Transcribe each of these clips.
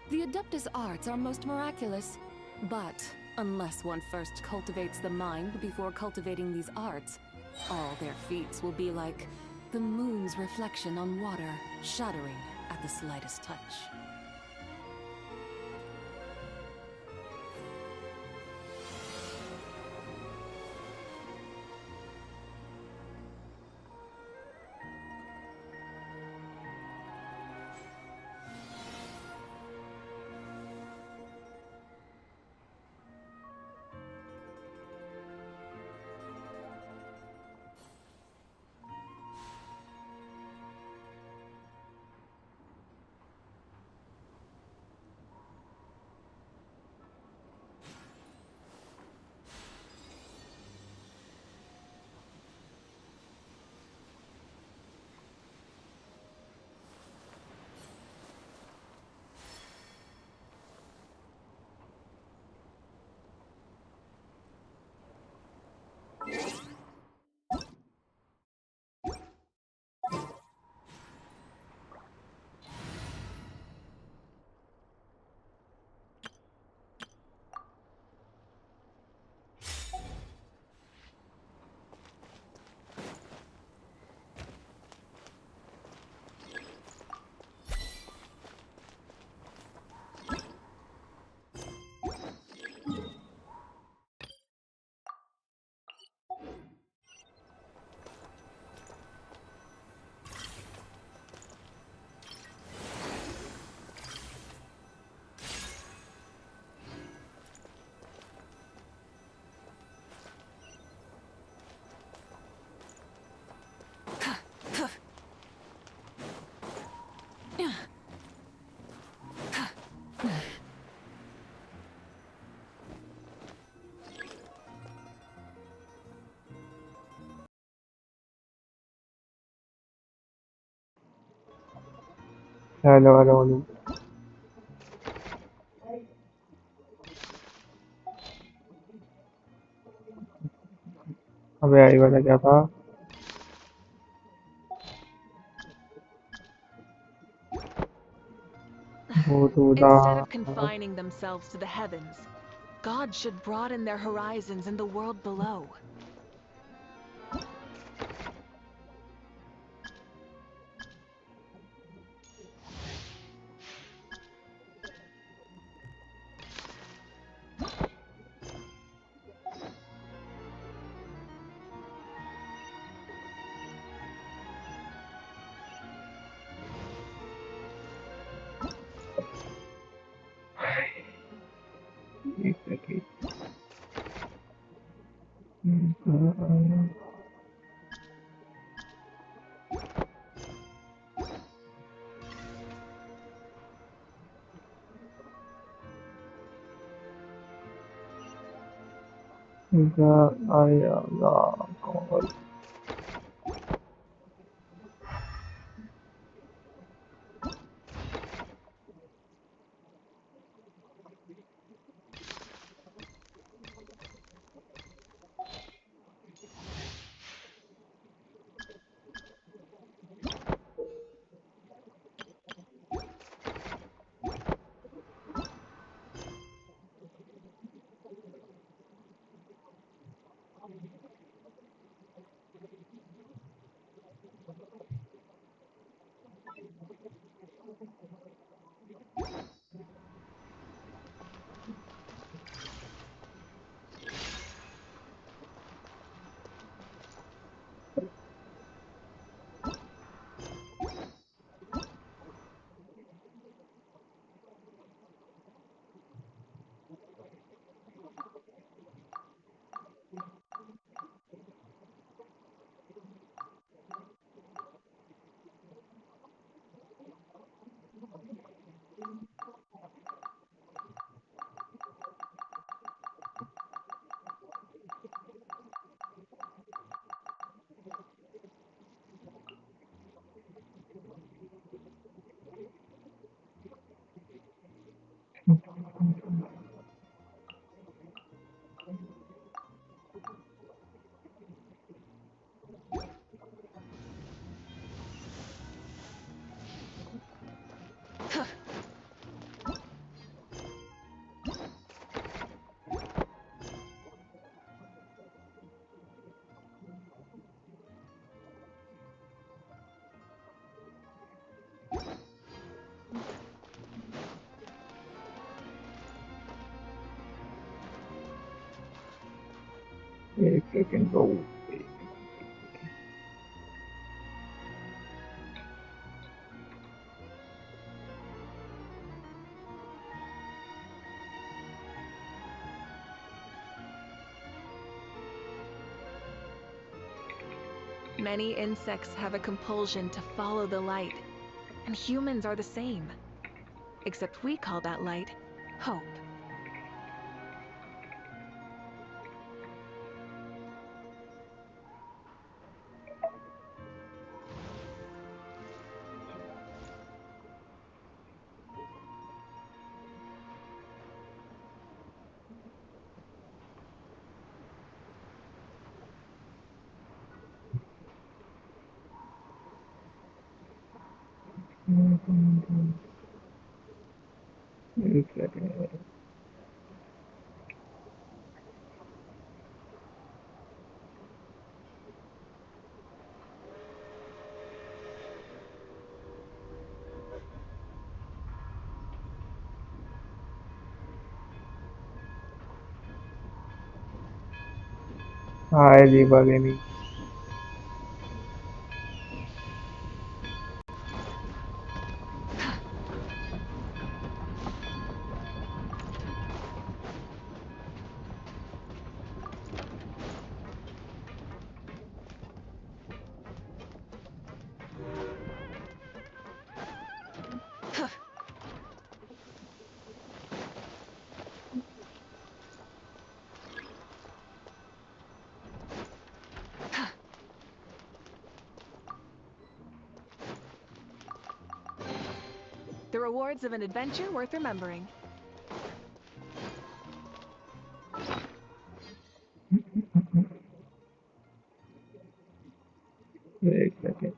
The Adeptus arts are most miraculous, but unless one first cultivates the mind before cultivating these arts, all their feats will be like the moon's reflection on water, shattering at the slightest touch. Hello. अबे आई वाला क्या था? Instead of confining themselves to the heavens, God should broaden their horizons in the world below. एक second. आएगा call. एक second दो. Many insects have a compulsion to follow the light, and humans are the same. Except we call that light hope. एक second. Hi Deepa gaming. The rewards of an adventure worth remembering. एक second.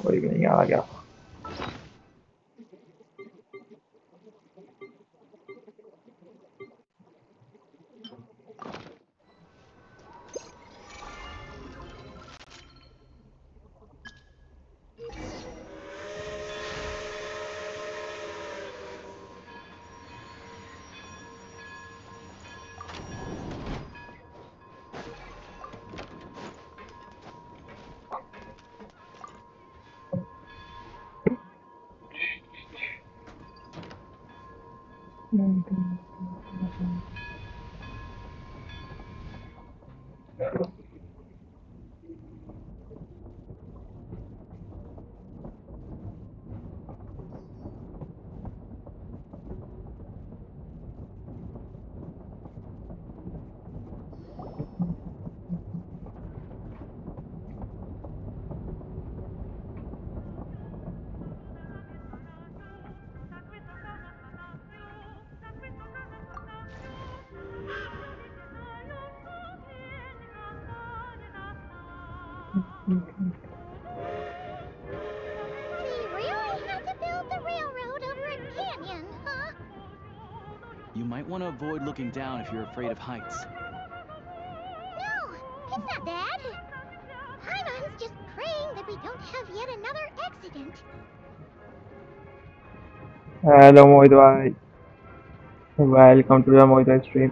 कोई भी नहीं आ गया. But he really had to build the railroad over a canyon, huh? You might want to avoid looking down if you're afraid of heights. No, it's not that. Paimon's just praying that we don't have yet another accident. Hello Mohit bhai. Welcome to the Mohit stream.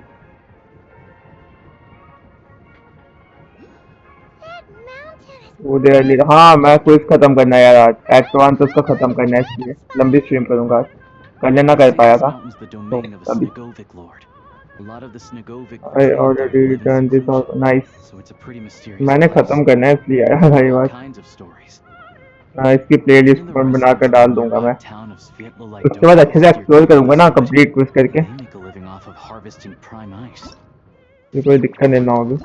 That mountain is वो दे ली हाँ मैं quiz खत्म करना है यार आज act 1 तो उसका खत्म करना है इसलिए लंबी स्ट्रीम करूंगा आज कल ना They कर say पाया this था mountain's the तो domain of a तभी Snegovic lord. A lot of the Snegovic I portrayed there already live in done this seclusion, also nice so it's a pretty mysterious मैंने place. खत्म करना है इसलिए आया There भाई are all बात kinds of stories. इसकी Even प्लेलिस्ट the पर बना residents कर of the डाल दूंगा nearby मैं town of Svietlolite उसके बाद अच्छे से steer एक्सप्लोर clear of करूंगा the ना sewage. कंप्लीट क्विज करके They make a living off of harvesting prime ice. ये कोई दिक्कत नहीं ना होगी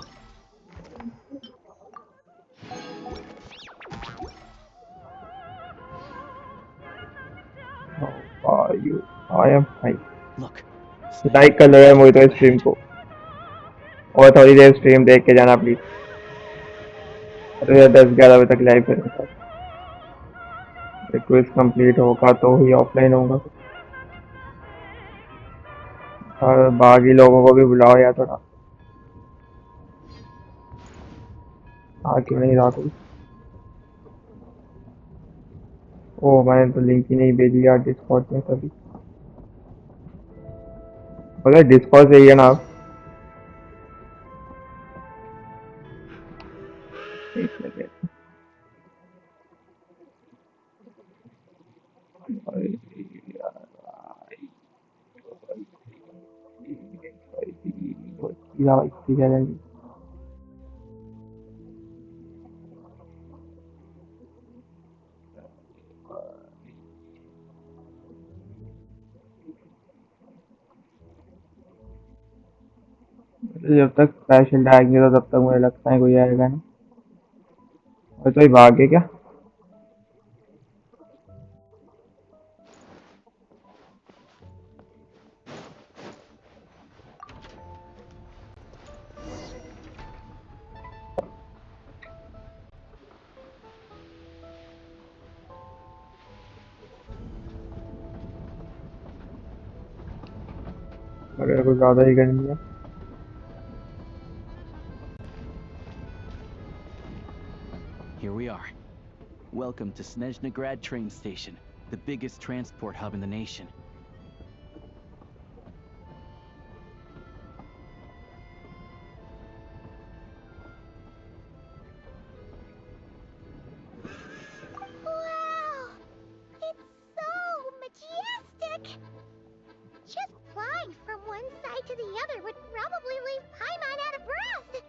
How are you? I am fine. Look, like कर लो यार मोहित स्ट्रीम को और थोड़ी देर स्ट्रीम देख के जाना प्लीज अरे यार 10-11 बजे तक लाइव करूँगा क्विज कंप्लीट होगा तो ही ऑफलाइन होगा और बाकी लोगों को भी बुलाओ यार थोड़ा क्यों नहीं रहा कोई ओ मैंने तो लिंक ही नहीं भेजी यार डिस्कॉर्ड में कभी अगर डिस्कॉर्ड से ही है ना आप एक सेकंड जब तक पैशन आएंगे तो तब तक मुझे लगता है कोई आएगा नहीं और तो ही भाग गए क्या अगर कुछ ज्यादा ही गर्मी है Here we are. Welcome to Snezhnaya train station, the biggest transport hub in the nation. wow. It's so majestic. Just flying from one side to the other would probably leave Paimon out of breath.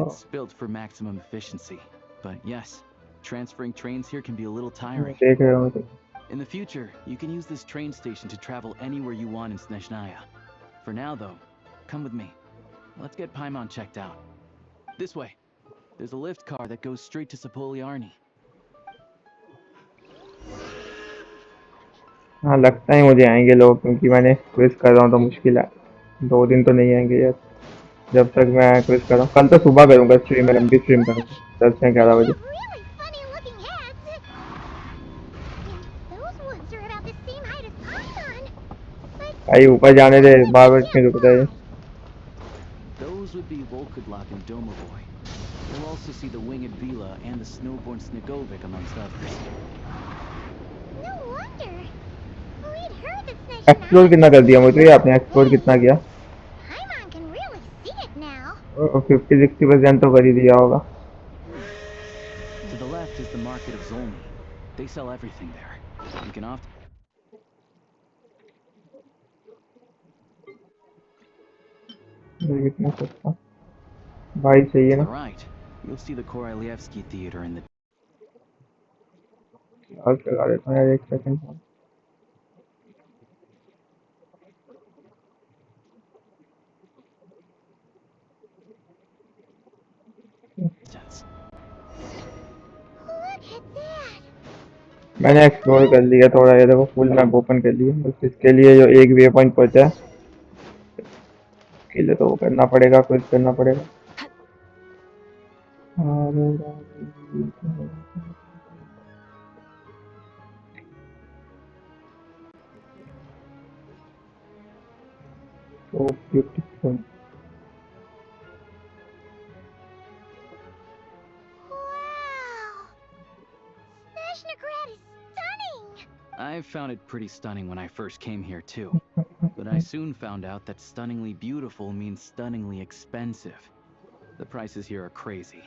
It's built for maximum efficiency, but yes, transferring trains here can be a little tiring. देख रहे हो तो In the future, you can use this train station to travel anywhere you want in Snezhnaya. For now, though, come with me. Let's get Paimon checked out. This way. There's a lift car that goes straight to Sapoliarni. हाँ लगता है मुझे आएंगे लोग क्योंकि मैंने quiz कर रहा हूँ तो मुश्किल है 2 दिन तो नहीं आएंगे यार जब तक मैं क्विज कर रहा हूँ कल तो सुबह करूँगा स्ट्रीम में लंबी स्ट्रीम करूँगा 10 से 11 They बजे have really funny looking heads. And those ones are about the same height as Paimon. But भाई ऊपर जाने दे बार बार they क्यों can't रुकता है fly. Those would be Volkudlak and Domovoy. You'll also see the winged Vila and the snowborn Snegovic amongst others. No wonder. We'd heard that explore Snezhnaya कितना कर दिया मुझे was आपने एक्सप्लोर कितना किया Paimon can really see it now. 50-60% तो कर ही दिया होगा To the left is the market of Zolny. They sell everything there. You can often ये कितना सस्ता भाई सही है to ना the right, you'll see the Korolyevsky Theater in the और लगा देता हूँ यार एक second distance. Look at that. मैंने एक्सप्लोर कर लिया थोड़ा ये देखो फुल मैप ओपन कर लिया बस इसके लिए जो एक वे पॉइंट पहुंचा है इसके लिए तो वो करना पड़ेगा कुछ करना पड़ेगा beautiful. Wow! Snezhnagrad is stunning! I found it pretty stunning when I first came here too. But I soon found out that stunningly beautiful means stunningly expensive. The prices here are crazy.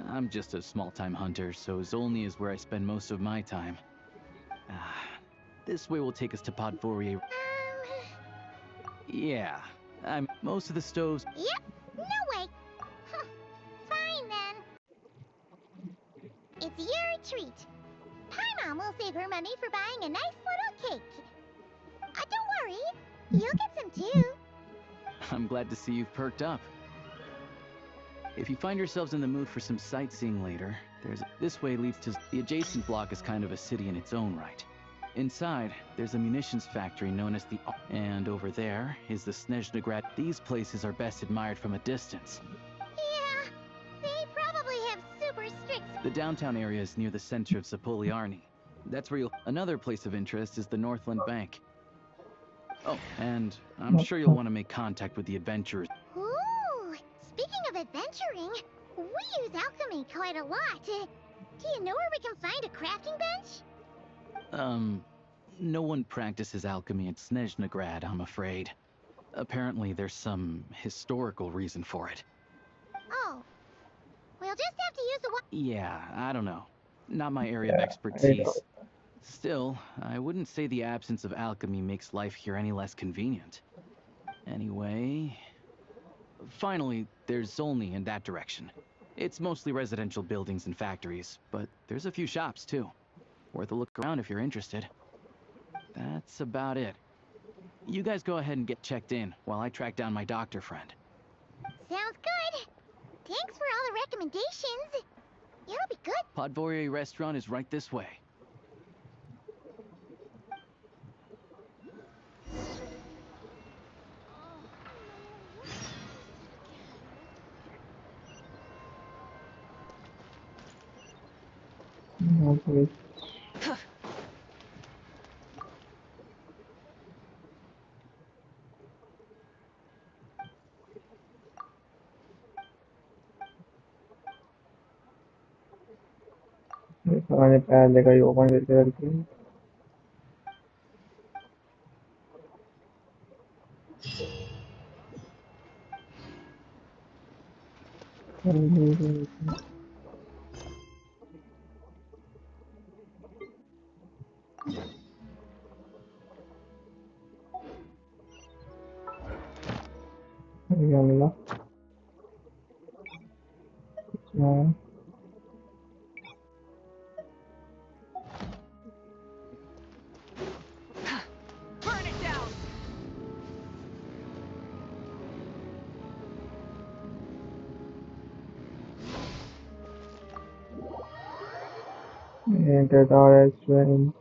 I'm just a small-time hunter, so Zolny is where I spend most of my time. This way will take us to Podvorier. Yeah, most of the stoves. Yep, no way. Huh. Fine then. It's your treat. Paimon will save her money for buying a nice little cake. Don't worry, you'll get some too. I'm glad to see you've perked up. If you find yourselves in the mood for some sightseeing later, this way leads to the adjacent block is kind of a city in its own right. Inside, there's a munitions factory known as the and over there is the Snezhnagrad. These places are best admired from a distance. Yeah, they probably have super strict. The downtown area is near the center of Zapoliarny. That's where another place of interest is the Northland Bank. Oh, and I'm sure you'll want to make contact with the adventurers. Ooh, speaking of adventuring, we use alchemy quite a lot. Do you know where we can find a crafting bench? No one practices alchemy at Snezhnagrad, I'm afraid. Apparently there's some historical reason for it. Oh, we'll just have to use the one. Yeah, I don't know. Not my area of expertise. Still, I wouldn't say the absence of alchemy makes life here any less convenient. Anyway... Finally, there's Zolny in that direction. It's mostly residential buildings and factories, but there's a few shops too. Worth a look around if you're interested. That's about it. You guys go ahead and get checked in while I track down my doctor friend. Sounds good. Thanks for all the recommendations. It'll be good. Podvorier restaurant is right this way. Okay. मैंने पहले का ही open करके रखी है। क्या मिला? हाँ, Burn it down! enter the restaurant.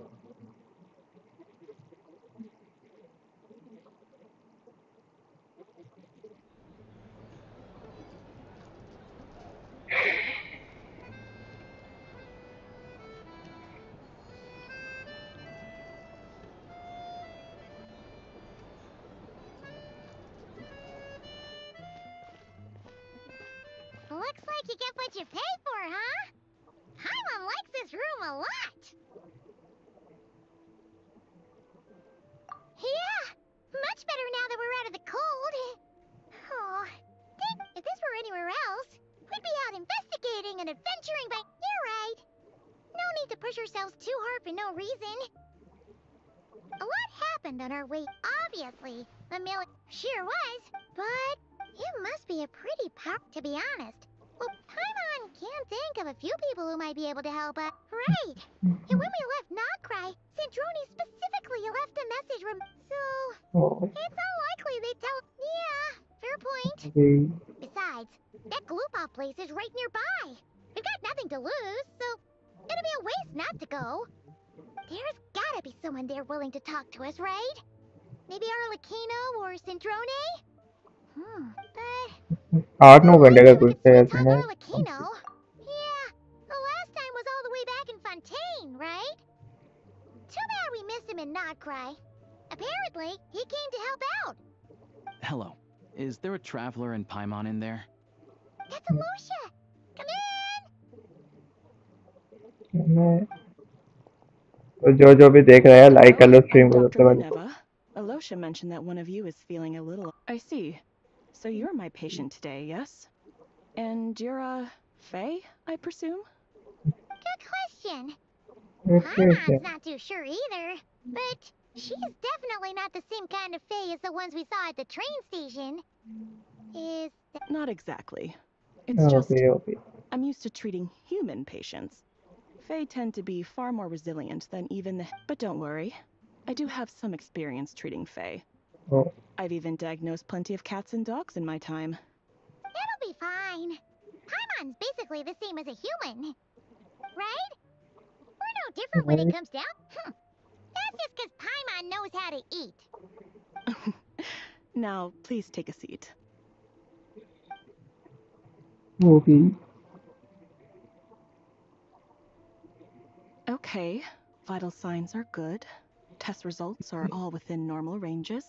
Looks like you get what you pay for, huh? Paimon likes this room a lot. Yeah, much better now that we're out of the cold. Oh, if this were anywhere else, we'd be out investigating and adventuring, but you're right. No need to push ourselves too hard for no reason. A lot happened on our way, obviously. The sure was, but it must be a pretty to be honest. Well, Paimon can't think of a few people who might be able to help us. Right. And when we left Nogcry, Sandroni specifically left a message so Oh, it's unlikely they'd tell. Yeah, fair point. okay. Besides, that Gloopop place is right nearby. We've got nothing to lose, so it'd be a waste not to go. There's gotta be someone there willing to talk to us, right? Maybe Arlecchino or Sandrone? But 8-9 घंटे का कुछ है ऐसे talk ना। Arlecchino. Yeah, the last time was all the way back in Fontaine, right? Too bad we missed him in Nogcry. Apparently, he came to help out. Hello. Is there a traveler and Paimon in there? That's Alosha! Come in! मैं तो जो भी देख रहा है like कर लो, I'm stream को Dr. सबसे पहले। Leneva. Alosha mentioned that one of you is feeling a little... I see. So you're my patient today, yes? And you're, Faye, I presume? Good question. Okay Paimon's not too sure either, but she's definitely not the same kind of Fae as the ones we saw at the train station. Is that... Not exactly. It's just, okay okay I'm used to treating human patients. Fae tend to be far more resilient than even the... But don't worry. I do have some experience treating Fae. Oh I've even diagnosed plenty of cats and dogs in my time. That'll be fine. Paimon's basically the same as a human. Right? We're no different when it comes down... That's just because Paimon knows how to eat. Now, please take a seat. Okay Okay, vital signs are good. Test results are all within normal ranges.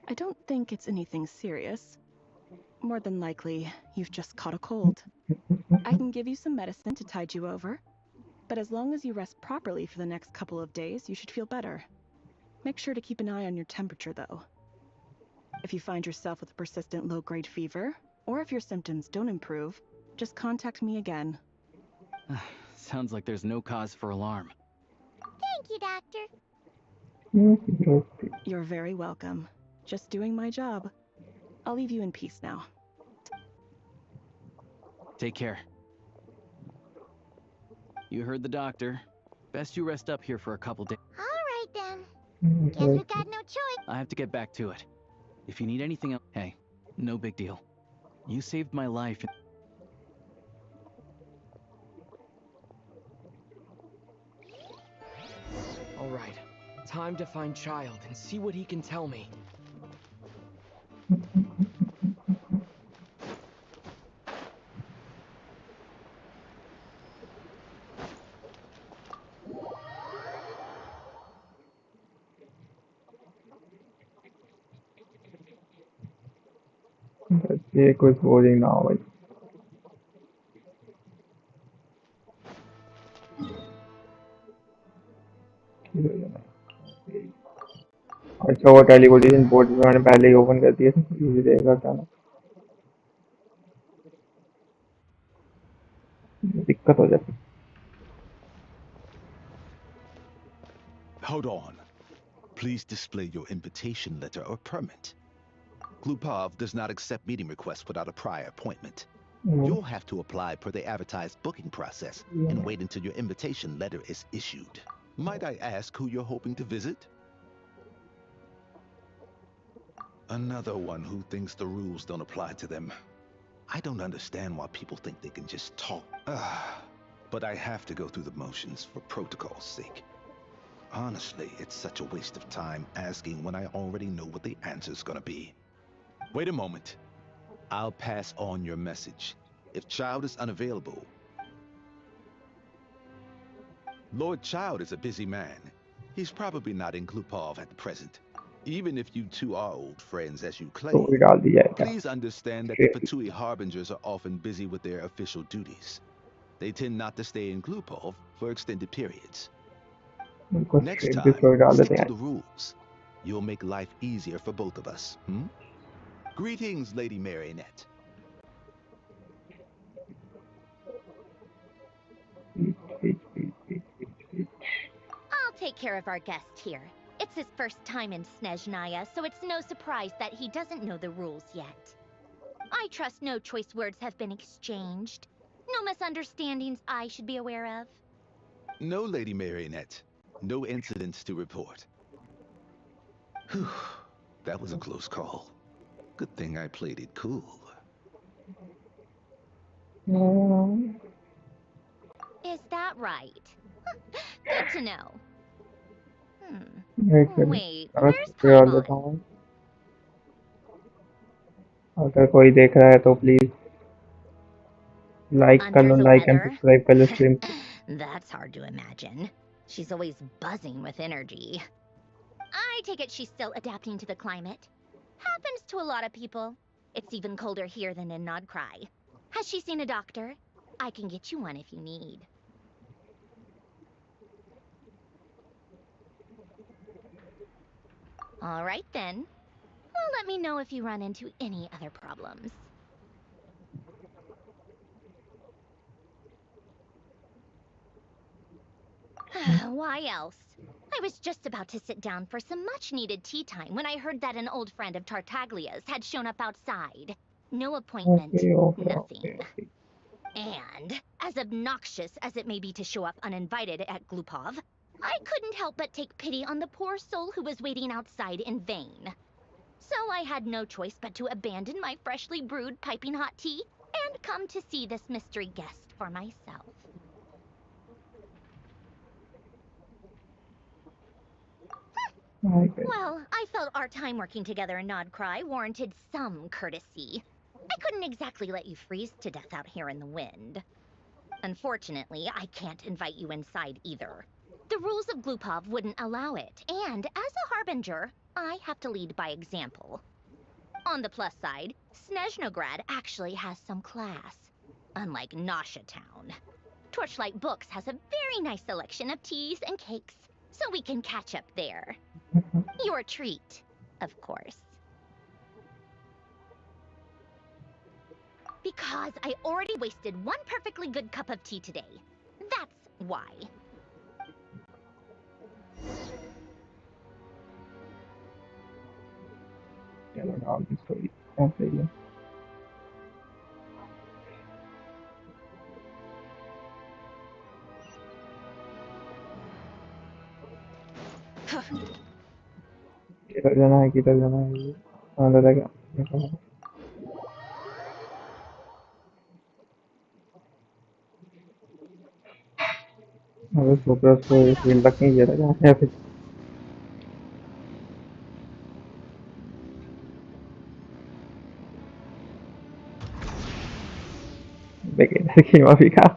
I don't think it's anything serious. More than likely, you've just caught a cold. I can give you some medicine to tide you over, but as long as you rest properly for the next couple of days, you should feel better. Make sure to keep an eye on your temperature, though. If you find yourself with a persistent low-grade fever, or if your symptoms don't improve, just contact me again. Sounds like there's no cause for alarm. Thank you, Doctor. Okay You're very welcome. Just doing my job. I'll leave you in peace now. Take care. You heard the doctor. Best you rest up here for a couple days. All right, then. Guess we've got no choice. I have to get back to it. If you need anything else, hey, no big deal. You saved my life. All right, time to find Child and see what he can tell me. ये कुछ boring ना हो भाई। अच्छा वो teleportation board भी मैंने पहले ही ओपन कर दिया था, इजी रहेगा बताना, दिक्कत हो जाती। Hold on. Please display your invitation letter or permit. Glupov does not accept meeting requests without a prior appointment. You'll have to apply per the advertised booking process and wait until your invitation letter is issued. Might I ask who you're hoping to visit? Another one who thinks the rules don't apply to them. I don't understand why people think they can just talk. But I have to go through the motions for protocol's sake. Honestly, it's such a waste of time asking when I already know what the answer's gonna be. Wait a moment. I'll pass on your message. If Child is unavailable... Lord Child is a busy man. He's probably not in Glupov at the present. Even if you two are old friends as you claim, तो डाल दिया है क्या? please understand that the Fatui Harbingers are often busy with their official duties. They tend not to stay in Glupov for extended periods. उनको Next street time, भी story डाल stick देते to हैं। the rules. You'll make life easier for both of us. Greetings, Lady Marionette. I'll take care of our guest here. It's his first time in Snezhnaya, so it's no surprise that he doesn't know the rules yet. I trust no choice words have been exchanged. No misunderstandings I should be aware of. No, Lady Marionette. No incidents to report. Whew, that was a close call. Good thing I played it cool. Is that right? Good to know. एक minute, Wait, मैं where's story डाल देता Paimon? हूँ। अगर कोई देख रहा है तो प्लीज लाइक कर Under low, the like and weather? Subscribe कर लो stream. That's hard to imagine. She's always buzzing with energy. I take it she's still adapting to the climate. Happens to a lot of people. It's even colder here than in Nodcry. Has she seen a doctor? I can get you one if you need. All right then. Well, let me know if you run into any other problems. Why else? I was just about to sit down for some much-needed tea time when I heard that an old friend of Tartaglia's had shown up outside. No appointment, nothing. And, as obnoxious as it may be to show up uninvited at Glupov, I couldn't help but take pity on the poor soul who was waiting outside in vain. So I had no choice but to abandon my freshly brewed piping hot tea and come to see this mystery guest for myself. Well, I felt our time working together in Nodcry warranted some courtesy. I couldn't exactly let you freeze to death out here in the wind. Unfortunately, I can't invite you inside either. The rules of Glupov wouldn't allow it, and as a harbinger, I have to lead by example. On the plus side, Snezhnograd actually has some class, unlike Nasha Town. Torchlight Books has a very nice selection of teas and cakes, so we can catch up there. Your treat, of course. Because I already wasted one perfectly good cup of tea today. That's why. किधर जाना है अंदर आ गया अबे super को feel तक नहीं गया था या फिर देखे कि माफी का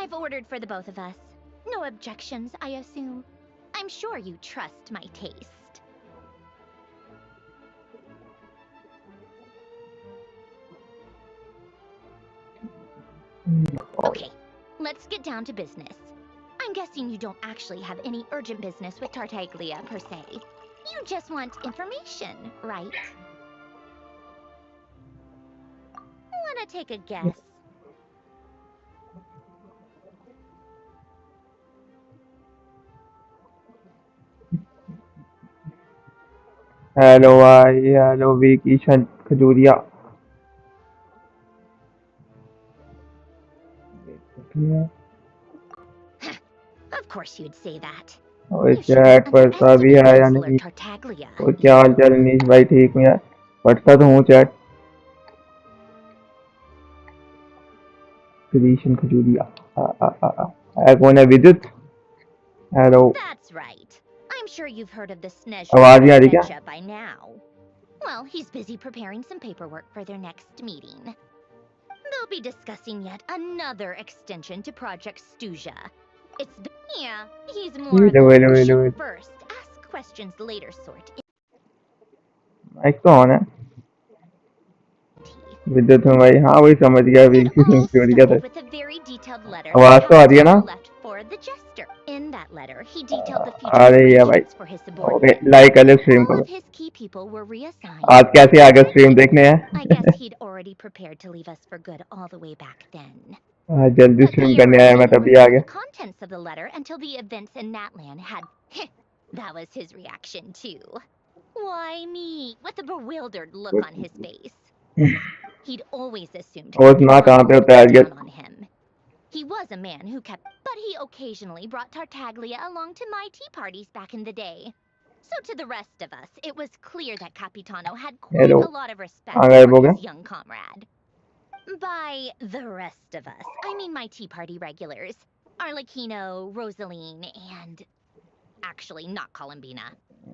I've ordered for the both of us. No objections, I assume. I'm sure you trust my taste. Okay, let's get down to business. I'm guessing you don't actually have any urgent business with Tartaglia, per se. You just want information, right? Wanna take a guess? Hello भाई hello Vicky Khajuria Of course you'd say that. और chat पढ़ता भी है या नहीं तो क्या हाल चाल नीश भाई ठीक हूँ यार पढ़ता तो हूँ चैट क्रिएशन खजूरिया कौन है विद्युत hello That's right. I'm sure you've heard of the Snezhnaya Exploration by now. Well, he's busy preparing some paperwork for their next meeting. They'll be discussing yet another extension to Project Stuja. Yeah, he's more of a shoot first, ask questions later sort. Mic तो on है विद्युत में भाई हाँ वही समझ गया विकी खजूरिया था आवाज तो आ रही है ना In that letter, he detailed the future arrangements for his subordinates. Like अलग स्ट्रीम All करो of his key people were reassigned. आज कैसे आगे स्ट्रीम देखने हैं I guess he'd already prepared to leave us for good all the way back then. जल्दी stream करने आया मैं तभी आ गया The contents of the letter until the events in Natlan had. That was his reaction too. Why me? With a bewildered look on his face. He'd always assumed down on him. He was a man who kept, but he occasionally brought Tartaglia along to my tea parties back in the day. So to the rest of us, it was clear that Capitano had quite a lot of respect for his young comrade. By the rest of us, I mean my tea party regulars. Arlecchino, Rosaline, and... actually not Columbina.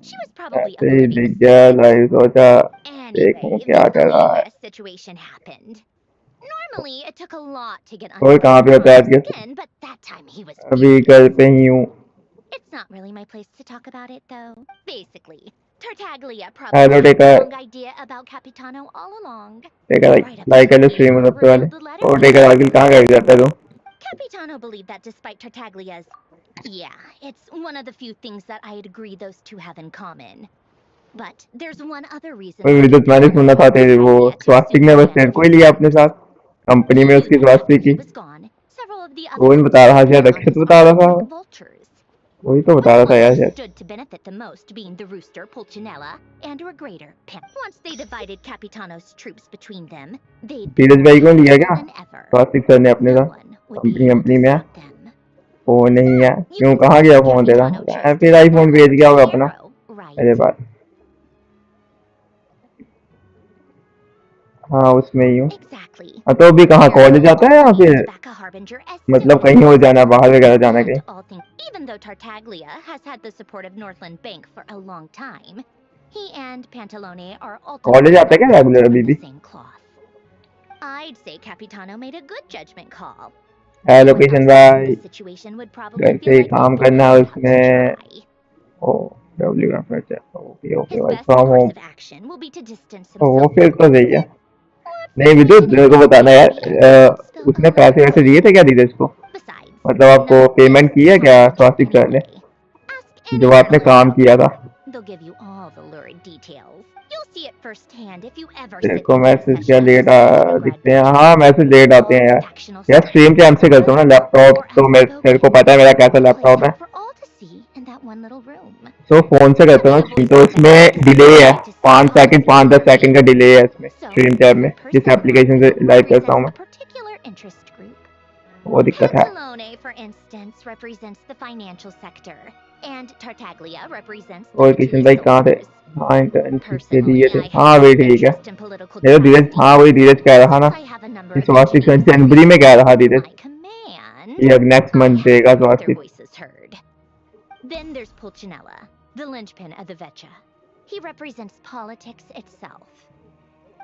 She was probably oblivious. Anyway, the situation happened. Normally, it took a lot to get under his skin, but that time he was furious. It's not really my place to talk about it, though. Basically, Tartaglia Hello, probably take had the a wrong idea about Capitano all along. like Right up like to the a day stream Paul मतलब वाले revealed the letter और to take a him. आगे कहाँ गए जाता है तू Capitano believed that despite Tartaglia's... Yeah, it's one of the few things that I'd agree those two have in common. But there's one other reason कोई why विद्युत मैंने Capitano सुना था wanted तेरे वो Tartaglia to स्वास्तिक assume ने बस command तेरे of को his ही लिया अपने troops. साथ कंपनी He में उसकी knew that after Swastik he की was gone, several of the other वो troops बता would रहा be शायद in on अक्षत his बता रहा plan था like vultures. वही तो बता But रहा the था one यार who शायद stood to benefit the most being the rooster Pulcinella and her greater Pam. Once they divided Capitano's troops between them, they'd be Dheeraj more भाई को लिया powerful क्या than ever. स्वास्तिक sir ने अपने No साथ one would be company able company to में है stop them. Phone नहीं है You क्यों can कहाँ see गया why फोन तेरा Capitano chose to फिर hand आईफोन that भेज letter गया to होगा the अपना hero, right? मेरे पास हाँ उसमें ही हूँ Exactly. तो अभी कहाँ There, कॉलेज he जाता है या also फिर needs back a harbinger as मतलब soon as कहीं हो जाना possible. बाहर वगैरह जाना And कहीं all things, even though Tartaglia has had the support of Northland Bank for a long time, he and Pantalone are college ultimately जाता है not क्या cut रेगुलर from अभी the भी same cloth. I'd say Capitano made a good judgment call. है Anyone location else facing भाई this situation would घर probably से feel ही like काम they'd been करना है left out to उसमें dry. ओ डब्ल्यू का okay okay His work best from course home of action will be to distance वो himself फिर from तो सही है Northland. नहीं Let's विद्युत face it, मेरे को बताना यार maybe everyone's still a उसने little पैसे वैसे दिए थे क्या suspicious. धीरज को Besides, मतलब none आपको of पेमेंट this की is है क्या confidential स्वास्तिक सर ने anyway. Ask जो any आपने journalist काम out किया था there. They'll give you all the lurid details. You'll see it firsthand if you ever तेरे sit को in one of मैसेज क्या Sessiona's लेट secret grad दिखते हैं benches. हाँ मैसेज लेट आते All हैं the यार factional यार secrets स्ट्रीम कैम से करता हूँ ना written लैपटॉप or तो मैं तेरे को unspoken पता है मेरा कैसा will play लैपटॉप है out for all to see in that one little room. तो फोन से करता Having हूँ a voice तो like that इसमें makes it डिले है easy to see 5 second policy 5-10 clearly. Second का डिले है इसमें So, स्ट्रीम टैब में the जिस person एप्लीकेशन से marked लाइव करता हूँ represents मैं a particular interest group. वो दिक्कत है Pantalone, for instance, represents the financial sector, and Tartaglia represents the और किशन भाई कहाँ थे utilities. हाँ इंटर्नशिप के Personally, दिए थे I have हाँ no वही ठीक है interest in political ये तो धीरज dynasties, हाँ वही धीरज कह रहा ना since I have a number कि of स्वास्थ्य engineers and जनवरी में कह रहा researchers Dheeraj under my command. ये अब नेक्स्ट I मंथ have देगा to make their स्वास्थ्य voices heard. Then there's Pulcinella, the linchpin of the Vecha. He represents politics itself.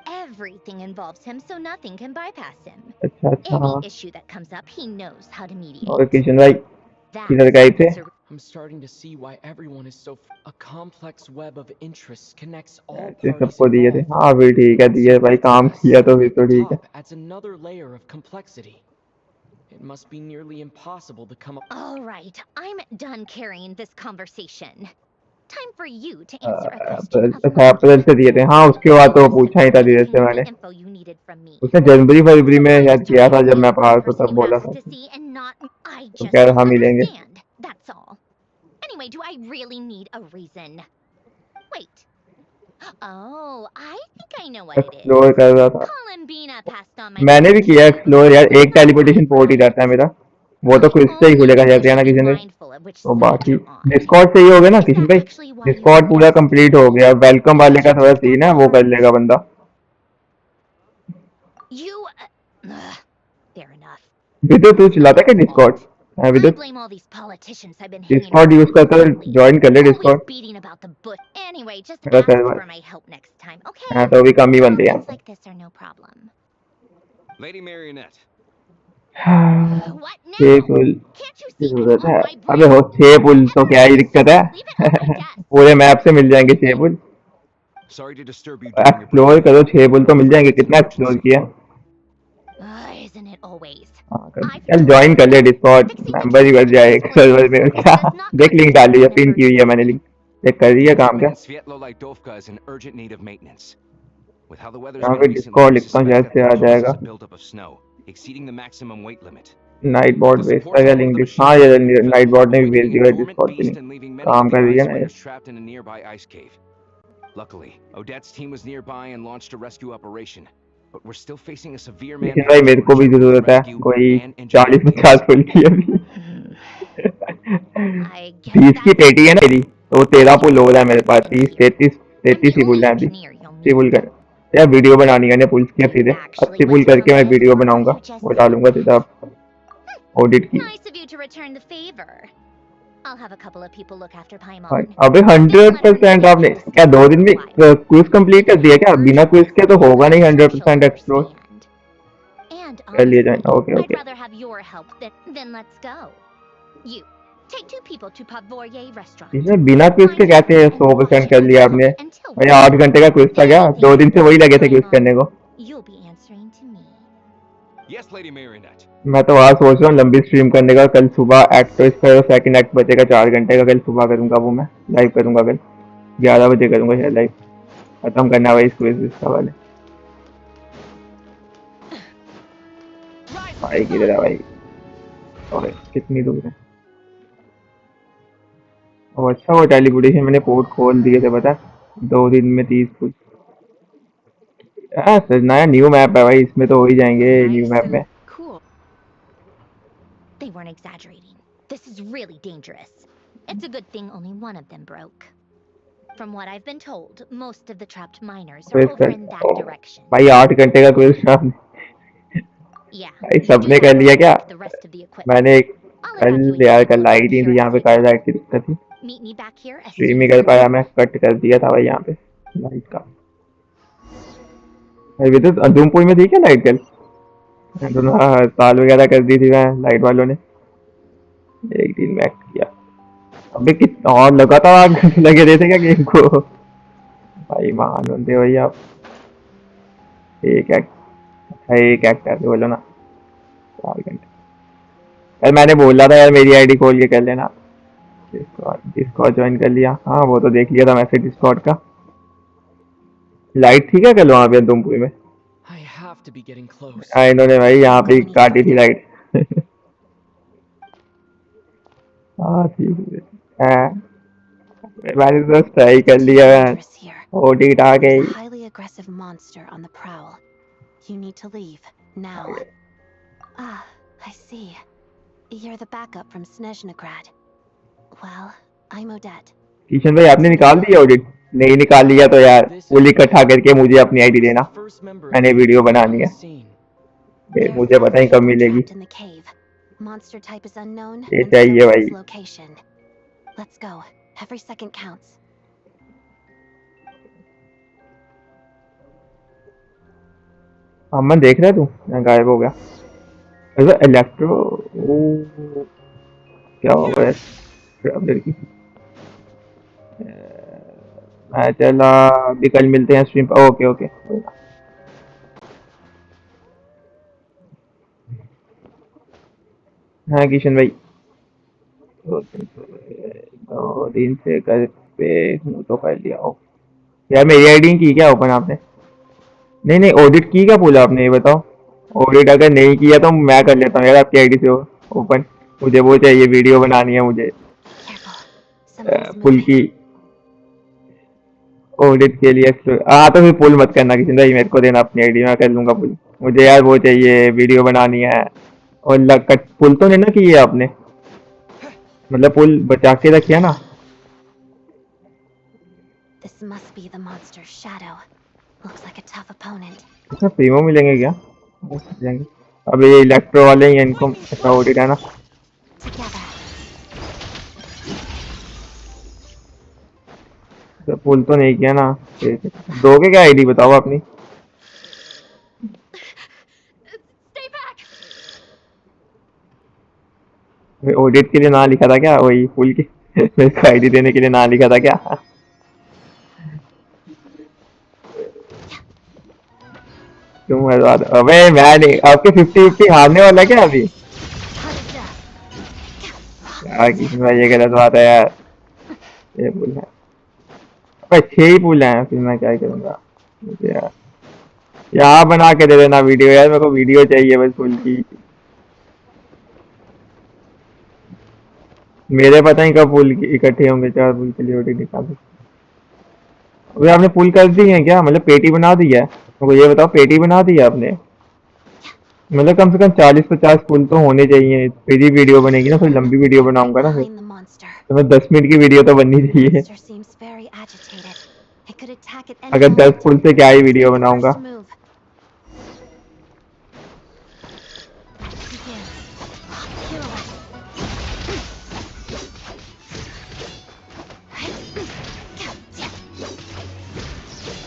Everything involves him, so nothing can bypass him. अच्छा अच्छा Any हाँ issue that comes up, he knows how to और mediate. Kishan भाई किधर That's गए थे what's a I'm starting to see why everyone is so... A complex web of interests connects all ऐसे parties सबको दिए थे involved. हाँ भी ठीक है दिए भाई काम किया तो Sitting फिर at तो the ठीक है top adds another layer of complexity. It must be nearly impossible to come up... All right, I'm done carrying this conversation. Time for you to answer a question of अच्छा अप्रैल mine. से दिए थे हाँ उसके You बाद तो must पूछा have he been था धीरज picking से up मैंने the info you needed from me. उसने जनवरी फरवरी So में why शायद is किया था जब Tartaglia मैं the one बाहर था person तब you बोला asked था to see and not me? I तो just कह don't रहा मिलेंगे understand. That's all. Anyway, do I really need a reason? Wait. Oh, I think I know what it is. Explore कर रहा था Columbina passed on my मैंने भी message किया to you एक्सप्लोर यार before. एक That's teleportation port he right? रहता है मेरा वो तो I क्विज से ही only खुलेगा think जैसे you है ना should be किसी ने mindful of which तो side बाकी you're on. डिस्कॉर्ड से ही हो गया ना Is किशन that भाई actually why you डिस्कॉर्ड पूरा requested कंप्लीट me? हो गया वेलकम Did वाले का you थोड़ा take that सीन है to वो कर heart? लेगा बंदा You... fair enough. विद्युत तू It's चलाता not है क्या your डिस्कॉर्ड fault. हाँ I विद्युत blame all these politicians I've been hanging Discord use around with करता है lately. ज्वाइन कर ले Always Discord beating about the bush. Anyway, just मेरा ask server for my help next time, okay? हाँ तो अभी कम ही बंदे हैं Problems like this are no problem. Lady Marionette. What 6 now? Pull Can't you की see it's जरूरत on है my अबे हो brain? 6 पुल तो क्या ही Everyone, दिक्कत just है leave it on my desk. पूरे मैप से मिल जाएंगे 6 पुल Sorry to disturb you during your break. Explore करो 6 पुल तो मिल Afraid जाएंगे it's an कितना एक्सप्लोर emergency. किया Isn't it always? हाँ कर I've चल told ज्वाइन you, कर ले डिस्कॉर्ड fixing the मेंबर ही बढ़ Genshin जाए Discord सर्वर में servers क्या does not देख लिंक डाली है constitute an पिन की हुई है मैंने emergency. लिंक चेक कर रही है काम क्या Equipment in Svietlolaidovka is in urgent need of maintenance. With how the weather's यहाँ been पे recently, डिस्कॉर्ड we लिखता हूँ suspect शायद that से the आ cause जाएगा is a buildup of snow, exceeding the maximum weight limit. Night With bot the भेजता support है of all link of the हाँ machines ये that we've night found, bot ने भी भेज awakening a दिया dormant Discord के beast लिए and leaving many काम of the कर रही है ice ना ये miners trapped in a nearby ice cave. Luckily, Odette's team was nearby and launched a rescue operation. But we're still facing a severe लेकिन manpower भाई मेरे को shortage भी for both जरूरत है rescue कोई and engineering 40-50 teams. फुल की अभी I guess 30 की that's पेटी है ना मेरी तो 13 पुल हो all रहा है I मेरे पास can 30 do. 33 I'm the 33 he pull only है अभी engineer you'll 80 पुल need. कर यार वीडियो बनानी है पुल की You सीधे actually 80 went pull through the करके मैं list, वीडियो or बनाऊंगा you just वो said डालूंगा it? सीधा ऑडिट की Nice of you to return the favor. I'll have a couple of people look after भाई Paimon. अबे Then let her know 100% you आपने need to क्या stay 2 here दिन for a में while. क्विज कंप्लीट कर If दिया it's क्या biना quiz urgent, के तो होगा I'm नहीं sure 100% she'll explore understand. And कर लिया honestly, जाए okay I'd okay rather have your help than let's go. You, Take 2 people to Pavoye restaurant. इसमें बिना क्विज के कैसे 100% कर लिया आपने भाई? 8 घंटे का क्विज था क्या? 2 दिन से वही लगे थे क्विज करने को। You'll be answering to me. Yes, Lady Marionette. मैं तो आज सोच रहा हूँ लंबी स्ट्रीम करने का। कल सुबह एक्ट तो इसका सेकंड एक्ट बचेगा 4 घंटे का, कल सुबह करूंगा वो। मैं लाइव करूंगा कल 11 बजे करूंगा शायद लाइव। खत्म करना भाई इस क्विज इसका वाले। भाई किधर है भाई? और कितनी दूर है? और अच्छा वो टेलीपोर्टेशन मैंने पोर्ट खोल दिए थे पता, 2 दिन में 30 कुछ। नया न्यू मैप है भाई, इसमें तो हो ही जाएंगे न्यू मैप में। Cool. They weren't exaggerating. This is really dangerous. It's a good thing only one of them broke. From what I've been told, most of the trapped miners are over in that direction. भाई 8 घंटे का quiz था। Yeah. भाई सबने कर लिया क्या? The rest of the equipment. मैंने कल यार कल लाइट नहीं थी यहाँ पे, कल लाइट की दिक्कत थी, Meet me back here as stream soon he as कर you're पाया। done. मैं कट कर दिया था भाई यहाँ पे लाइट का। अभी तो धूमपुर में थी क्या लाइट कल? दोनों हड़ताल वगैरह कर दी थी मैं लाइट वालों ने। एक दिन में एक्ट किया। अबे कितना और लगातार 8 घंटे लगे रहते क्या गेम को? भाई मान होते भाई आप। एक एक्ट ऐसे बोलो ना, 4 घंटे। कल मैंने बोला था यार मेरी आईडी खोल के कर लेना। डिस्कॉर्ड ज्वाइन कर लिया। हाँ वो तो देख लिया था मैसेज डिस्कॉर्ड का। लाइट थी क्या कल वहाँ पे धूमपुर में? I have to be getting close. इन्होंने भाई यहाँ पे काटी थी लाइट। हाँ ठीक है। मैंने तो ट्राई कर लिया है। ओडिट आ गई। There's a highly aggressive monster on the prowl. You need to leave now. Ah, I see. You're the backup from Snezhnagrad. Well, I'm Odette. Kishan भाई आपने निकाल दिया ऑडिट? नहीं निकाल लिया तो यार फुल इकट्ठा करके मुझे अपनी आईडी देना, मैंने वीडियो बनानी है। फिर मुझे पता ही कब मिलेगी। In the cave. Monster type is unknown. ये and चाहिए so is भाई। its location. Let's go. Every second counts. अमन देख रहा है तू? यहाँ गायब हो गया। अरे इलेक्ट्रो क्या हो गया ट्रैवलर की? मैं चला अभी, कल मिलते हैं स्ट्रीम पर। Okay okay. हाँ किशन भाई 2 दिन से घर पे हूँ तो कर लिया। ओ यार मेरी आईडी की क्या ओपन आपने? नहीं ऑडिट की क्या बोला आपने ये बताओ। ऑडिट अगर नहीं किया तो मैं कर लेता हूँ यार आपकी आईडी से ओपन। मुझे वो चाहिए, वीडियो बनानी है मुझे पुल की ऑडिट के लिए। हाँ तो फिर पुल मत करना किसी भाई, मेरे को देना अपनी आईडी, मैं कर लूंगा पुल। मुझे यार वो चाहिए, वीडियो बनानी है। और पुल तो नहीं ना की है आपने? मतलब पुल बचा के रखिए ना। This must be the monster's shadow. Looks like a tough opponent. इसमें प्रीमो मिलेंगे क्या? मिलेंगे। अब ये इलेक्ट्रो वाले ही इनको ऐसा ऑडिट है ना। तो पुल तो नहीं किया ना। दोगे क्या आईडी बताओ अपनी? ऑडिट के लिए ना लिखा था क्या? वही पुल की मेरे को आईडी देने के लिए ना लिखा था क्या? क्यों है? अबे मैं नहीं, आपके 50-50 हारने वाला है क्या अभी? यार किसी में ये गलत बात है यार। ये पुल है, अबे 6 ही पुल हैं, फिर मैं क्या करूंगा? मुझे यार यहाँ बना के दे देना वीडियो यार, मेरे को वीडियो चाहिए बस पुल की। मेरे पता नहीं कब पुल इकट्ठे होंगे 4 पुल के लिए ऑडिट निकाल। अभी आपने पुल कर दी है क्या? मतलब पेटी बना दी है? मुझे ये बताओ पेटी बना दी है आपने? मतलब कम से कम 40-50 पुल तो होने चाहिए, फिर ही वीडियो बनेगी ना। फिर लंबी वीडियो बनाऊंगा ना, फिर तो मैं 10 मिनट की वीडियो तो बननी चाहिए। अगर 10 पुल से क्या ही वीडियो बनाऊंगा।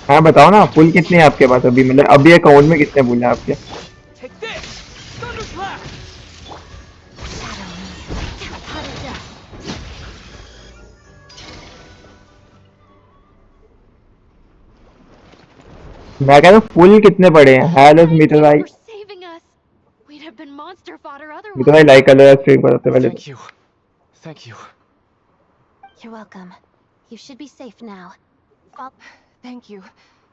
हाँ बताओ ना पुल कितने हैं आपके पास अभी? मतलब अभी अकाउंट में कितने पुल हैं आपके? मैं कह रहा हूँ फुल कितने पड़े हैं? हेलो स्मिता भाई, for saving us. We'd have been monster fodder Smita otherwise. भाई लाइक कर लो यार स्ट्रीम पर सबसे पहले तो। Thank you. Thank you. You're welcome. You should be safe now. Thank you.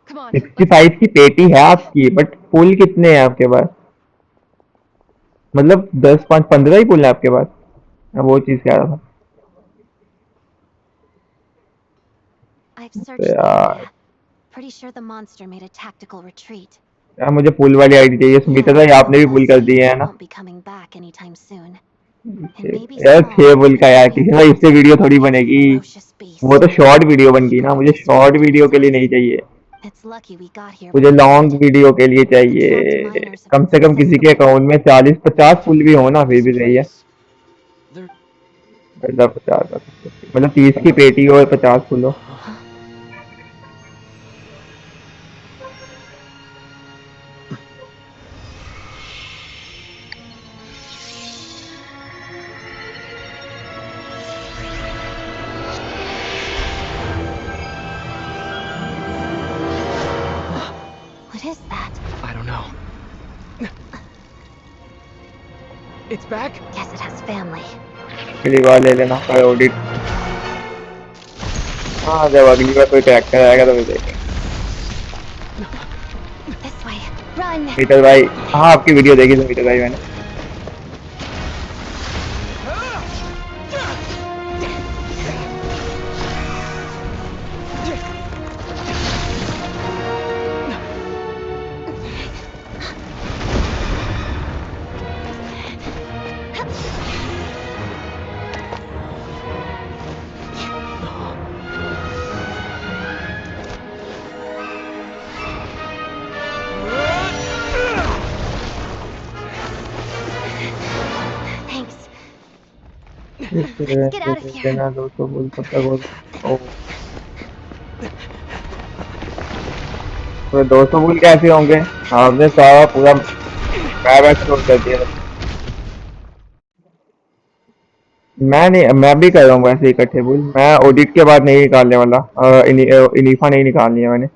Come on. 65 की पेटी है आपकी, बट फुल कितने हैं आपके पास? मतलब 10 5 15 ही फुल है आपके पास? मैं वो चीज कह रहा था। I've तो searched the यार area. Pretty sure the monster made a tactical retreat. यार मुझे फुल वाली आईडी चाहिए। स्मिता भाई आपने भी फुल कर दिए है ना? Won't be coming back anytime soon. It may be यार small, 6 फुल but का यार, it किसी is भाई इससे वीडियो थोड़ी a बनेगी। ferocious वो beast. तो शॉर्ट वीडियो बन गई ना, मुझे Difficult to short surround video के लिए नहीं missiles. चाहिए, It's lucky we got here मुझे when we long did. Video के लिए The trapped चाहिए। miners have कम been से कम किसी के successfully अकाउंट में 40 50 फुल भी हो ना, फिर This भी सही है। place. There. मतलब 50 मतलब 30 की पेटी हो और 50 फुल हो। What is that? I don't know. It's back? Guess it has family. अगली बार ले लेना कोई ऑडिट। हाँ जब अगली बार कोई ट्रैक्टर आएगा तो फिर देखेंगे। This way. Run! मीटर भाई, हाँ आपकी वीडियो देखी थी मीटर भाई मैंने। Thanks. Let's get out of here. देना 200 फुल तब तक हो। ओ तो 200 फुल कैसे होंगे? आपने सारा पूरा मैप एक्सप्लोर कर दिया। मैं नहीं, मैं भी कर रहा हूँ वैसे इकट्ठे फुल। मैं ऑडिट के बाद नहीं निकालने वाला। इनीफा नहीं निकालनी है मैंने।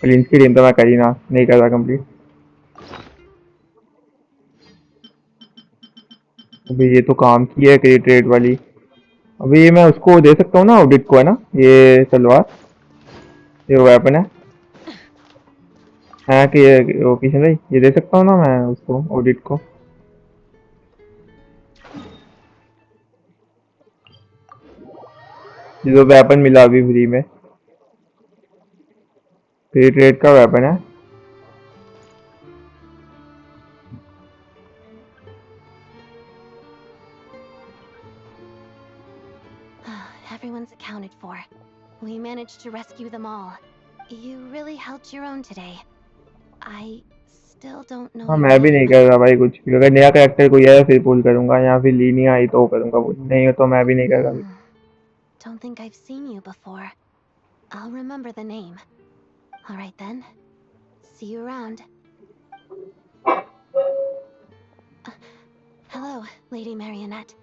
प्रिंस की टीम तो मैं कर ही ना नहीं कर रहा कंप्लीट। अभी ये तो काम की है क्रिएट रेट वाली। अभी ये मैं उसको दे सकता हूँ ना ऑडिट को, है ना? ये तलवार, ये वेपन है कि ये वो किशन भाई ये दे सकता हूँ ना मैं उसको ऑडिट को? ये जो वेपन मिला अभी फ्री में, क्रिएट रेट का वेपन है। Everyone's accounted for. We managed to rescue them all. You really held your own today. I still don't know हाँ your मैं भी नहीं name. कर रहा भाई कुछ भी। अगर नया कैरेक्टर कोई आया फिर पुल करूंगा, या फिर ली नहीं आई तो करूंगा पुल, नहीं हो तो मैं भी नहीं कर रहा। Don't think I've seen you before. I'll remember the name. All right then. See you around. Hello, Lady Marionette.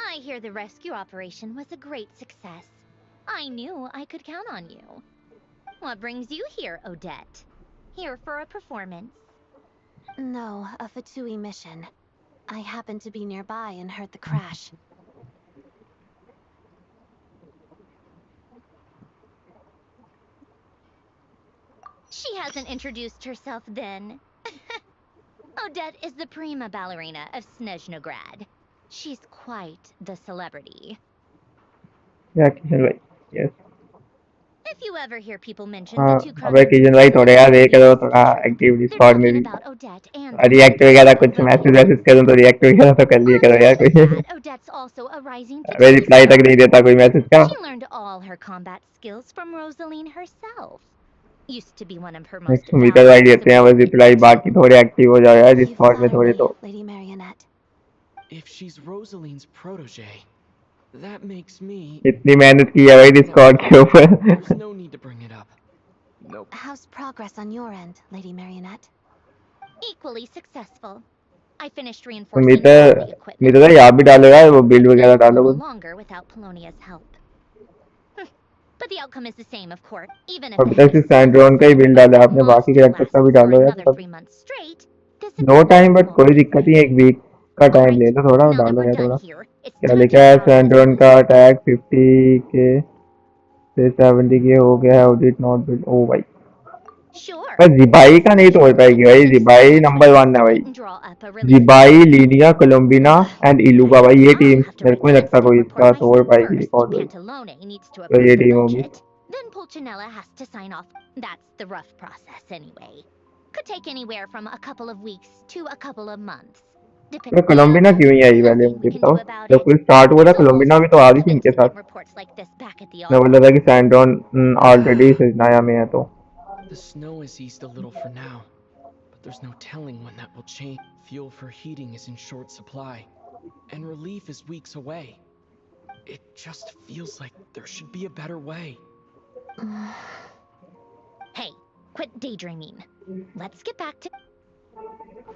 I hear the rescue operation was a great success. I knew I could count on you. What brings you here, Odette? Here for a performance? No, a Fatui mission. I happened to be nearby and heard the crash. She hasn't introduced herself then. Odette is the prima ballerina of Snezhnaya. She's quite the celebrity. या किशन भाई, yes. If you ever hear people mention हाँ the two अबे किशन भाई थोड़े यार ये करो थोड़ा एक्टिव they're डिस्कॉर्ड में talking भी। about Odette and रिएक्ट वगैरह कुछ मैसेज वैसेज करूँ तो रिएक्ट वगैरह तो कर लिए करो यार on top कोई। of that, Odette's also a rising अबे Fatui रिप्लाई तक star. नहीं देता कोई मैसेज का। She learned all her combat skills from Rosaline herself. Used to be one of her most मीटर भाई valuable देते हैं बस रिप्लाई, subordinates. बाकी थोड़े एक्टिव हो जाओ यार You डिस्कॉर्ड में flatter थोड़े me, तो। Lady Marionette. If she's Rosaline's protege, that makes me. इतनी मेहनत की है भाई डिस्कॉर्ड के ऊपर। There's no need to bring it up. Nope. How's progress on your end, Lady Marionette? Equally successful. I finished reinforcing all मीटर the equipment. मीटर भाई आप भी डालो यार वो बिल्ड But वगैरह things will डालो go कुछ। longer without Polonia's help. But the outcome is the same, of course. Even if अभी it तक सिर्फ सैंड्रोन का ही बिल्ड डाला है आपने, बाकी कैरेक्टर्स का भी डालो यार another सब। 3 months straight, this no time, experiment but won't कोई be दिक्कत नहीं, finished. एक वीक का टाइम ले Alright, लो थोड़ा, now that डालो we're यार done थोड़ा। here, it's क्या time to लिखा है, get our सैंड्रोन lessons. का अटैक 50 के से 70 के हो गया है, ऑडिट नॉट बिल्ड। ओ भाई, Sure. पर जिबाई का नहीं तोड़ पाएगी भाई, जिबाई नंबर 1 है भाई। And draw up a release. Zibai, Linnea, Columbina and Iluga भाई, ये टीम I'll have to मेरे write को नहीं लगता text कोई and report इसका तोड़ myself पाएगी first. रिकॉर्ड भाई। Pantalone needs to तो approve ये the टीम होगी। budget. Then Pulcinella has to sign off. That's the rough process anyway. Could take anywhere from a couple of weeks to a couple of months. तो कोलम्बिना क्यों नहीं आई पहले मुझे बताओ, जब कोई स्टार्ट हुआ था कोलम्बिना भी तो आ रही थी इनके साथ। Reports like this back at the मैं बोल रहा था कि सैंड्रोन ऑलरेडी सजना में है तो। The snow has eased a little for now, but there's no telling when that will change. Fuel for heating is in short supply, and relief is weeks away. It just feels like there should be a better way. Hey, quit daydreaming. Let's get back to.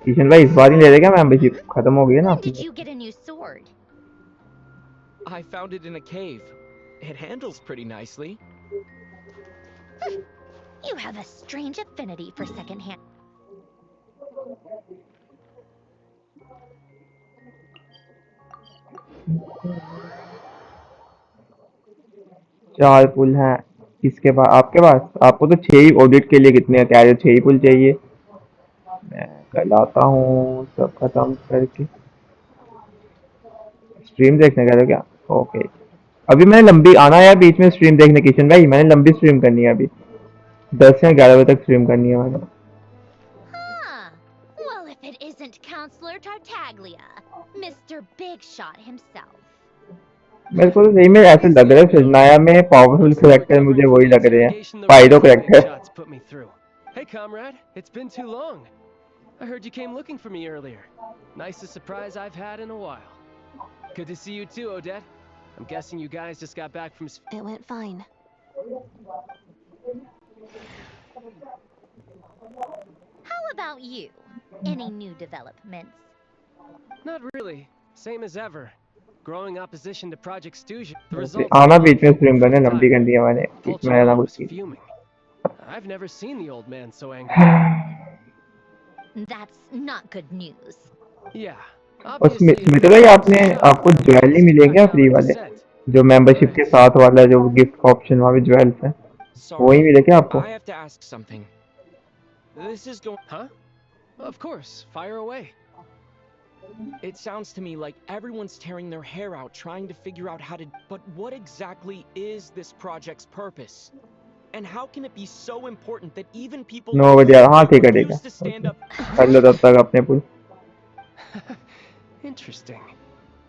Kishan भाई इस बार ही ले लेगा, membership खत्म हो गई है ना When आपकी। did you get a new sword? I found it in a cave. It handles pretty nicely. You have a strange affinity for secondhand. चार पुल हैं इसके पास, आपके पास। आपको तो 6 ही ऑडिट के लिए कितने हैं, क्या 6 ही पुल चाहिए। मैं कल आता हूँ सब खत्म करके। स्ट्रीम देखने का था क्या? ओके, अभी मैंने लंबी आना है बीच में स्ट्रीम देखने। किशन भाई मैंने लंबी स्ट्रीम करनी है अभी, 10 से 11 बजे तक स्ट्रीम करनी है मैंने। Huh. Well, if it isn't Counselor Tartaglia, Mr. Big Shot himself. मेरे को तो सही में ऐसे लग रहा है सजनाया में पावरफुल करेक्टर मुझे वही लग रहे हैं, pyro character. Hey comrade, it's been too long. I heard you came looking for me earlier. Nicest surprise I've had in a while. Good to see you too, Odette. I'm guessing you guys just got back from... It went fine. How about you? Any new developments? Not really. Same as ever. Growing opposition to Project Stooge. The Okay, results आना are बीच में stream करने, for the लंबी time. कर दी है मैंने, बीच में रहना Pulcinella कुछ was की। fuming. I've never seen the old man so angry. That's not good news. Yeah. और स्मिथ भाई आपने, आपको ज्वेल नहीं मिलेंगे फ्री वाले, जो मेंबरशिप के साथ वाला जो गिफ्ट का ऑप्शन वहाँ पे ज्वेल्स है, वही मिले क्या आपको? I have to ask something. This is going... Huh? Of course. Fire away. It sounds to me like everyone's tearing their hair out trying to figure out how to... But what exactly is this project's purpose? And how can it be so important that even people नो बजे हाँ ठीक है refuse to stand up? कर लो तब तक अपने पुल। Interesting.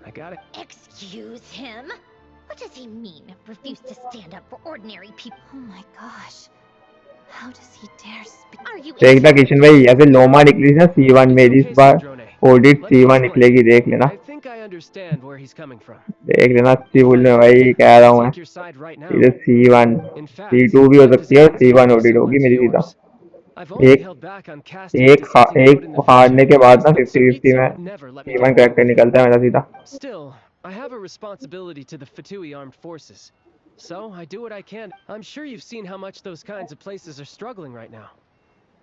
I got it. Excuse him? What does he mean, refuse to stand up for ordinary people? Oh my gosh. How does he dare speak? Are you देखना किशन भाई, ऐसे लोमा निकली ना C1 मेरी, इस बार ऑडिट C1 निकलेगी, देख लेना। I think I understand where he's coming from. देख लेना अच्छी पुल में भाई, कह रहा हूँ मैं। Take your side right now. इधर C1 In fact, C2 भी हो my सकती है, position is C1 very audit similar होगी to मेरी सीधा। yours. I've only एक held back on casting to something out in एक the हारने future के बाद ना because 50-50 Tsaritsa में would never let me C1 get character निकलता है मेरा सीधा। Still, I have a responsibility to the Fatui armed forces. So, I do what I can. I'm sure you've seen how much those kinds of places are struggling right now.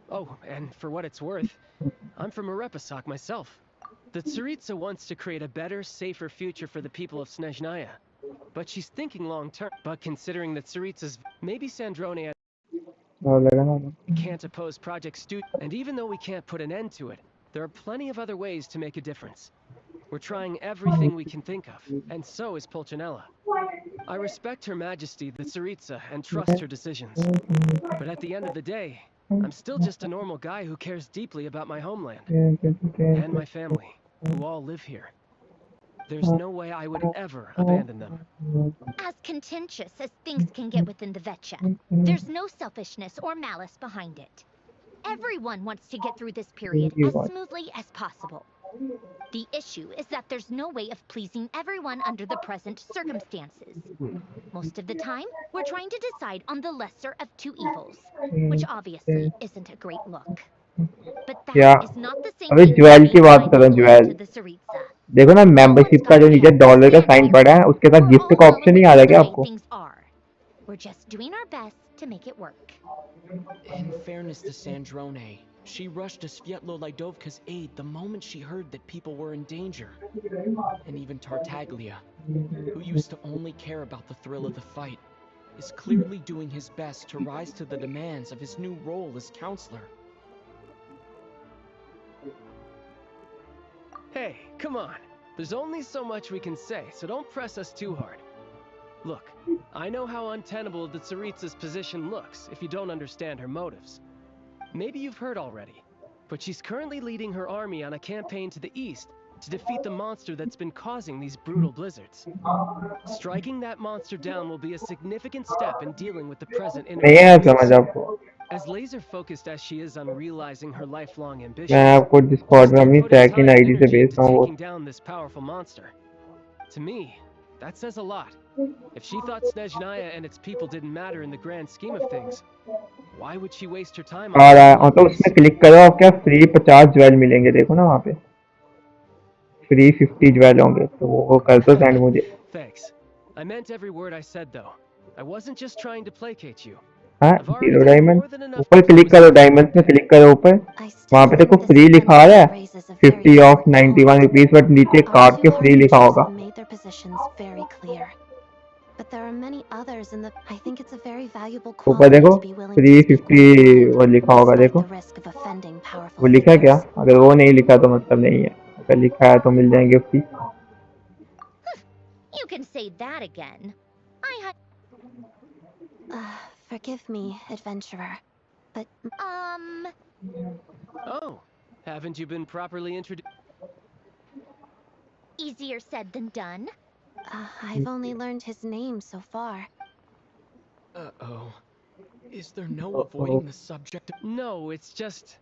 Oh, and for what it's worth, I'm from Arepasak myself. The Tsaritsa wants to create a better, safer future for the people of Snezhnaya. But she's thinking long term. But considering the Tsaritsa's, maybe Sandrone और लगा ना can't oppose Project Stu, and even though we can't put an end to it, there are plenty of other ways to make a difference. We're trying everything we can think of, and so is Pulcinella. I respect Her Majesty, the Tsaritsa, and trust her decisions. But at the end of the day, I'm still just a normal guy who cares deeply about my homeland and my family, who all live here. There's no way I would ever abandon them. As contentious as things can get within the Vetcha, there's no selfishness or malice behind it. Everyone wants to get through this period as smoothly as possible. The issue is that there's no way of pleasing everyone under the present circumstances. Most of the time, we're trying to decide on the lesser of two evils, which obviously isn't a great look. But क्या that is not the same अबे thing jewel as की being बात करो, loyal jewel to the Tsaritsa. देखो ना membership का जो नीचे डॉलर का साइन पड़ा है उसके साथ गिफ्ट का ऑप्शन नहीं आ रहा क्या आपको? We're just doing our best to make it work. In fairness to Sandrone, she rushed to Svietlo Lidovka's aid the moment she heard that people were in danger. And even Tartaglia, who used to only care about the thrill of the fight, is clearly doing his best to rise to the demands of his new role as counselor. Hey, come on. There's only so much we can say, so don't press us too hard. Look, I know how untenable the Tsaritsa's position looks if you don't understand her motives. Maybe you've heard already, but she's currently leading her army on a campaign to the east to defeat the monster that's been causing these brutal blizzards. Striking that monster down will be a significant step in dealing with the present नहीं है समझ crisis. आपको. As laser-focused as she is on realizing her lifelong मैं ambitions, आपको she's Discord में still अपनी putting second time and ID से energy भेजता into हूँ वो. taking down this powerful monster. To me, that says a lot. If she thought Snezhnaya and its people didn't matter in the grand scheme of things, why would she waste her time uh on रहा है, something like तो this? उसमें click करो, आप क्या free 50 jewel मिलेंगे, देखो ना वहाँ पे फ्री 50 ज्वेल होंगे, तो वो कर दो सेंड मुझे. Thanks. I meant every word I said, though. I wasn't just trying to placate you. हाँ, I've already 0 done diamond. more than enough ऊपर क्लिक करो, diplomacy. डायमंड्स में क्लिक करो ऊपर, I वहाँ still पे देखो think this फ्री लिखा आ रहा है, friendly raises a very 50 of important 91 point. Rupees, but नीचे Our काट two के फ्री लिखा partners होगा. have made their positions very clear. But there are many others in the... I think it's a very valuable ऊपर quality देखो to be willing free to speak 50 one's mind, वो लिखा होगा, despite देखो the risk of offending वो powerful लिखा है क्या. figures. अगर वो नहीं लिखा तो मतलब नहीं है, अगर लिखा है तो मिल जाएंगे free. You can say that again. I had... Forgive me, adventurer, but... Oh, haven't you been properly introduced? Easier said than done. I've only learned his name so far. Uh-oh. Is there no avoiding the subject? No, it's just...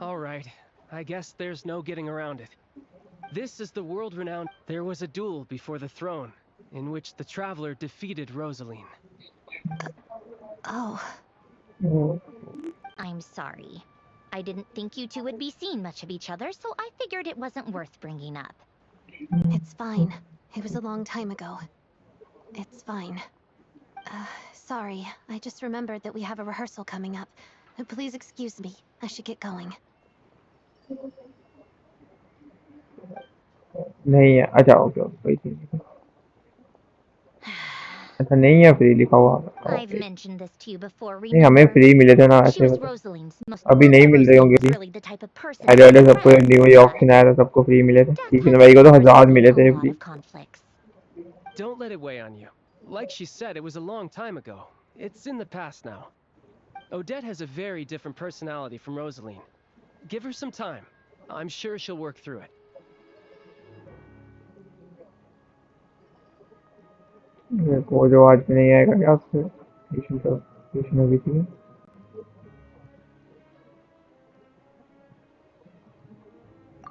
Alright, I guess there's no getting around it. This is the world-renowned... There was a duel before the throne, in which the Traveler defeated Rosaline. Oh. I'm sorry. I didn't think you two would be seeing much of each other, so I figured it wasn't worth bringing up. It's fine. It was a long time ago. It's fine. Sorry. I just remembered that we have a rehearsal coming up. Please excuse me. I should get going. नहीं है, अच्छा okay कोई चीज़ नहीं. अच्छा नहीं है free लिखा हुआ. I've mentioned this to you before, नहीं हमें remember? फ्री मिले थे ना She ऐसे was मतलब. Rosaline's most... अभी नहीं मिल रहे होंगे Rosaline was free. really the type of person पहले वाले सबको न्यू ईयर ऑप्शन आया था, सबको फ्री मिले थे. Death ठीक है has भाई को तो caused 1000 me मिले a थे lot free. of conflicts. Don't let it weigh on you. Like she said, it was a long time ago. It's in the past now. Odette has a very different personality from Rosaline. Give her some time. I'm sure she'll work through it. वो जो आज भी नहीं आएगा क्या उससे tuition अभी थी.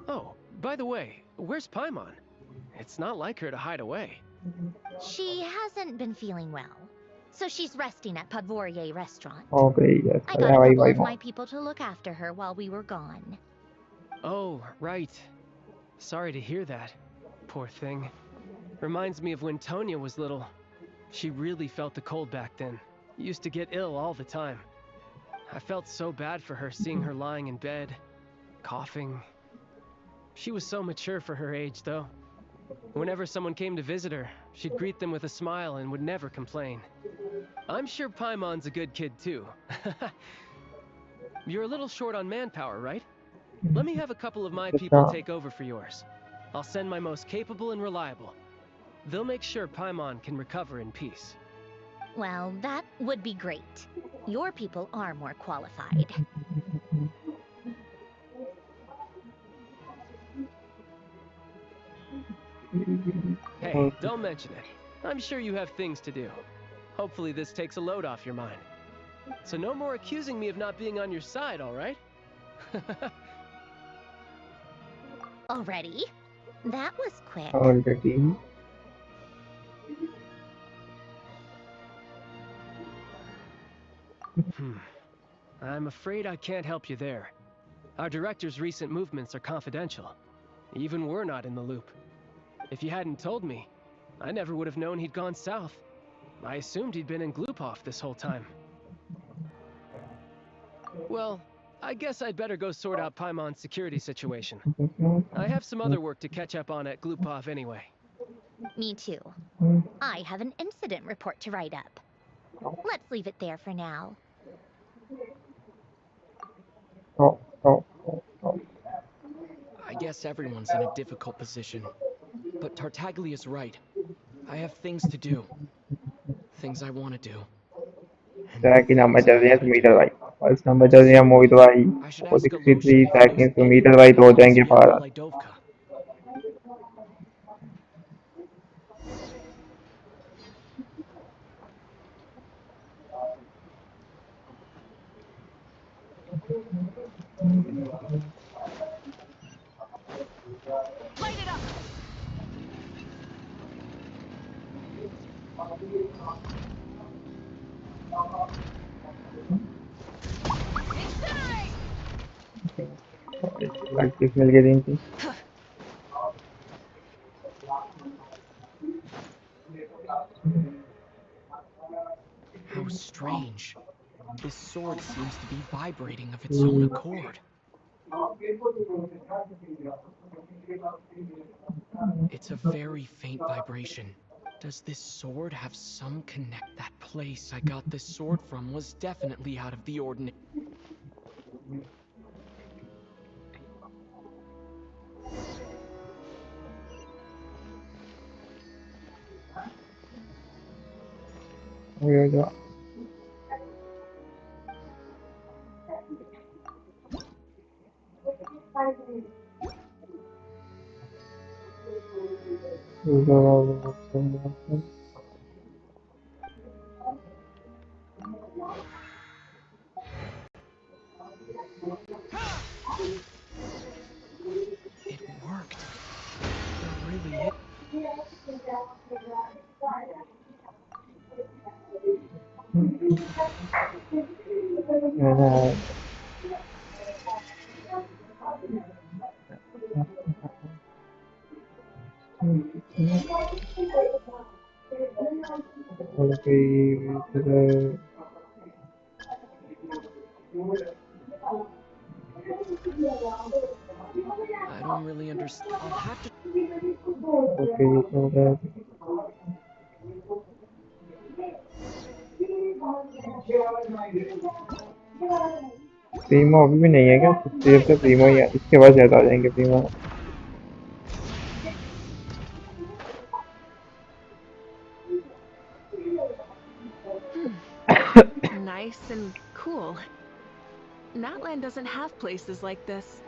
Oh, by the way, where's Paimon? It's not like her to hide away. She hasn't been feeling well, so she's resting at Podvorier restaurant. Okay, yes. I got a couple of my people to look after her while we were gone. Oh, right. Sorry to hear that. Poor thing. Reminds me of when Tonya was little. She really felt the cold back then. Used to get ill all the time. I felt so bad for her seeing her lying in bed, coughing. She was so mature for her age, though. Whenever someone came to visit her, she'd greet them with a smile and would never complain. I'm sure Paimon's a good kid, too. You're a little short on manpower, right? Let me have a couple of my people take over for yours. I'll send my most capable and reliable. They'll make sure Paimon can recover in peace. Well, that would be great. Your people are more qualified. Hey, don't mention it. I'm sure you have things to do. Hopefully this takes a load off your mind. So no more accusing me of not being on your side, all right? Already? That was quick. Already. I'm afraid I can't help you there. Our director's recent movements are confidential. Even we're not in the loop. If you hadn't told me, I never would have known he'd gone south. I assumed he'd been in Glupov this whole time. Well, I guess I'd better go sort out Paimon's security situation. I have some other work to catch up on at Glupov anyway. Me too. I have an incident report to write up. Let's leave it there for now. I guess everyone's in a difficult position. But Tartaglia's right. I have things to do. Things I want to do. Second number Things I चल रही है ought to metre do. भाई first number चल रही है मोहित भाई I should और ask 63 Alosha if he knows seconds तो मीटर anyone भाई who तो हो helps जाएंगे handle पार Lydovka. Light it up! Incinerate! Practice मिल गई इनकी How strange. This sword seems to be vibrating of its own accord. It's a very faint vibration. Does this sword have some connect? That place I got this sword from was definitely out of the ordinary. ये जो It worked. There really is. I don't really understand. I'll have to. Primo अभी भी नहीं है क्या देर से Primo ही है इसके बाद ज्यादा आ जाएंगे Primo Nice and cool. Natland doesn't have places like this.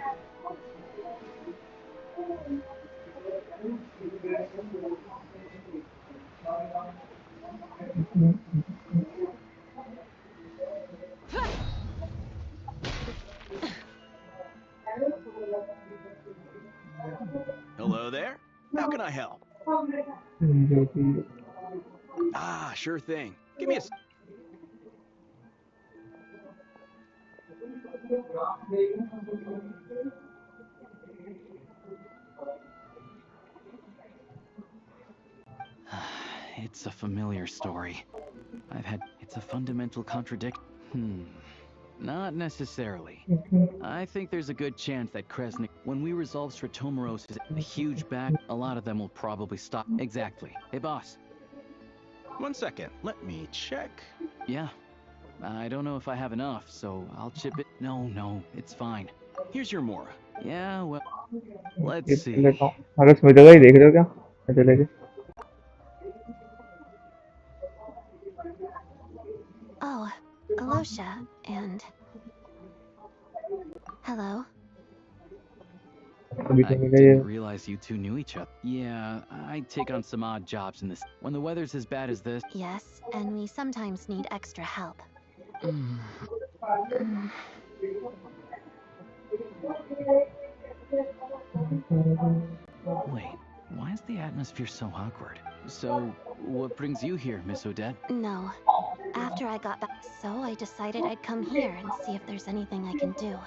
Hello there. How can I help? Ah, sure thing. Give me a... It's a familiar story. It's a fundamental contradiction. Not necessarily. I think there's a good chance that Kresnik, when we resolve Stratomeros' a huge back, a lot of them will probably stop. Exactly. Hey, boss. 1 second, let me check. Yeah. I don't know if I have enough, so I'll chip it. No, it's fine. Here's your Mora. Yeah, well, let's see. अगर स्मिता ही देख रहे हो क्या चले गए Oh, Alosha, and... Hello. अभी I तो मिले ये didn't realize you two knew each other. Yeah, I take on some odd jobs in this. When the weather's as bad as this. Yes, and we sometimes need extra help. Wait, why is the atmosphere so awkward? So, what brings you here, Miss Odette? No. After I got back, so I decided I'd come here and see if there's anything I can do.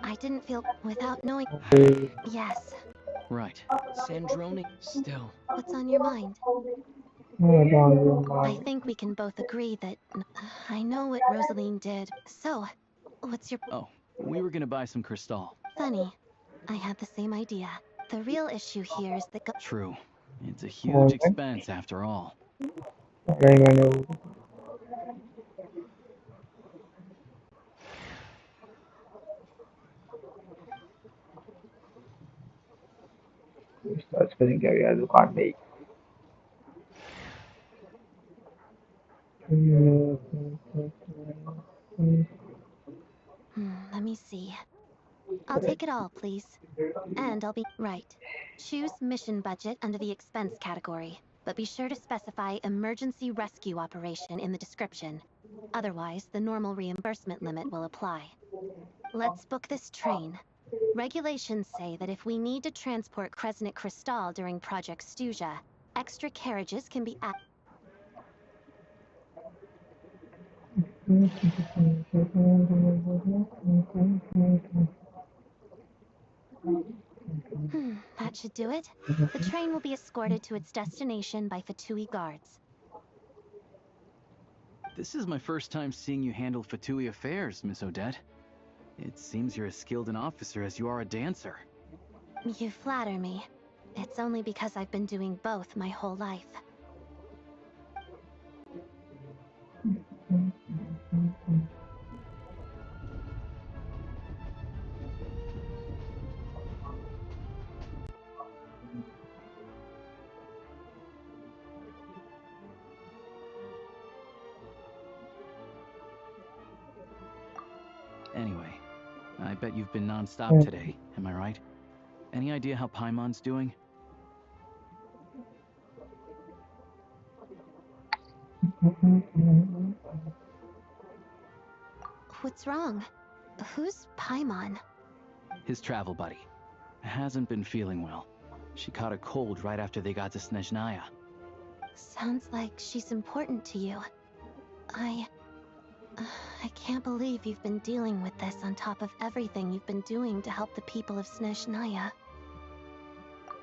I didn't feel without knowing. Right. Sandrone. Still. What's on your mind? I think we can both agree that I know what Rosaline did. So, what's your... Oh, we were gonna buy some crystal. Funny. I had the same idea. The real issue here is that... True. It's a huge expense after all. Search करेंगे क्या यार दुकान में Let me see. I'll take it all, please. And I'll be... Right. Choose mission budget under the expense category, but be sure to specify emergency rescue operation in the description. Otherwise, the normal reimbursement limit will apply. Let's book this train. Regulations say that if we need to transport Kresnik Crystal during Project SNEZHNAYA, extra carriages can be added. That should do it. The train will be escorted to its destination by Fatui guards. This is my first time seeing you handle Fatui affairs, Miss Odette. It seems you're as skilled an officer as you are a dancer. You flatter me. It's only because I've been doing both my whole life. Anyway, I bet you've been non-stop today, am I right? Any idea how Paimon's doing? What's wrong? Who's Paimon? His travel buddy. Hasn't been feeling well. She caught a cold right after they got to Snezhnaya. Sounds like she's important to you. I can't believe you've been dealing with this on top of everything you've been doing to help the people of Snezhnaya.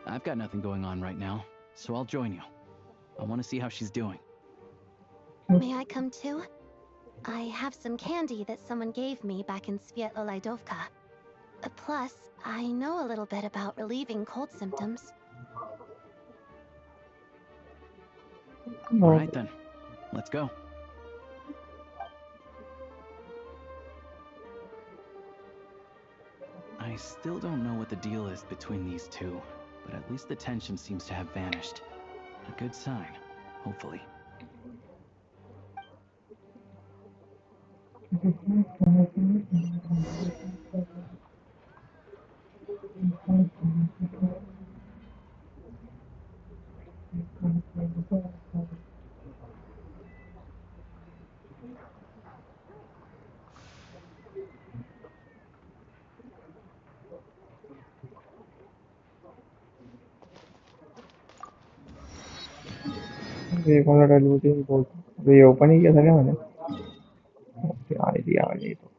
I've got nothing going on right now, so I'll join you. I want to see how she's doing. May I come too? I have some candy that someone gave me back in Svietlolaidovka. Plus, I know a little bit about relieving cold symptoms. Alright then, let's go. I still don't know what the deal is between these two, but at least the tension seems to have vanished. A good sign, hopefully. ये कौन सा looting बोल ये open ही किया था क्या मैंने idea आ गई तो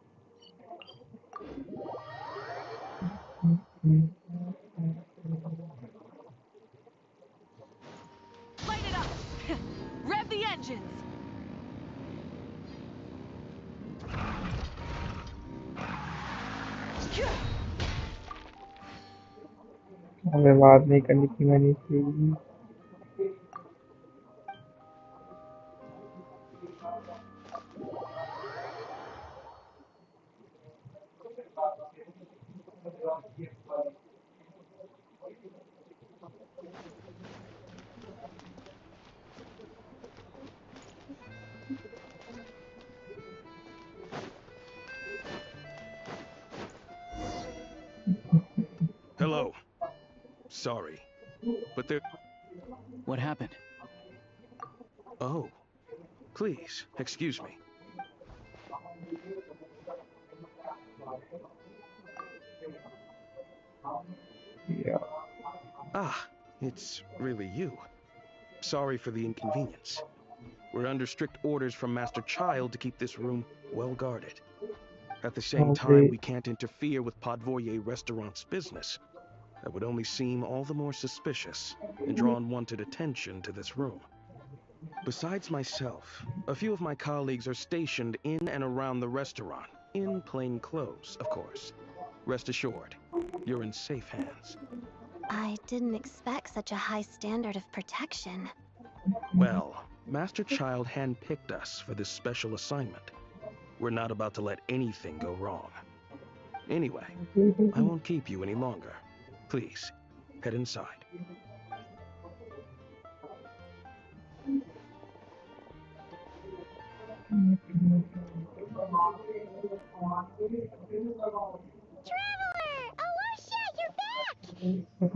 Light it up! Rev the engines! हमें बात नहीं करनी थी मैंने इसलिए Hello. Sorry, but there... What happened? Oh, please, excuse me. Yeah. Ah, it's really you. Sorry for the inconvenience. We're under strict orders from Master Child to keep this room well guarded. At the same time, we can't interfere with Podvoye Restaurant's business. That would only seem all the more suspicious and draw unwanted attention to this room. Besides myself, a few of my colleagues are stationed in and around the restaurant, in plain clothes, of course. Rest assured, you're in safe hands. I didn't expect such a high standard of protection. Well, Master Child handpicked us for this special assignment. We're not about to let anything go wrong. Anyway, I won't keep you any longer. Please, head inside. Traveler! Alusha, you're back!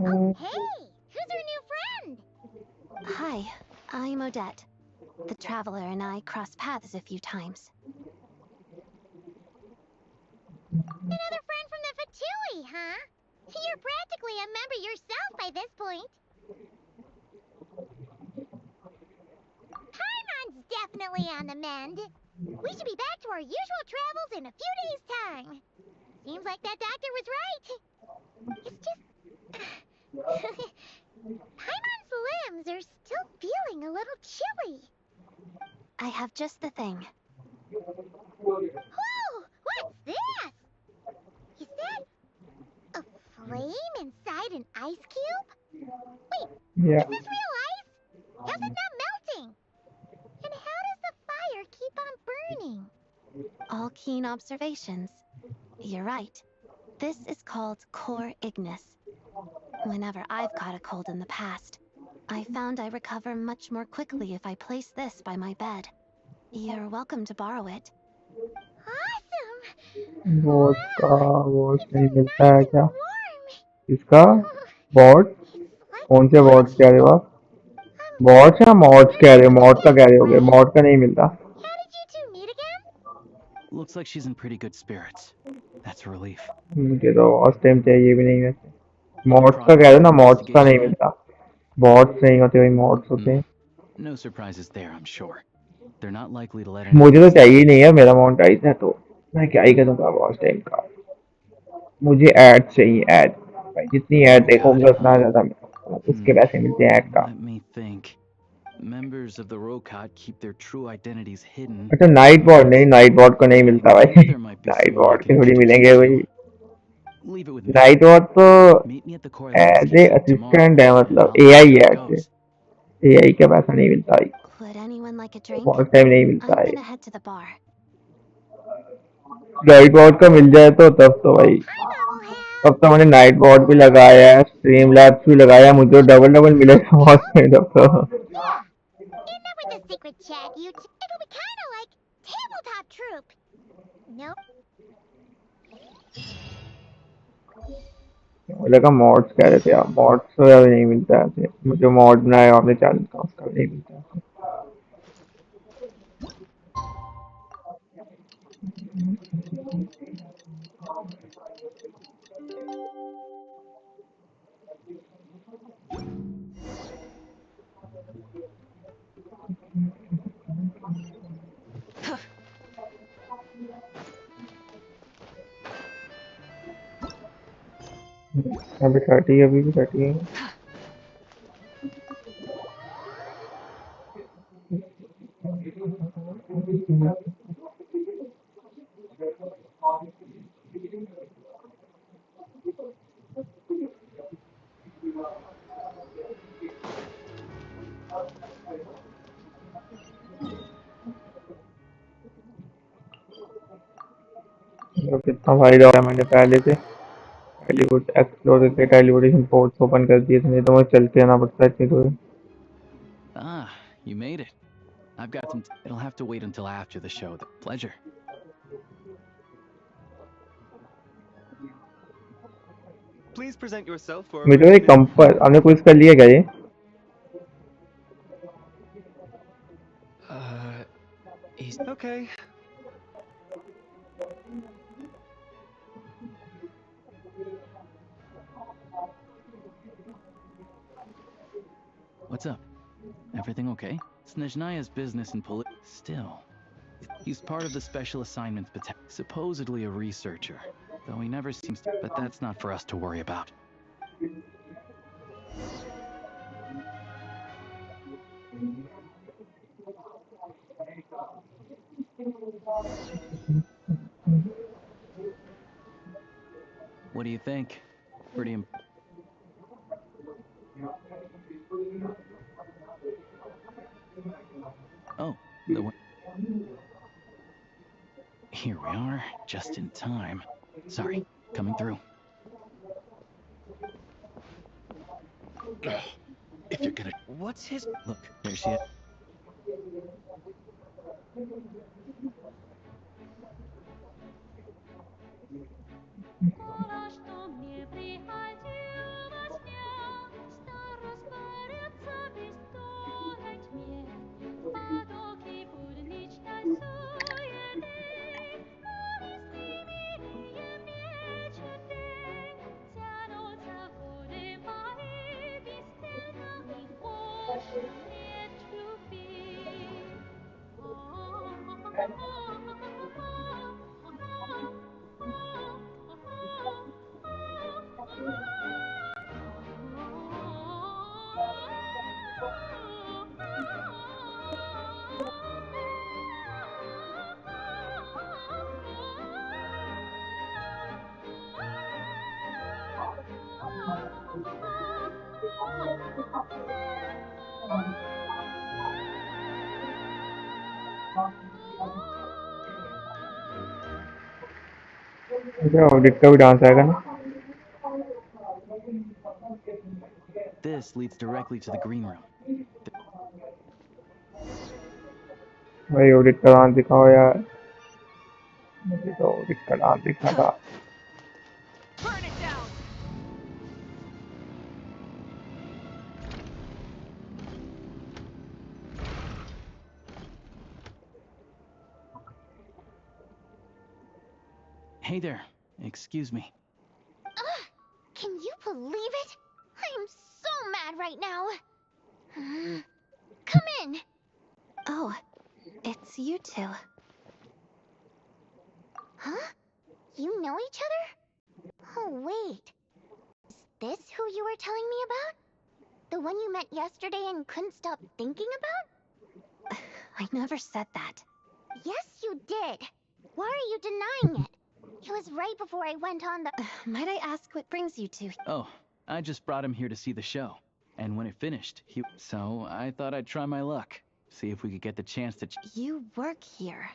Oh, hey! Who's our new friend? Hi, I'm Odette. The Traveler and I crossed paths a few times. Another friend from the Fatui, huh? You're practically a member yourself by this point. Paimon's definitely on the mend. We should be back to our usual travels in a few days' time. Seems like that doctor was right. It's just... Paimon's limbs are still feeling a little chilly. I have just the thing. Whoa! What's this? Is that a flame inside an ice cube? Wait, Yeah. is this real ice? How's it not melting? And how does the fire keep on burning? All keen observations. You're right. This is called core ignis. Whenever I've caught a cold in the past, I found I recover much more quickly if I place this by my bed. You're welcome to borrow it. Awesome! Watch का Wow! Watch It's नहीं so मिलता nice है and क्या? warm! इसका bot It's like कौन से bot कह रहे हो आप? I'm बॉट या मॉड्स कह रहे हो? मॉड का कह रहे होगे? right? मॉड का नहीं मिलता। How did you two meet again? Looks like she's in pretty good spirits. That's a relief. मुझे तो वॉच टाइम चाहिए भी नहीं वैसे। Any मॉड्स का कह progress रहे हो on ना? the मॉड्स का नहीं investigation yet? मिलता। बॉट्स नहीं होते, वही मॉड्स होते हैं। No surprises there, I'm sure. They're not likely to let मुझे anything तो slip. चाहिए नहीं है, मेरा मोनेटाइज है तो मैं क्या ही करूँगा वॉच टाइम का। मुझे ऐड चाहिए, ऐड। भाई जितनी ऐड Oh, God. देखोगे उतना ज्यादा उसके पैसे मिलते हैं ऐड का। Let me think. Members of the Rokat keep their true identities hidden. अच्छा नाइट बॉट नहीं, नाइट बॉट को नहीं मिलता भाई। There might be night someone I bot can के थोड़ी introduce मिलेंगे you भाई। to. Leave it with me. Night bot तो Meet me at the core edge a landscape assistant tomorrow, है, and मतलब I'll एआई see है how it ऐसे। goes. AI का पैसा नहीं मिलता भाई, Would anyone like a drink? बहुत टाइम नहीं मिलता I'm है। gonna head to the bar. Night bot का मिल जाए तो तब तो भाई, Hi, Bubblehead! तब तो मैंने नाइट बॉट भी लगाया है, स्ट्रीम लैब्स भी लगाया, मुझे तो डबल डबल मिलेगा बहुत में तब तो। Yeah! Enough with the secret chat, you two. It'll be kinda like tabletop troop. Nope. मुझे लगा मॉड्स कह रहे थे आप, मॉड्स तो अभी नहीं मिलता है ऐसे। मुझे मॉड बनाया आपने चैनल का, उसका भी नहीं मिलता है। अभी 30, अभी भी 30 है। तो कितना फायदा होता है, मैंने पहले से हॉलीवुड एक्सप्लोर के टेलीविजन पोर्ट्स ओपन कर दिए थे, नहीं तो मुझे चलते आना पड़ता है इतनी दूर। Ah, you made it. I've got some. It'll have to wait until after the show. Pleasure. Please present yourself for मेरे को एक कंपर आपने क्विज कर लिया क्या ये? He's okay. What's up? Everything okay? Snezhnaya's business and still. He's part of the special assignments, supposedly a researcher, though he never seems to. But that's not for us to worry about. think? Pretty Oh, the one. Here we are, just in time. Sorry, coming through. If you're gonna... What's his... Look, there she is. Audit का भी dance आएगा ना This leads directly to the green room. भाई audit का dance दिखाओ यार मुझे तो ऑडिट का डांस दिखना था Burn it down. Hey there, excuse me. Can you believe it? I am so mad right now. Come in. Oh, it's you two. Huh? You know each other? Oh, wait. Is this who you were telling me about? The one you met yesterday and couldn't stop thinking about? I never said that. Yes, you did. Why are you denying it? It was right before I went on the... Might I ask what brings you two? Oh, I just brought him here to see the show. And when it finished, So I thought I'd try my luck. See if we could get the chance to... You work here.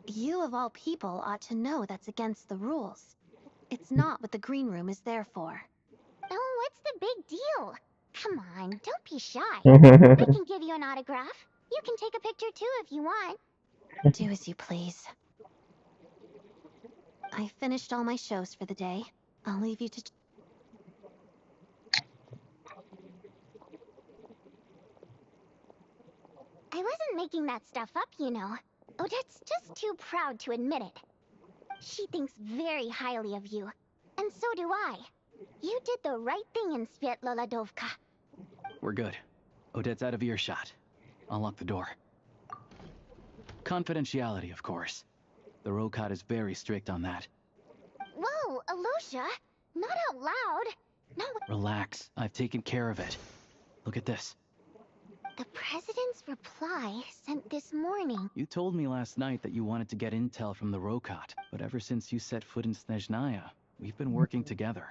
You of all people ought to know that's against the rules. It's not what the green room is there for. Oh, what's the big deal? Come on, don't be shy. I can give you an autograph. You can take a picture too if you want. Do as you please. I finished all my shows for the day. I'll leave you to... I wasn't making that stuff up, you know. Odette's just too proud to admit it. She thinks very highly of you. And so do I. You did the right thing in Svietloladovka. We're good. Odette's out of earshot. I'll lock the door. Confidentiality, of course. The Rokot is very strict on that. Whoa, Alosha! Not out loud! No. Relax, I've taken care of it. Look at this. The president's reply sent this morning. You told me last night that you wanted to get intel from the Rokot, but ever since you set foot in Snezhnaya, we've been working together.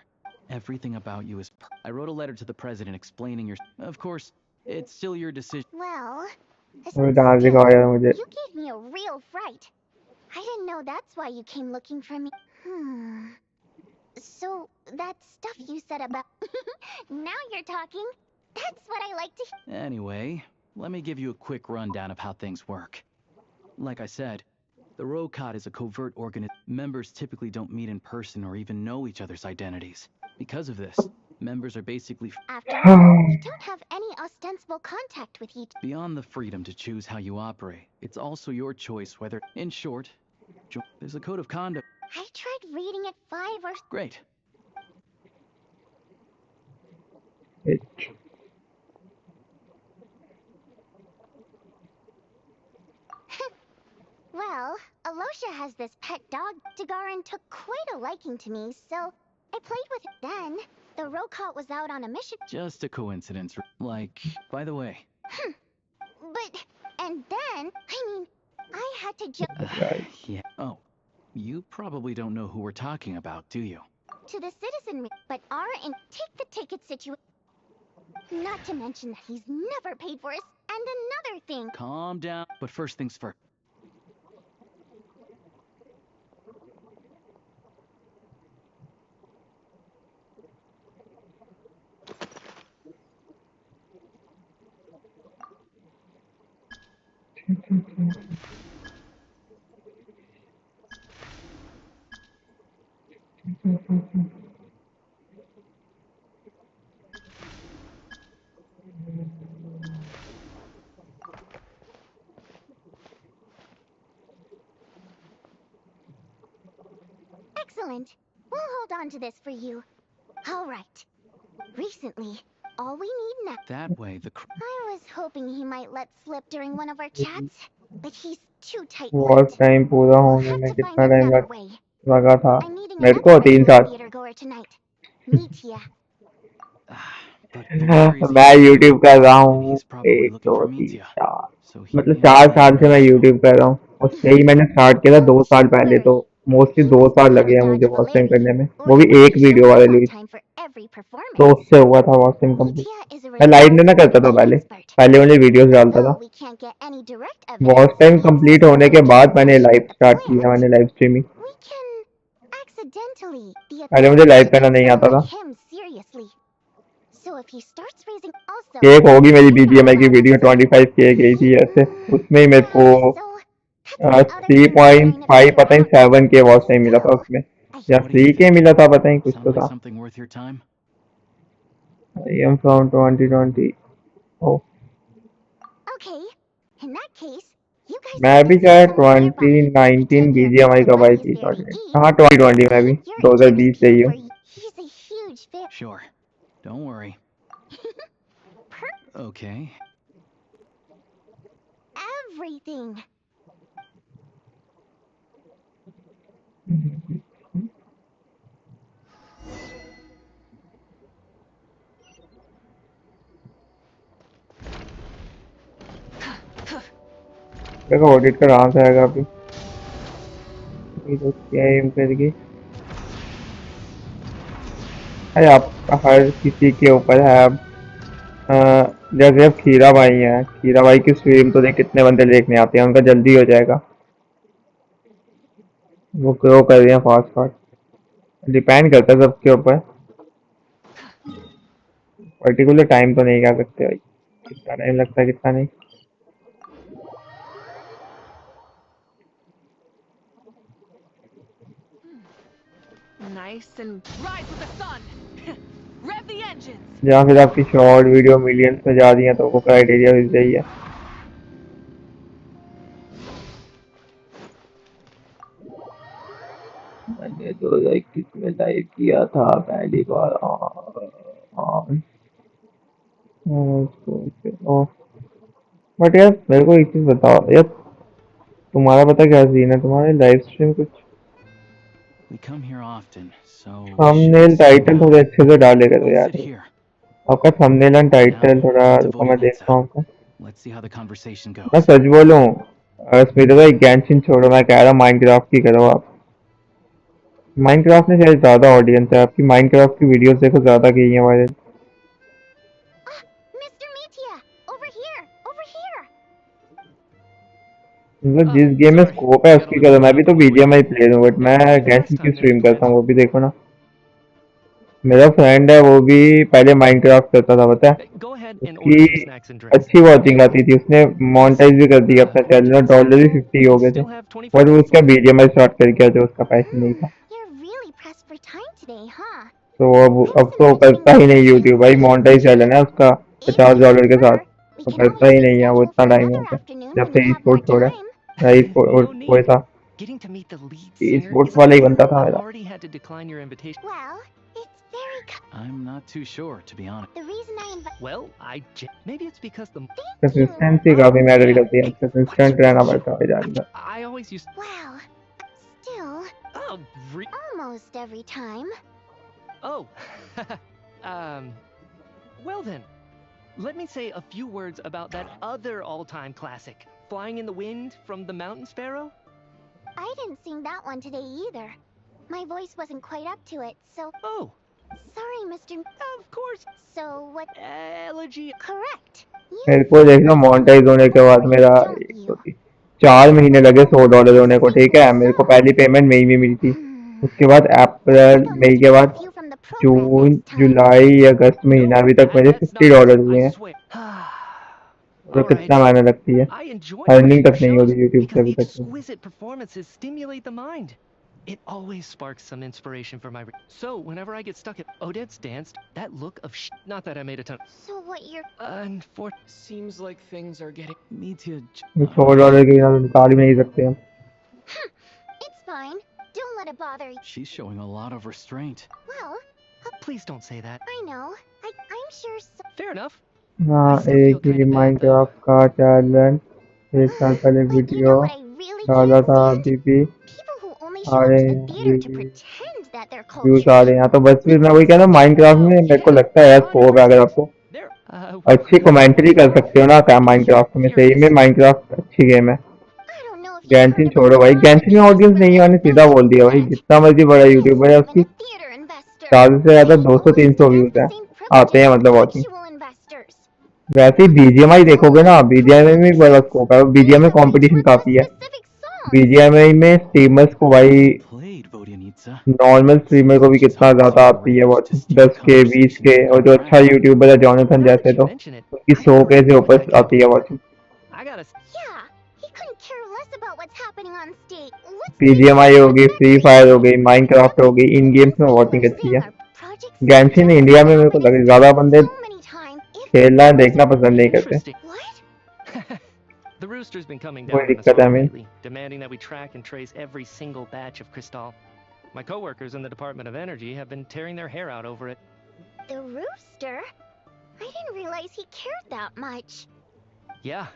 Everything about you is I wrote a letter to the president explaining your... Of course, it's still your decision. Well, मुझे dance दिखाओ यार मुझे you gave me a real fright. I didn't know that's why you came looking for me. So, that stuff you said about... Now you're talking. That's what I like to hear. Anyway, let me give you a quick rundown of how things work. Like I said, the Rokot is a covert organism. Members typically don't meet in person or even know each other's identities. Because of this, members are basically... After all, we don't have any ostensible contact with each... Beyond the freedom to choose how you operate, it's also your choice whether... In short, there's a code of conduct. I tried reading it 5 or... Great. Well, Alosha has this pet dog. Dagaran took quite a liking to me, so I played with it. Then, the Rokot was out on a mission. Just a coincidence. Like, by the way... But, and then, I mean, I had to jump... Yeah. Oh, you probably don't know who we're talking about, do you? to the citizenry, but aren't take the ticket situation. Not to mention that he's never paid for us. And another thing. Calm down. But first things first. Excellent. We'll hold on to this for you. All right. Recently, all we need now. That way, the. I was hoping he might let slip during one of our chats, but he's too tight. Watch time पूरा होने में कितना time लगा था I'm needing मेरे another को 3 regular साल theater goer tonight. Meet ya. मैं YouTube कर रहा हूँ 1 2 3 4 मतलब 4 साल से मैं YouTube कर रहा हूँ और सही मैंने स्टार्ट किया था 2 साल पहले तो मोस्टली 2 साल लगे हैं मुझे वॉच टाइम करने में वो भी एक वीडियो वाले लिए तो उससे हुआ था वॉच टाइम कंप्लीट मैं लाइव में ना करता था पहले मैंने वीडियोस डालता था वॉच टाइम कंप्लीट होने के बाद मैंने लाइव स्टार्ट किया मैंने लाइव स्ट्रीमिंग पहले मुझे लाइव करना नहीं आता था एक होगी मेरी BGMI की वीडियो 25K गई थी ऐसे उसमें ही मेरे को 3.5 पता नहीं 7K वॉच टाइम मिला था उसमें या 3K मिला था पता नहीं कुछ तो था I am from 2020 oh मैं भी शायद 2019 BGMI कब आई थी हाँ 2020 में भी 2020 से ही हूँ Sure. Don't worry. Okay. Everything. देखो ऑडिट का कहाँ से आएगा अभी ये तो क्या एम करके अरे आप हर किसी के ऊपर है अब जैसे अब खीरा भाई हैं खीरा भाई की स्ट्रीम तो देख कितने बंदे देखने आते हैं उनका जल्दी हो जाएगा वो ग्रो कर रहे हैं फास्ट फास्ट डिपेंड करता है सबके ऊपर पर्टिकुलर टाइम तो नहीं कह सकते भाई कितना टाइम लगता है कितना नहीं Nice and rise with the sun. Rev the engines. या फिर आपकी शॉर्ट वीडियो मिलियंस में जा रही है तो वो क्राइटेरिया मिल जाइए मैंने 2021 में लाइव किया था पहली बार बट यार मेरे को एक चीज बताओ यार तुम्हारा पता क्या सीन है तुम्हारे लाइव स्ट्रीम कुछ थंबनेल टाइटल थोड़े अच्छे से डाले करो यार आपका थंबनेल एंड टाइटल थोड़ा मैं देखता हूँ मैं सच बोलूँ स्मिता भाई गेंशिन छोड़ो मैं कह रहा हूँ माइनक्राफ्ट की करो आप माइनक्राफ्ट में शायद ज्यादा ऑडियंस है आपकी माइनक्राफ्ट की वीडियोस देखो ज्यादा गई हैं वायरल मतलब जिस गेम में स्कोप है उसकी करो मैं भी तो BGMI प्लेयर हूँ बट मैं गेंशिन की स्ट्रीम करता हूँ वो भी देखो ना मेरा फ्रेंड है वो भी पहले माइनक्राफ्ट करता था पता है उसकी अच्छी वॉचिंग आती थी उसने मोनेटाइज भी कर दिया अपना चैनल डॉलर भी 50 हो गए थे और वो उसका BGMI स्टार्ट कर गया जो उसका पैशन नहीं था तो अब तो करता ही नहीं यूट्यूब भाई मोनेटाइज चैनल है उसका $50 के साथ तो करता ही नहीं है वो इतना टाइम हो गया जब से e-स्पोर्ट्स छोड़ा वो था e-स्पोर्ट्स वाला ही बनता था मेरा I'm not too sure, to be honest. Well, maybe it's because the consistency काफी मैटर करती है कंसिस्टेंट रहना पड़ता है जानना I always used. Well, still. Almost every time. Oh. Well then, let me say a few words about that other all-time classic, Flying in the Wind from the Mountain Sparrow. I didn't sing that one today either. My voice wasn't quite up to it, so... Oh, Sorry, Mr. of course. So what... Elegy. Correct. मेरे को देखना monetise होने के बाद मेरा 4 महीने लगे $100 होने को, ठीक है। मेरे को पहली पेमेंट मई में मिली थी, उसके बाद अप्रैल मई के बाद जून जुलाई अगस्त महीना, अभी तक मेरे $50 हुए हैं। तो कितना महीना लगती है, अर्निंग तक नहीं होगी यूट्यूब से अभी तक। Exquisite performances stimulate the mind. It always sparks some inspiration for my. So whenever I get stuck at Odette's danced, that look of not that I made a ton. So what you're... Seems like things are getting. Me too. $100 के बिना तो निकाल ही नहीं सकते हम। It's fine. Don't let it bother you. She's showing a lot of restraint. Well... Please don't say that. I know. I'm sure so... Fair enough. हाँ, एक ही Minecraft का चैलेंज 1 साल पहले वीडियो डाला था, अभी भी आ रहे हैं, व्यूज आ रहे हैं। तो बस फिर मैं वही कह रहा हूँ, माइनक्राफ्ट में मेरे को लगता है स्कोप है, अगर आपको अच्छी कमेंट्री कर सकते हो ना क्या माइनक्राफ्ट में, सही में माइनक्राफ्ट अच्छी गेम है। गेंशिन छोड़ो भाई, गेंशिन में ऑडियंस नहीं है, मैंने सीधा बोल दिया भाई, जितना मर्जी बड़ा यूट्यूबर है उसकी 400 से ज्यादा 200-300 व्यूज है, आते हैं मतलब वॉचिंग। वैसे ही बीजीएमआई देखोगे ना, बीजीएमआई में बड़ा स्कोप है, बीजीएमआई में कंपटीशन काफी है। बीजीएमआई में स्ट्रीमर्स को भाई, नॉर्मल स्ट्रीमर को भी कितना ज्यादा आती है वॉचिंग, 10K 20K, और जो अच्छा यूट्यूबर है जॉनथन जैसे तो उसकी 100K से ऊपर आती है वॉचिंग। बीजीएमआई होगी, फ्री फायर हो गई, माइनक्राफ्ट हो गई, इन गेम्स में वॉचिंग अच्छी है। गेंशिन इंडिया में मेरे को लगे ज्यादा बंदे खेलना देखना पसंद नहीं करते। The rooster's been coming कोई down on us दिक्कत है हमें। lately, demanding that we track and trace every single batch of crystal. My coworkers in the Department of Energy have been tearing their hair out over it. The rooster? I didn't realize he cared that much. Yeah,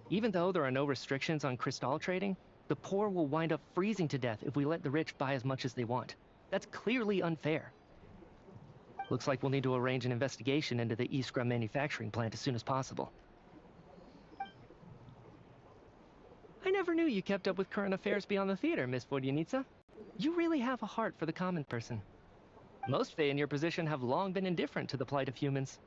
even though there are no restrictions on crystal trading, the poor will wind up freezing to death if we let the rich buy as much as they want. That's clearly unfair. Looks like we'll need to arrange an investigation into the Iskra manufacturing plant as soon as possible. I never knew you kept up with current affairs beyond the theater, Miss Vodyanitsa. You really have a heart for the common person. Most Fae in your position have long been indifferent to the plight of humans.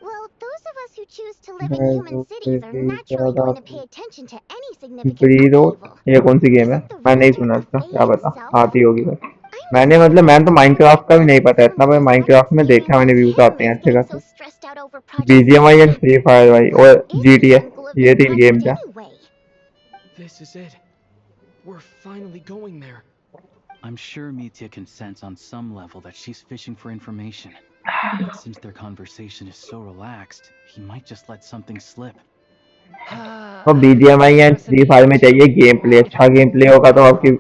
Well, those of us who choose to live in human cities are naturally going to pay attention to any significant ब्रीडो, upheaval. ये कौन सी game है? मैं नहीं सुना इसका, क्या बता, आती होगी बस। मैंने तो माइनक्राफ्ट का भी नहीं पता इतना, पर माइनक्राफ्ट में देखा मैंने, व्यूज आते हैं अच्छे खासे। बीजीएमआई एंड फ्री फायर भाई, और जीटीए, ये 3 गेम्स हैं। This is it. We're finally going there. I'm sure Mitya can sense on some level that she's fishing for information. But since their conversation is so relaxed, he might just let something slip. तो BGMI and free fire में चाहिए game play, अच्छा game play होगा तो आपकी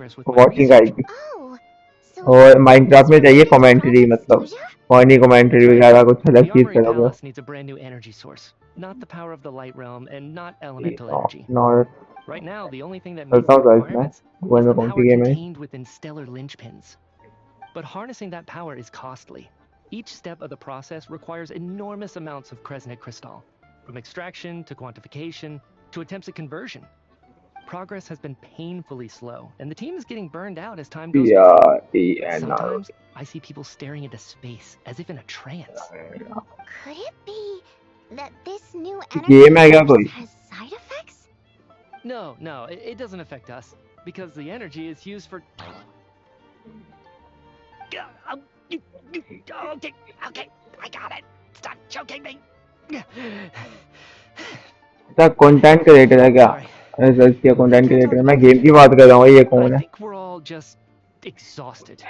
watching आएगी। और Minecraft में चाहिए कमेंट्री, मतलब फनी कमेंट्री वगैरह, कुछ अलग चीज करोगे। Needs a brand new energy source, not the power of the light realm and not elemental energy. Right now, the only thing that meets the requirements is the power contained within stellar linchpins. But harnessing that power is costly. Each step of the process requires enormous amounts of Kresnik crystal, from extraction to quantification to attempts at conversion. Progress has been painfully slow, and the team is getting burned out as time goes by. Sometimes, I see people staring into space as if in a trance. Could it be that this new energy source has side effects? No, it doesn't affect us, because the energy is used for... Okay, I got it. Stop choking me. क्या content creator है क्या? Research किया content creator, मैं game की बात कर रहा हूँ, ये कौन है? We're all just exhausted.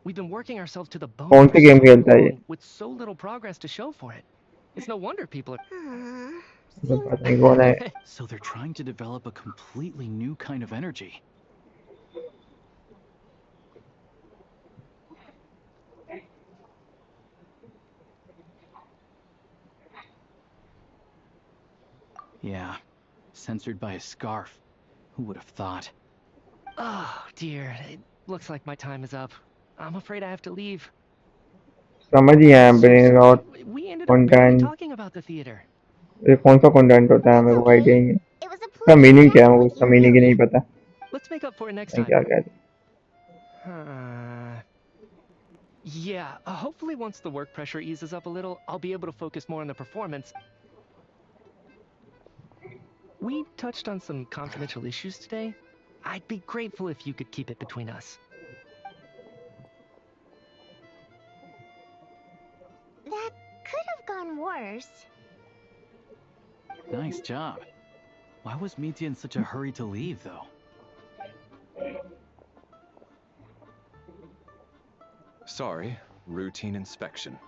We've been working ourselves to the bone. कौन सी गेम खेलता है ये? With so little progress to show for it. It's no wonder people are... So they're trying to develop a completely new kind of energy. Yeah, censored by a scarf. Who would have thought? Oh dear, it looks like my time is up. I'm afraid I have to leave. समझ ही आया, brain rot content. Talking about the theater. ये कौन सा content होता है, मेरे को आइडिया ही नहीं है। इसका मीनिंग क्या है, मुझे इसका मीनिंग ही नहीं पता। Let's make up for it next क्या time. कहते हैं? Yeah, hopefully once the work pressure eases up a little, I'll be able to focus more on the performance. We touched on some confidential issues today. I'd be grateful if you could keep it between us. That could have gone worse. Nice job. Why was Mitya in such a hurry to leave, though? Sorry, routine inspection.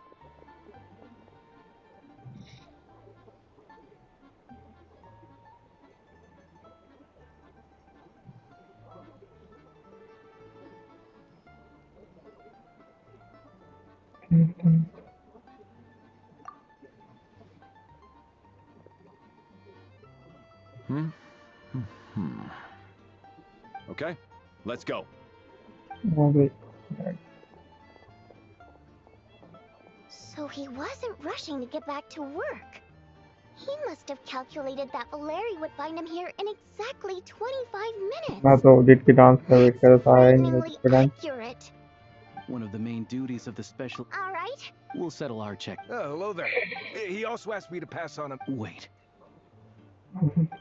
Okay, let's go. So he wasn't rushing to get back to work. He must have calculated that Valeri would find him here in exactly 25 minutes. मैं तो audit की dance का wait कर रहा था, आया नहीं उसका Accurate. One of the main duties of the special... All right. We'll settle our check. Oh, hello there. He also asked me to pass on a... Wait.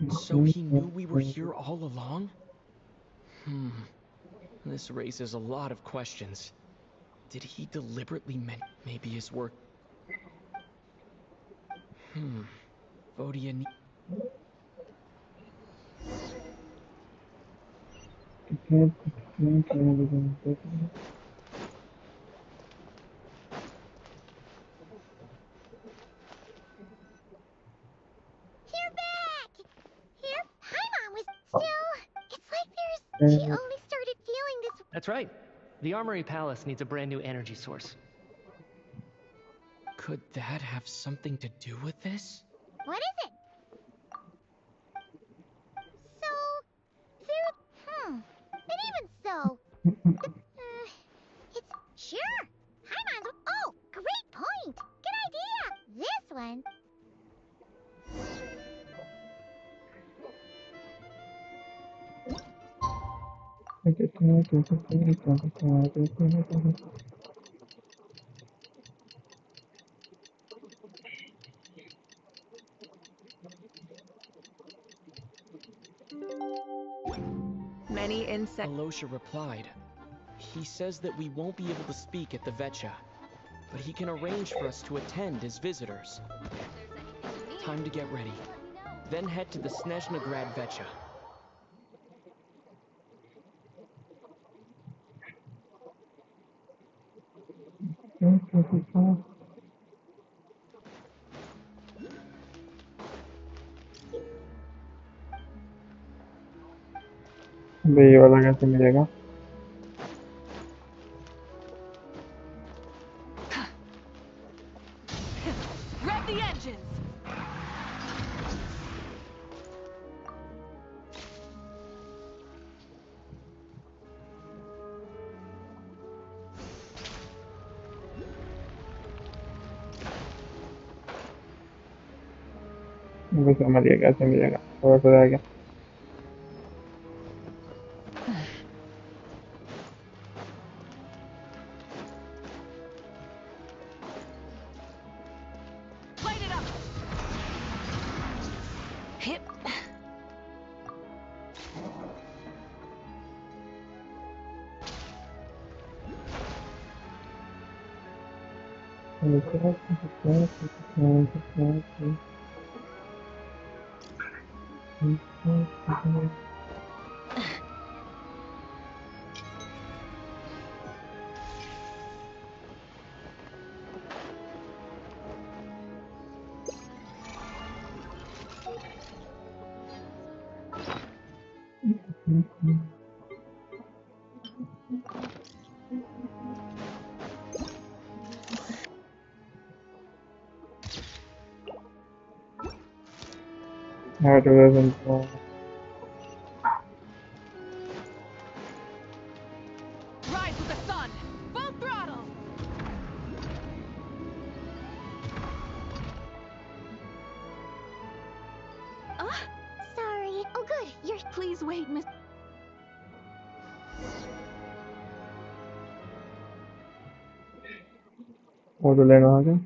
So he knew we were here all along? This raises a lot of questions. Did he deliberately maybe his work? Vodia You're back! Here, Paimon was still... It's like there's... She only started feeling this... That's right. The Armory Palace needs a brand new energy source. Could that have something to do with this? What is it? So... There... And even so... It's... Sure! Paimon's... Oh! Great point! Good idea! This one... Many insects. Alosha replied. He says that we won't be able to speak at the Vetcha, but he can arrange for us to attend as visitors. Time to get ready. Then head to the Snezhnaya Vetcha. ये वाला कैसे मिलेगा? Rev the engines. मुझे समझ गया कैसे मिलेगा, थोड़ा सा रह गया। Light it up. Hip. HoYoverse info. Rise with the sun. Full throttle. Sorry. Oh, good. You're... Please wait, Miss... वो तो लेना है।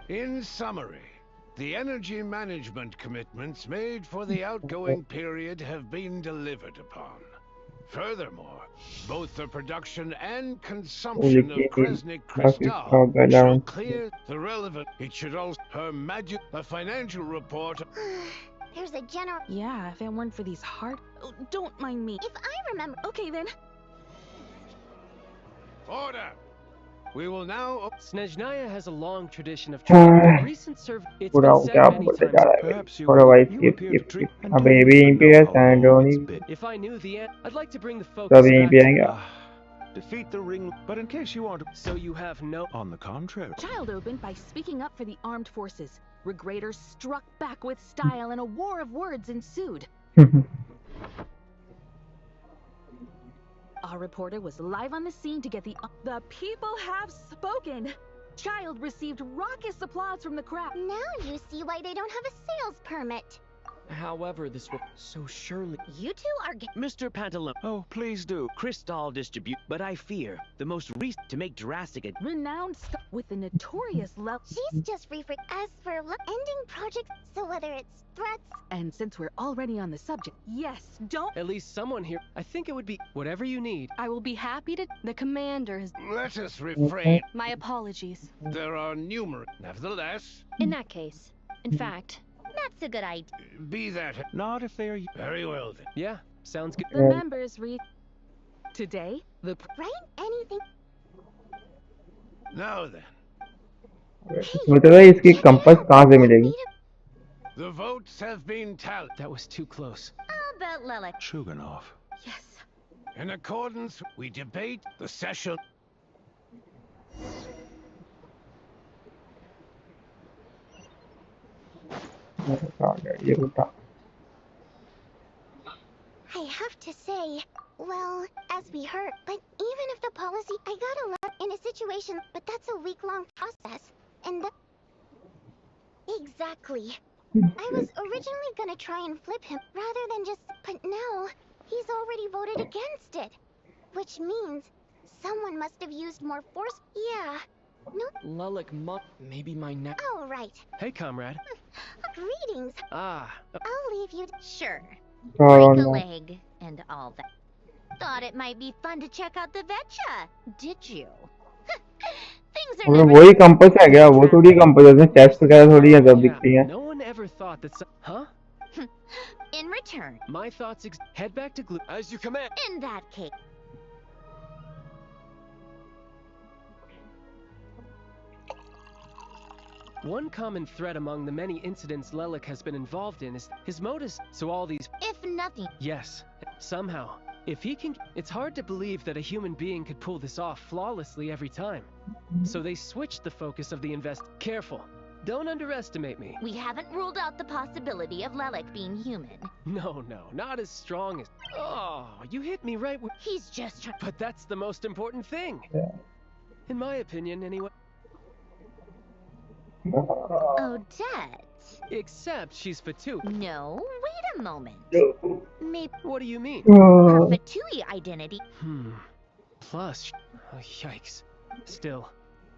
In summary, the energy management commitments made for the outgoing period have been delivered upon. Furthermore, both the production and consumption of Kresnik crystal shall clear the relevant. It should also a financial report. There's a general. Yeah, if it weren't for these hard. Oh, don't mind me. If I remember. Okay then. Order! We will now. Snezhnaya has a long tradition of trade. Recent it's पूरा been हो क्या said many बोलते times. जा रहा है थोड़ा vice अबे ये भी यहीं पे है सैंड नहीं If I knew the end, I'd like to bring the सब focus यहीं back पे to आएंगे Defeat the ring, but in case you want to. So you have no. On the contrary. Child opened by speaking up for the armed forces. Regraders struck back with style and a war of words ensued. Our reporter was live on the scene to get the people have spoken. Child received raucous applause from the crowd. Now you see why they don't have a sales permit. However, this will so surely. You two are Mr. Pantalone. Oh, please do. Crystal distribute, but I fear the most recent to make drastic. Renowned with the notorious level. She's just free for. As for ending projects, so whether it's threats. And since we're already on the subject, yes, don't. At least someone here. I think it would be whatever you need. I will be happy to. The commander has. Let us refrain. My apologies. There are numerous. Nevertheless. In that case, in fact. That's a good idea. Be that. Not if they are. Very well then. Yeah, sounds good. The members read. Today, the. Right? Anything. Now then. मतलब इसकी compass कहाँ से मिलेगी? The votes have been tallied. That was too close. I'll bet Lilith. Chuganov. Yes. In accordance, we debate the session. I have to say, well, as we heard, but even if the policy, I got a lot in a situation, but that's a week-long process, and exactly. I was originally gonna try and flip him, rather than just, but now, he's already voted against it. Which means, someone must have used more force, yeah. No. Lelik, maybe my neck. Oh, right. Hey, comrade. Greetings. Ah. I'll leave you. Sure. Oh, Break a no. leg and all that. Thought it might be fun to check out the Vetcha, did you? Things are हमें never. वही compass है क्या? वो थोड़ी compass है, उसमें chest वगैरह थोड़ी है जब दिखती हैं. No one ever thought that. Huh? In return. My thoughts. Head back to glue. As you command. In that case. One common thread among the many incidents Lelik has been involved in is his motives. So all these. If nothing. Yes, somehow. If he can. It's hard to believe that a human being could pull this off flawlessly every time. So they switched the focus of the Careful. Don't underestimate me. We haven't ruled out the possibility of Lelik being human. No, not as strong as. Oh, you hit me right where. He's just trying. But that's the most important thing. Yeah. In my opinion, anyway. Odette. Except she's Fatui. No, wait a moment. Maybe. What do you mean? Her Fatui identity. Plus, yikes. Still,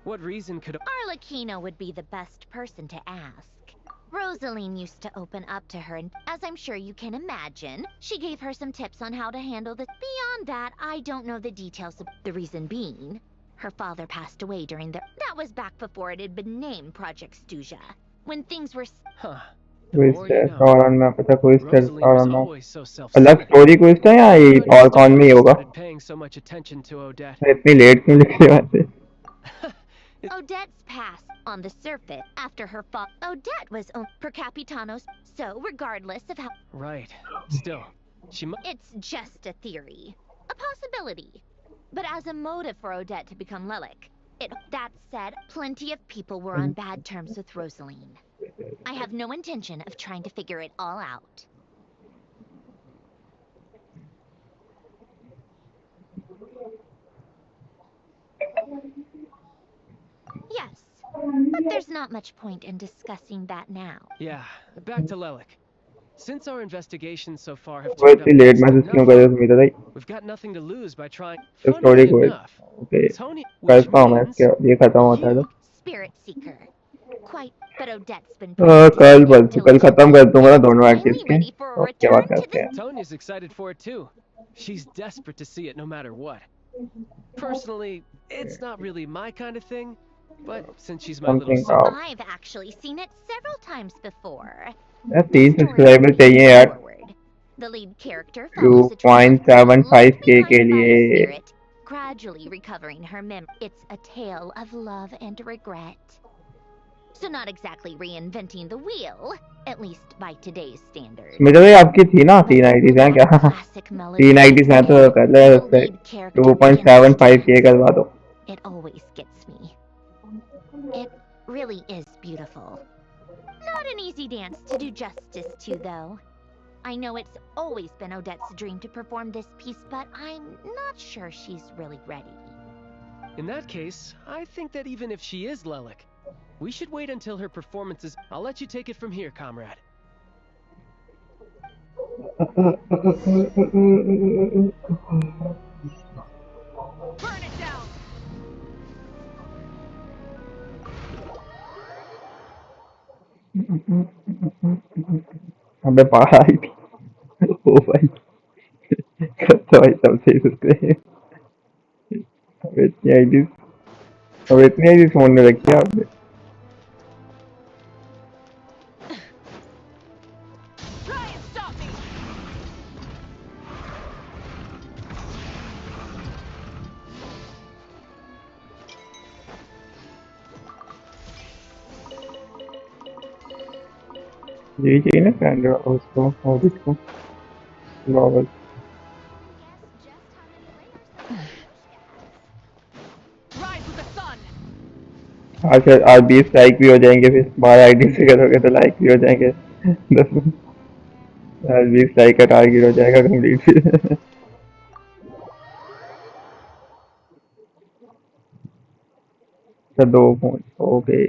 what reason could Arlecchino would be the best person to ask. Rosaline used to open up to her, and as I'm sure you can imagine, she gave her some tips on how to handle the. Beyond that, I don't know the details of the reason being. Her father passed away during the. That was back before it had been named Project Stuzha. When things were. Huh. क्विस्ट और में पता क्विस्ट और में always so अलग story क्विस्ट है या ये और कौन में ही होगा? Paying so much attention to Odette. इतनी लेट क्यों लिख रहे हैं? Odette's past on the surface after her fall. Odette was per capitanos, so regardless of how. Right. Still, she. It's just a theory, a possibility. But as a motive for Odette to become Lelik, that said, plenty of people were on bad terms with Rosaline. I have no intention of trying to figure it all out. Yes, But there's not much point in discussing that now. Yeah, back to Lelik. Since our investigations so far have वो turned up इतनी late next to message क्यों कर nothing, रहे हो सुमिता भाई? we've got nothing to lose by trying. The Funnily story को enough, okay Tony, which करता हूँ मैं means इसके ये खत्म होता है तो Spirit Seeker. Quite, but Odette's been practicing कल it परसों कल खत्म diligently, कर दूंगा ना and it's दोनों एक्ट finally इसके ready for a तो उसके बाद return to करते the... हैं. Tonia's excited for it too. She's desperate to see it no matter what. Personally, it's not really my kind of thing, but since she's my little Something sister... I've actually seen it several times before. यार The 30 story subscriber moves चाहिए यार forward. The lead character follows a trail of girls 2.75k left के behind by a लिए. spirit, gradually recovering her memory. It's a tale of love and regret. So not exactly reinventing the wheel, at least by today's standards. Sumita भाई आपकी थी ना 390 हैं क्या? 390 हैं तो कर ले उससे 2.75k करवा दो. It always gets me. It really is beautiful. Not an easy dance to do justice to, though. I know it's always been Odette's dream to perform this piece, but I'm not sure she's really ready. In that case, I think that even if she is Lelik, we should wait until her performance is... I'll let you take it from here, comrade. Burn it down! अबे पढ़ाई थी. ओ भाई करता भाई सबसे subscribe. अब इतनी ID phone में रखी है आपने. Try and stop me! यही चाहिए ना फ्रेंड उसको ऑफिस को novel. Rise with the sun! अच्छा आज 20 लाइक भी हो जाएंगे फिर 12 आईडी से करोगे तो लाइक भी हो जाएंगे 10. आज 20 लाइक का टारगेट हो जाएगा कंप्लीट फिर. अच्छा 2 फोन ओके.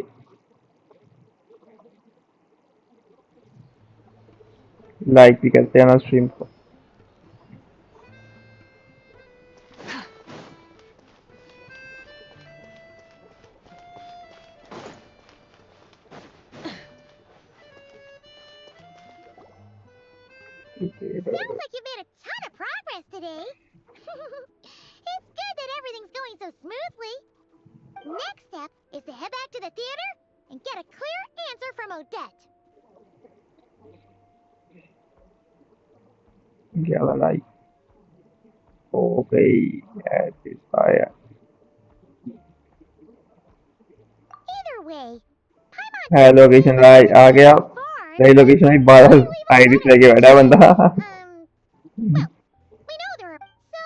लाइक भी करते हैं ना स्ट्रीम को. Sounds like you've made a ton of progress today. It's good that everything's going so smoothly. Next step is to head back to the theater and get a clear answer from Odette. 11 like हो गई. Eight आया. Either way, है location भाई आ गया. नई location भाई 12 ID से लेके बैठा है बंदा. we know there are... So,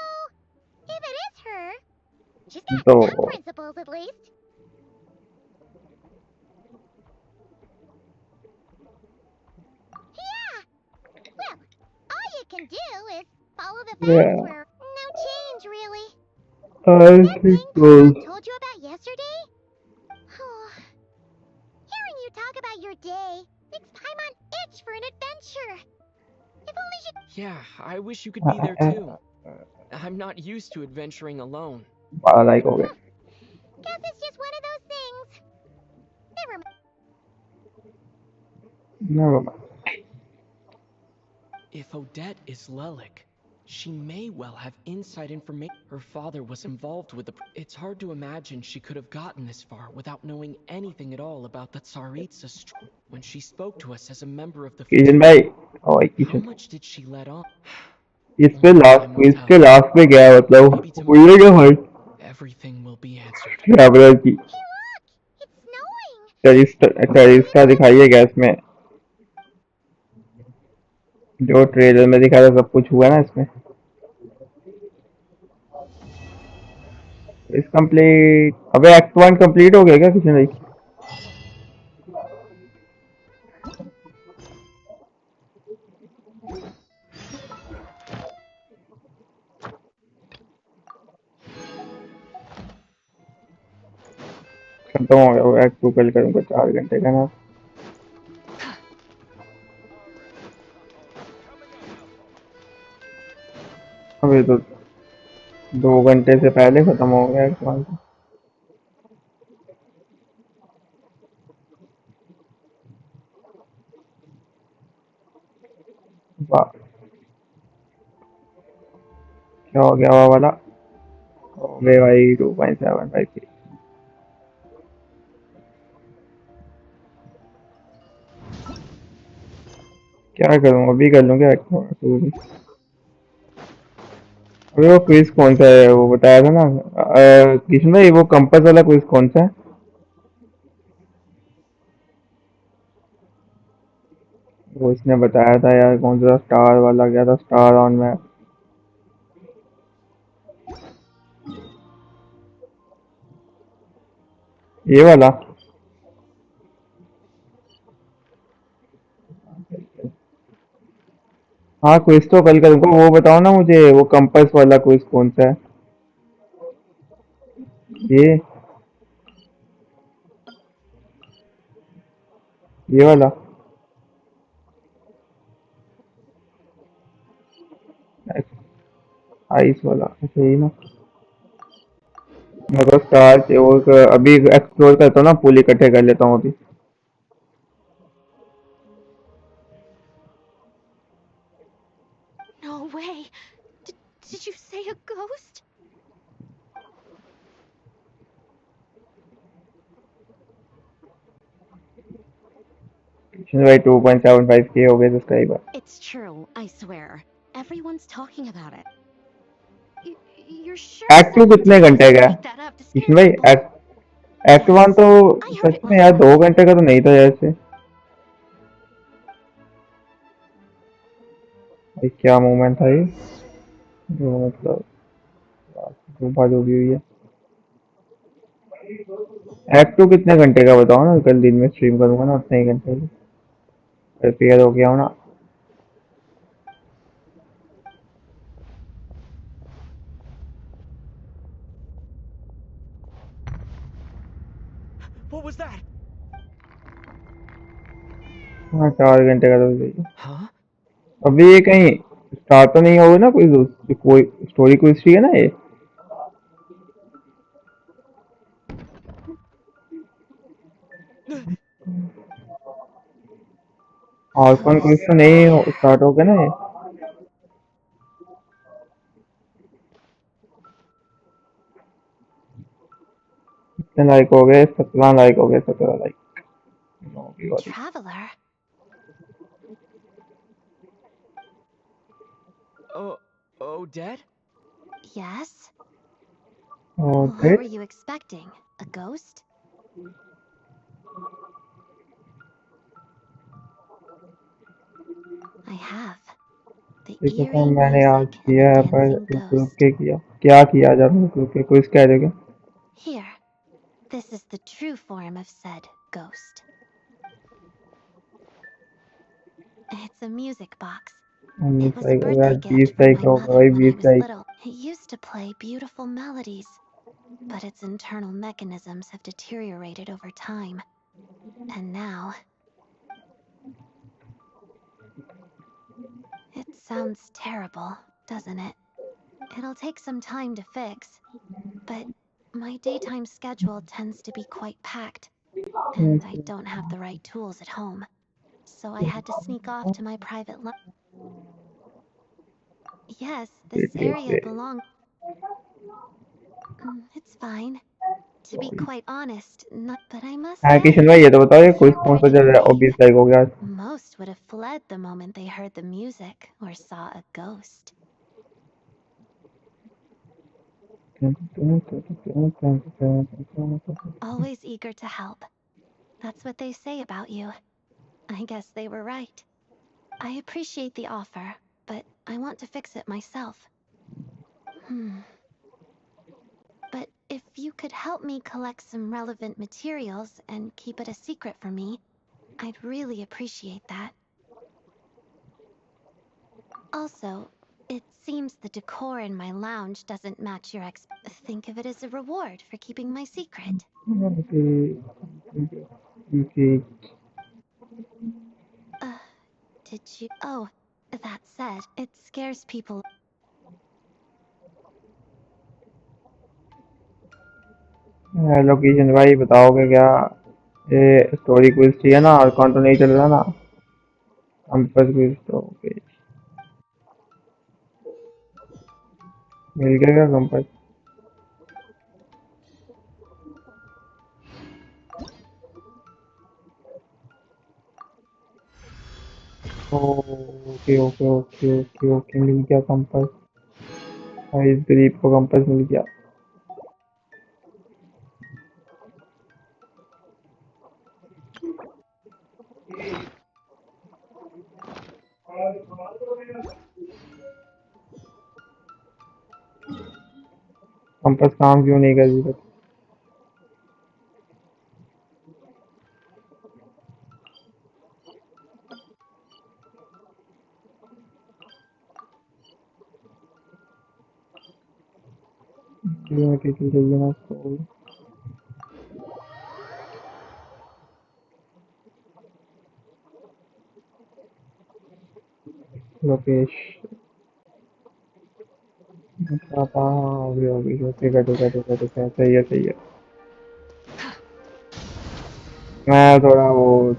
if it is her, she's got तो some principles at least. Yeah! Well, all you can do is follow the facts Yeah. where no change, really. I think Paimon told you about yesterday? Oh, hearing you talk about your day makes Paimon itch for an adventure. If only she... Yeah, I wish you could be there too. I'm not used to adventuring alone. 12 like हो गए. Guess it's just one of those things. Never mind. Never mind. If Odette is Lelik, she may well have inside information. Her father was involved with the... It's hard to imagine she could have gotten this far without knowing anything at all about the Tsaritsa when she spoke to us as a member of the... Kishan भाई और How Kishan much did she let on? इसके last पे गया मतलब भूलेगा भाई. Everything will be answered. Traveller की टरिस्टा दिखाइएगा इसमें. जो ट्रेलर में दिखा था सब कुछ हुआ ना इसमें. इस कंप्लीट. अबे एक्ट 1 कंप्लीट हो गया क्या किशन भाई? खत्म हो गया वो एक्ट 2 कल करूँगा 4 घंटे का ना। अभी तो 2 घंटे से पहले खत्म हो गया एक्ट 1। वाह, क्या हो गया वो वाला? हो गए भाई 2.75 की। क्या करूँ, अभी कर लूँ क्या एक्ट 2 भी? अरे वो क्विज कौन सा है वो बताया था ना किशन भाई, वो कंपास वाला क्विज कौन सा है? वो इसने बताया था यार, कौन सा स्टार वाला गया था, स्टार ऑन में। ये वाला? हाँ क्विज तो कल करूँगा, वो बताओ ना मुझे, वो कंपास वाला क्विज कौन सा है? ये वाला? आइस वाला, अच्छा ये ना। मैं तो स्टार से वो अभी एक्सप्लोर करता हूँ ना, पूल इकट्ठे कर लेता हूँ अभी। No way! Did you say a ghost? Kishan भाई 2.75 के हो गए subscriber. It's true, I swear. Everyone's talking about it. You're sure act 2 someone कितने didn't घंटे just का है make that up to Kishan scare भाई? people? एक्ट 1 तो I heard सच it में यार myself. 2 घंटे का तो नहीं था जैसे। भाई क्या मूवमेंट था ये, जो मतलब जो भी हुई है। एक्ट 2 कितने घंटे का बताओ ना, कल दिन में स्ट्रीम करूंगा ना उतने ही घंटे की। प्रिपेयर हो गया हूँ ना। What was that? हाँ 4 घंटे का तो चाहिए। Huh? अभी ये कहीं स्टार्ट तो नहीं होगा ना, कोई स्टोरी कोई हिस्ट्री है ना ये? आर्कॉन क्विज तो नहीं स्टार्ट हो गया ना ये? कितने लाइक हो गए? 17 लाइक हो गए, 17 like. Traveler? Oh, Dad? Yes? और What फिर were you expecting? A ghost? I have. The देखो तो eerie मैंने आज music and किया the है पर dancing रुक ghost. के किया, क्या किया जा रुक के कुछ कह देगा? Here. This is the true form of said ghost. It's a music box. 19 It was a like हो गया, birthday 20 gift from like my होगा mother भाई, when I 20 was like. little. It used to play beautiful melodies, but its internal mechanisms have deteriorated over time. And now... It sounds terrible, doesn't it? It'll take some time to fix, but my daytime schedule tends to be quite packed, and I don't have the right tools at home. So I had to sneak off to my private Yes, this area belongs... It's fine. To be quite honest, not... But I must हाँ Kishan say, भाई ये तो बताओ, ये if कुछ you're कौन सा pretty चल रहा है? और brave, 20 लाइक हो गया। most would have fled the moment they heard the music or saw a ghost. Always eager to help. That's what they say about you. I guess they were right. I appreciate the offer, but I want to fix it myself. But if you could help me collect some relevant materials and keep it a secret from me, I'd really appreciate that. Also, It seems the decor in my lounge doesn't match your think of it as a reward for keeping my secret. Okay. Okay. Did you? Oh, that said, it scares people. Location भाई बताओगे क्या? ये story quiz चाहिए ना, Arcon तो नहीं चल रहा ना, कंपास क्विज तो ओके मिल गया compass. Okay okay okay okay okay मिल गया कंपास भाई, इस गरीब को कंपास मिल गया। कंपास काम क्यों नहीं कर रही? मटेरियल चाहिए ना उसको। लोकेश पापा हो गया ठीक है ठीक है ठीक है ठीक है, सही है सही है। मैं थोड़ा वो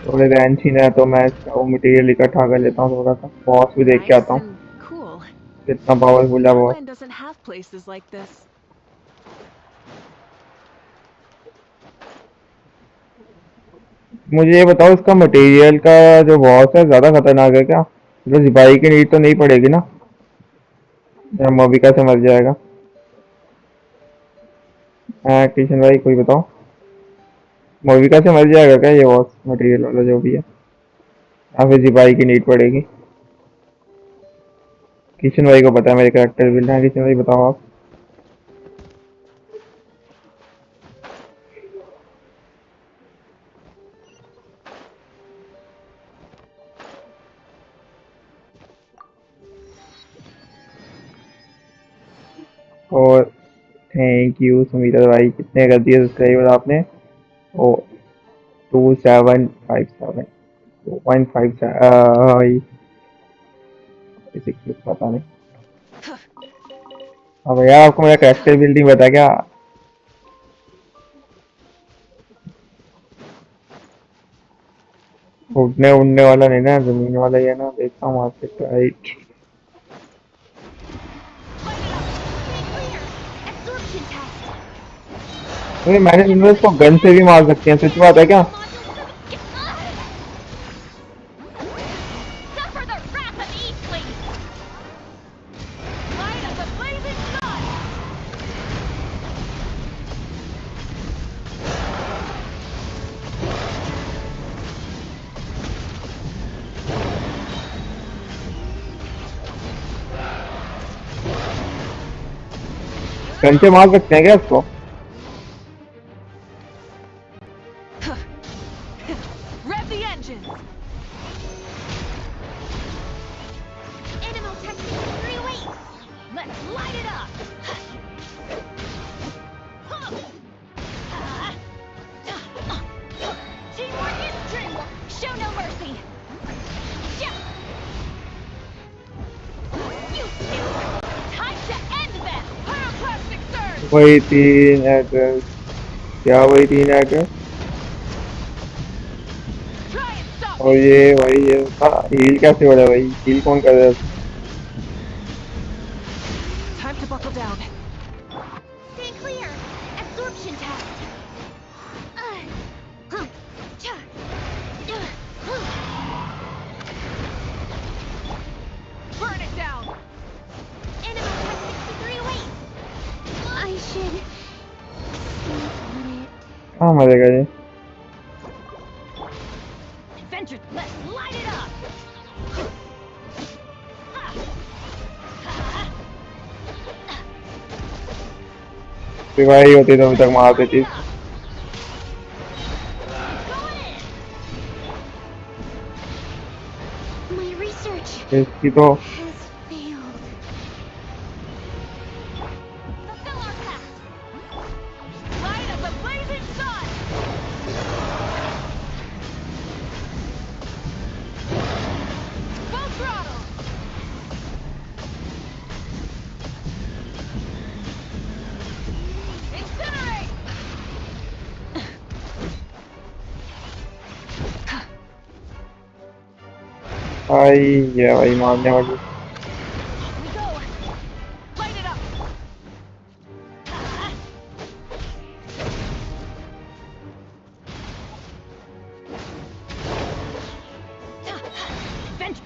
थोड़े गैंशिन है तो मैं इसका वो मटेरियल इकट्ठा कर लेता हूँ, थोड़ा सा बॉस भी देख के आता हूँ Cool. कितना पावरफुल है boss. Land doesn't have places like this. मुझे ये बताओ इसका मटेरियल का जो बॉस है ज्यादा खतरनाक है क्या? मतलब सिपाही की नीड तो नहीं पड़ेगी ना, या मोबिका से मर जाएगा? हाँ किशन भाई कोई बताओ, मोबिका से मर जाएगा क्या ये बॉस मटेरियल वाला जो भी है, या फिर सिपाही की नीड पड़ेगी? किशन भाई को पता है मेरे कैरेक्टर बिल्ड है। किशन भाई बताओ आप। और थैंक यू सुमिता भाई, कितने कर दिए सब्सक्राइबर आपने? ओ 2757 2.5 पता नहीं। अब यार आपको मेरा कैरेक्टर बिल्डिंग बता क्या? उड़ने उड़ने वाला नहीं ना, जमीन वाला ही है ना, देखता हूँ आपसे राइट। अरे मैंने सुना इसको गन से भी मार सकते हैं, सच बात है क्या? गन से मार सकते हैं क्या इसको? Rev the engines. Animal technique 3 ways. Let's light it up! Teamwork is strength! Show no mercy! You two! Time to end them! Pyroclastic surge! वही 3 एड्रेस, क्या वही 3 एड्रेस? और ये वही है हील कैसे हो रहा है भाई? हील कौन कर रहा है? Time to buckle down. Stay clear. Absorption test. Burn it down. Animal technique 3 ways. I should sleep on it. हाँ मरेगा ये। Adventure, let's light it up! Revive होती तो अभी तक मार देती। My research इसकी तो has आई ये भाई मारने वाली।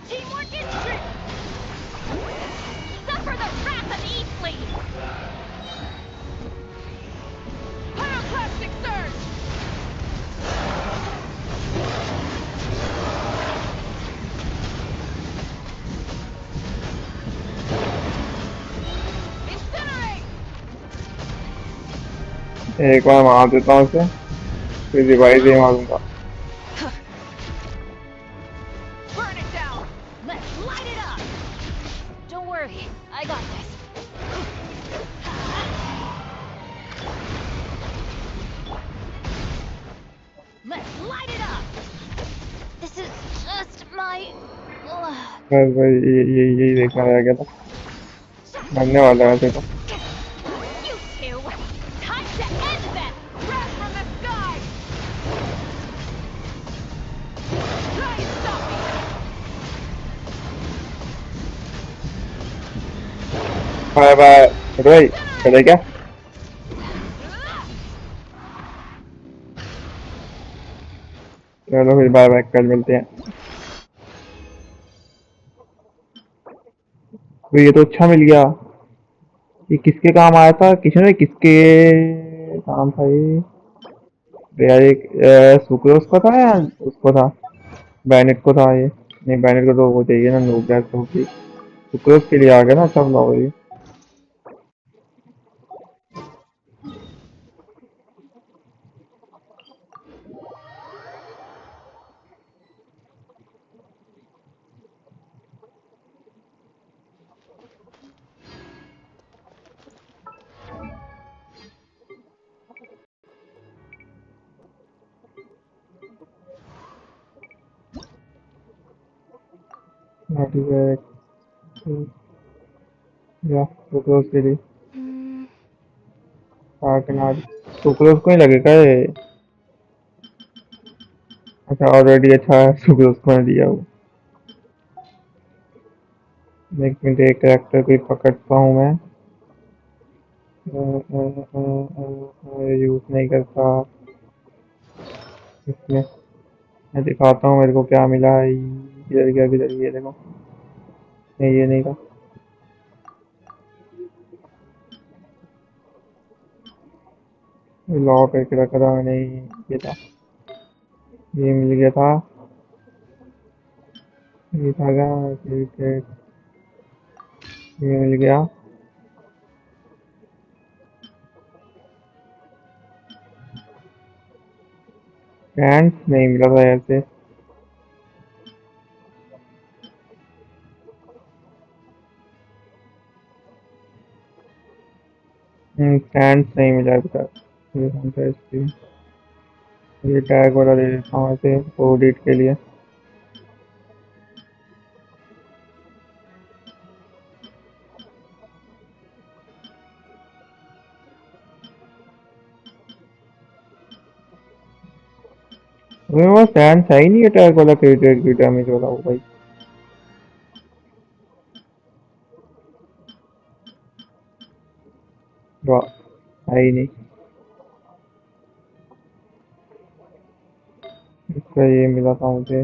Teamwork is true. Suffer the wrath of Eastleaf. Pyroclastic surge. एक बार मार देता हूँ उसे, फिर रिवाइव ही मारूंगा। Burn it down. Let's light it up. Don't worry, I got this. Let's light it up. This is just my. बस भाई यही देखना रह गया था, मरने वाला है ऐसे तो। You two, time to end them. Crash from the sky. Try and stop me. Bye bye भाई, चले क्या? चलो फिर बाय बाय, कल मिलते हैं। तो ये तो अच्छा मिल गया। ये किसके काम आया था? किशन भाई किसके काम था ये? यार एक सुक्रोस का था या उसको था? बैनेट को था ये? नहीं बैनेट को तो वो चाहिए ना, नो गैस होगी। सुक्रोस के लिए आ गया ना सब लोग ये। ठीक है या सुक्रोस के लिए सुक्रोस को ही लगेगा ये। अच्छा ऑलरेडी अच्छा है, सुक्रोस को नहीं दिया वो। एक मिनट, एक कैरेक्टर को ही पकड़ता हूँ मैं। यूज नहीं करता इसमें। मैं दिखाता हूँ मेरे को क्या मिला है। इधर क्या, किधर, ये देखो। नहीं ये नहीं था। लॉ करके रखा था मैंने, ये था, ये मिल गया था। ये था क्या? ये मिल गया। पैंट्स नहीं मिला था ऐसे। पैंट्स नहीं मिला अभी तक। ये कौन सा इसकी? ये टैग वाला दे देता हूँ ऐसे ऑडिट के लिए। मेरे पास पैंट्स है ही नहीं, ये टैग वाला क्रिएटेड की डैमेज वाला हो भाई। वाह, है ही नहीं। इसका ये मिला था मुझे।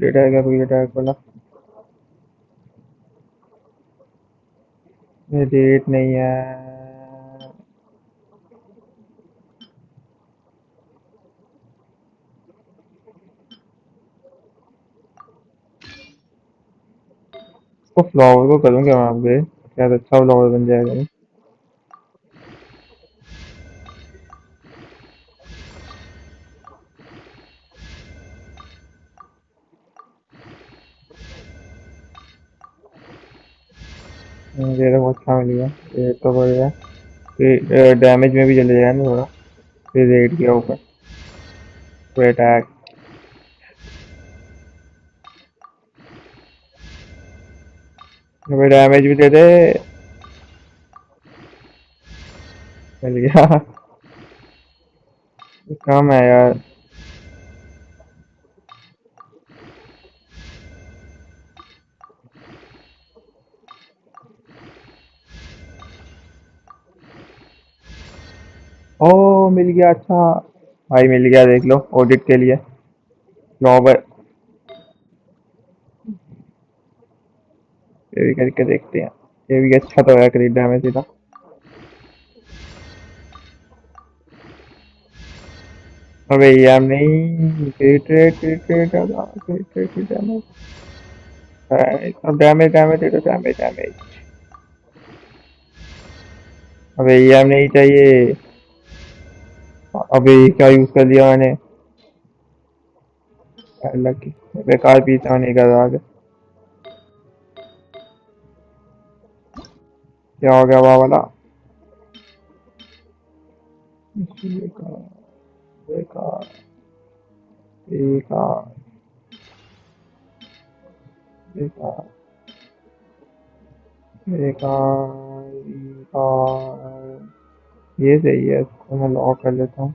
ये टैग है, कोई टैग वाला। ये डेट नहीं है। तो फ्लावर को करूँगा मैं अपग्रेड, शायद अच्छा फ्लावर बन जाएगा ये। ये तो अच्छा मिल गया, ये तो बढ़िया। फिर डैमेज में भी चले जाएगा ना थोड़ा। फिर रेट के ऊपर कोई अटैक। डैमेज भी दे दे। मिल गया। कम है यार। ओ मिल गया। अच्छा भाई मिल गया, देख लो ऑडिट के लिए फ्लावर। ये भी करके देखते हैं। ये भी अच्छा तो है, खरीदा हमें सीधा। अबे यार नहीं, क्रिट रेट डैमेज। अब डैमेज डैमेज दे दो, डैमेज डैमेज। अबे यार नहीं चाहिए। अबे क्या यूज कर दिया मैंने। लकी बेकार पीस नहीं कर रहा आगे। क्या हो गया वाह वाला। बेकार बेकार बेकार बेकार बेकार बेकार। ये सही है, इसको मैं लॉक कर लेता हूँ।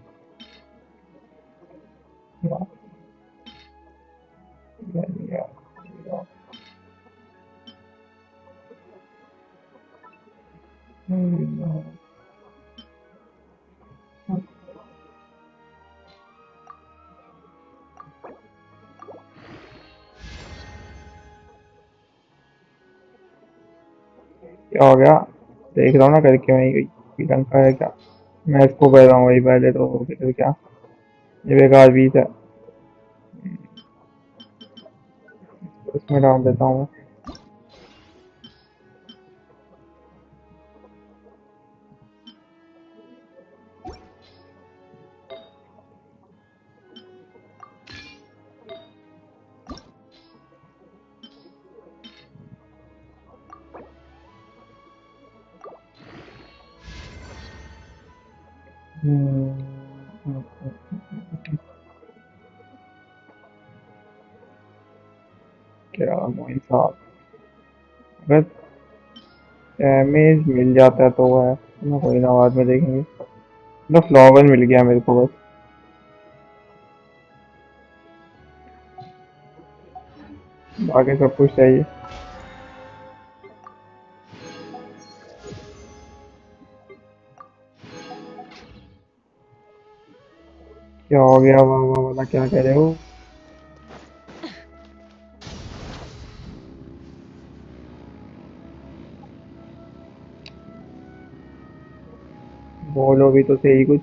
क्या हो गया, देख रहा हूँ ना करके वही गई रंग का है क्या। मैं इसको कर रहा हूँ वही पहले तो, फिर क्या। ये बेकार बीस है, उसमें डाल देता हूँ मैं। क्या मोइन साहब, अगर डैमेज मिल जाता है तो वो है ना, कोई ना बाद में देखेंगे। ना फ्लावर मिल गया मेरे को बस। बाकी सब कुछ चाहिए। क्या हो गया वाह वाह वाला, क्या कह रहे हो। बोलो भी तो सही कुछ।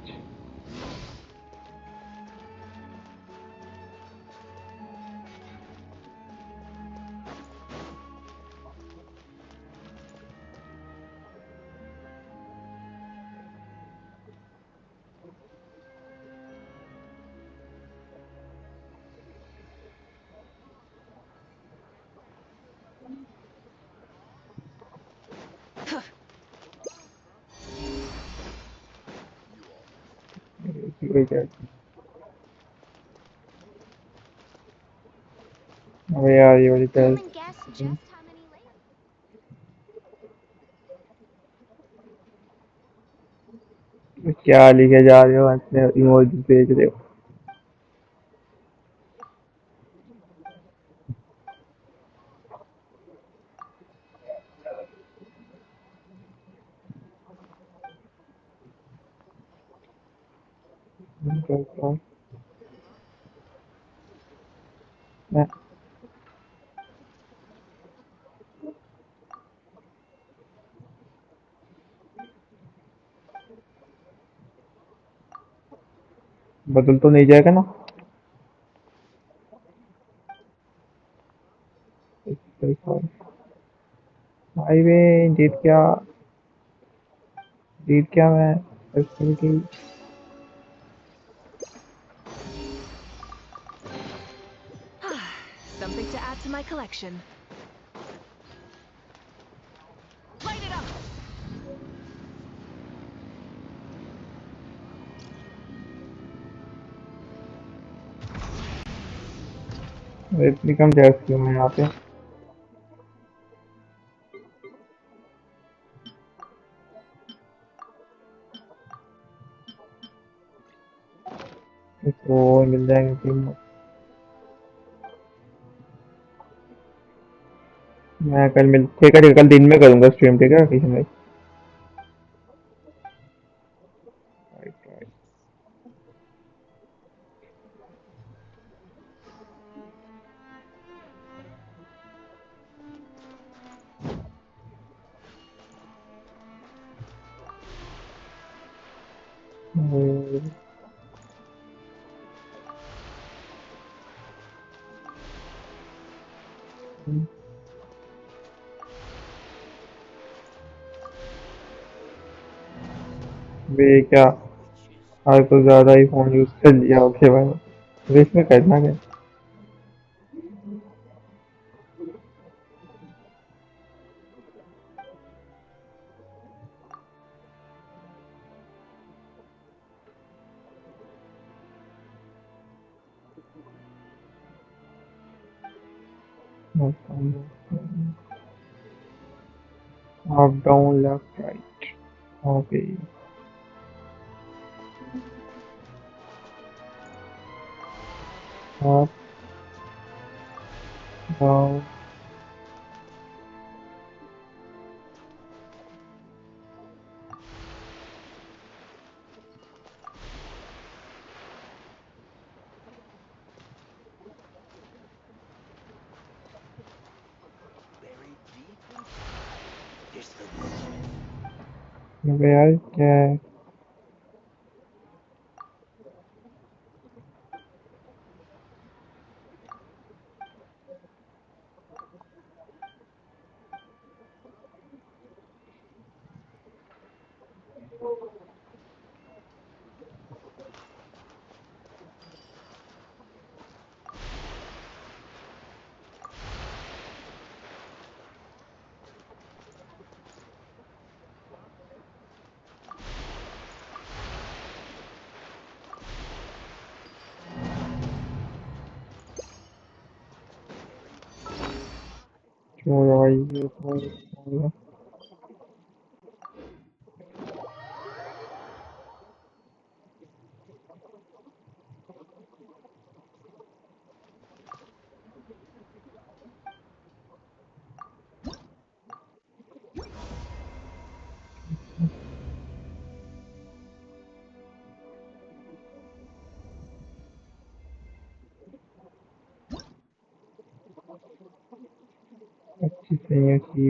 वही कह। अबे यार ये वाली चल। क्या लिखे जा रहे हो, अपने इमोजी भेज रहे हो। मैं बदल तो नहीं जाएगा ना। भाई वे जीत क्या मैं की। Something to add to my collection. Light it up! इतनी कम टैक्स क्यों है यहाँ पे। इसको मिल जाएंगे टीम। मैं ठीक है कल दिन में करूँगा स्ट्रीम, ठीक है किशन भाई। वे क्या आज तो ज़्यादा ही फ़ोन यूज़ कर लिया। ओके भाई, वे इसमें करना क्या? Up down left right. Okay up down यार क्या है? छोड़ो भाई ये तो अच्छी सही है की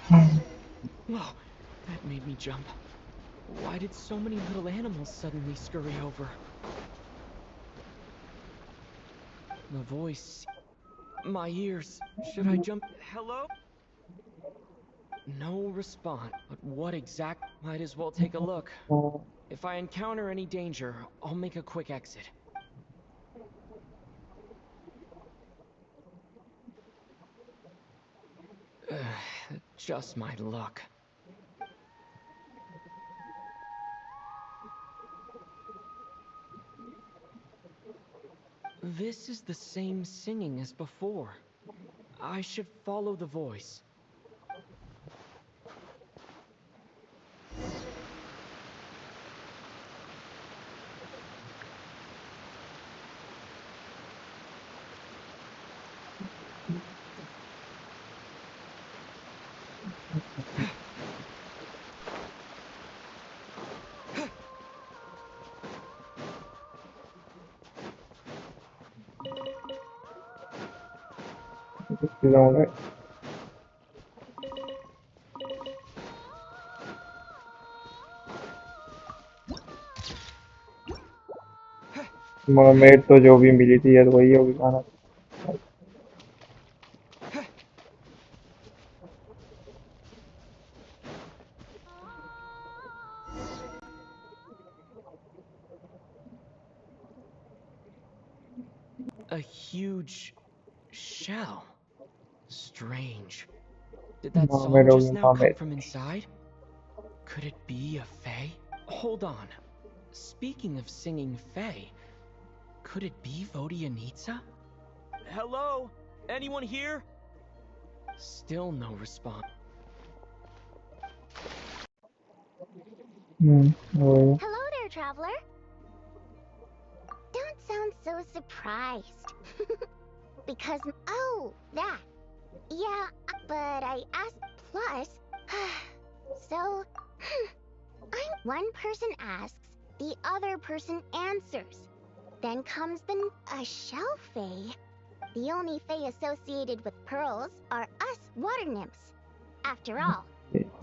Whoa, that made me jump. Why did so many little animals suddenly scurry over? The voice. My ears. Should I jump? Hello? No response. But what exact? Might as well take a look. If I encounter any danger, I'll make a quick exit. Just my luck. This is the same singing as before. I should follow the voice. जाऊंगा mermaid तो जो भी मिली थी यार वही होगी खाना A huge shell. Strange. Did that song mermaid just होगी now come mermaid from inside? Could it be a fae? Hold on. Speaking of singing fae, could it be Vodianitsa? Hello? Anyone here? Still no response. वही Hello there, traveler. Don't sound so surprised. Because, oh, that. Yeah, but I asked plus. So, one person asks, the other person answers. Then comes a shell fae. The only fae associated with pearls are us water nymphs. After all,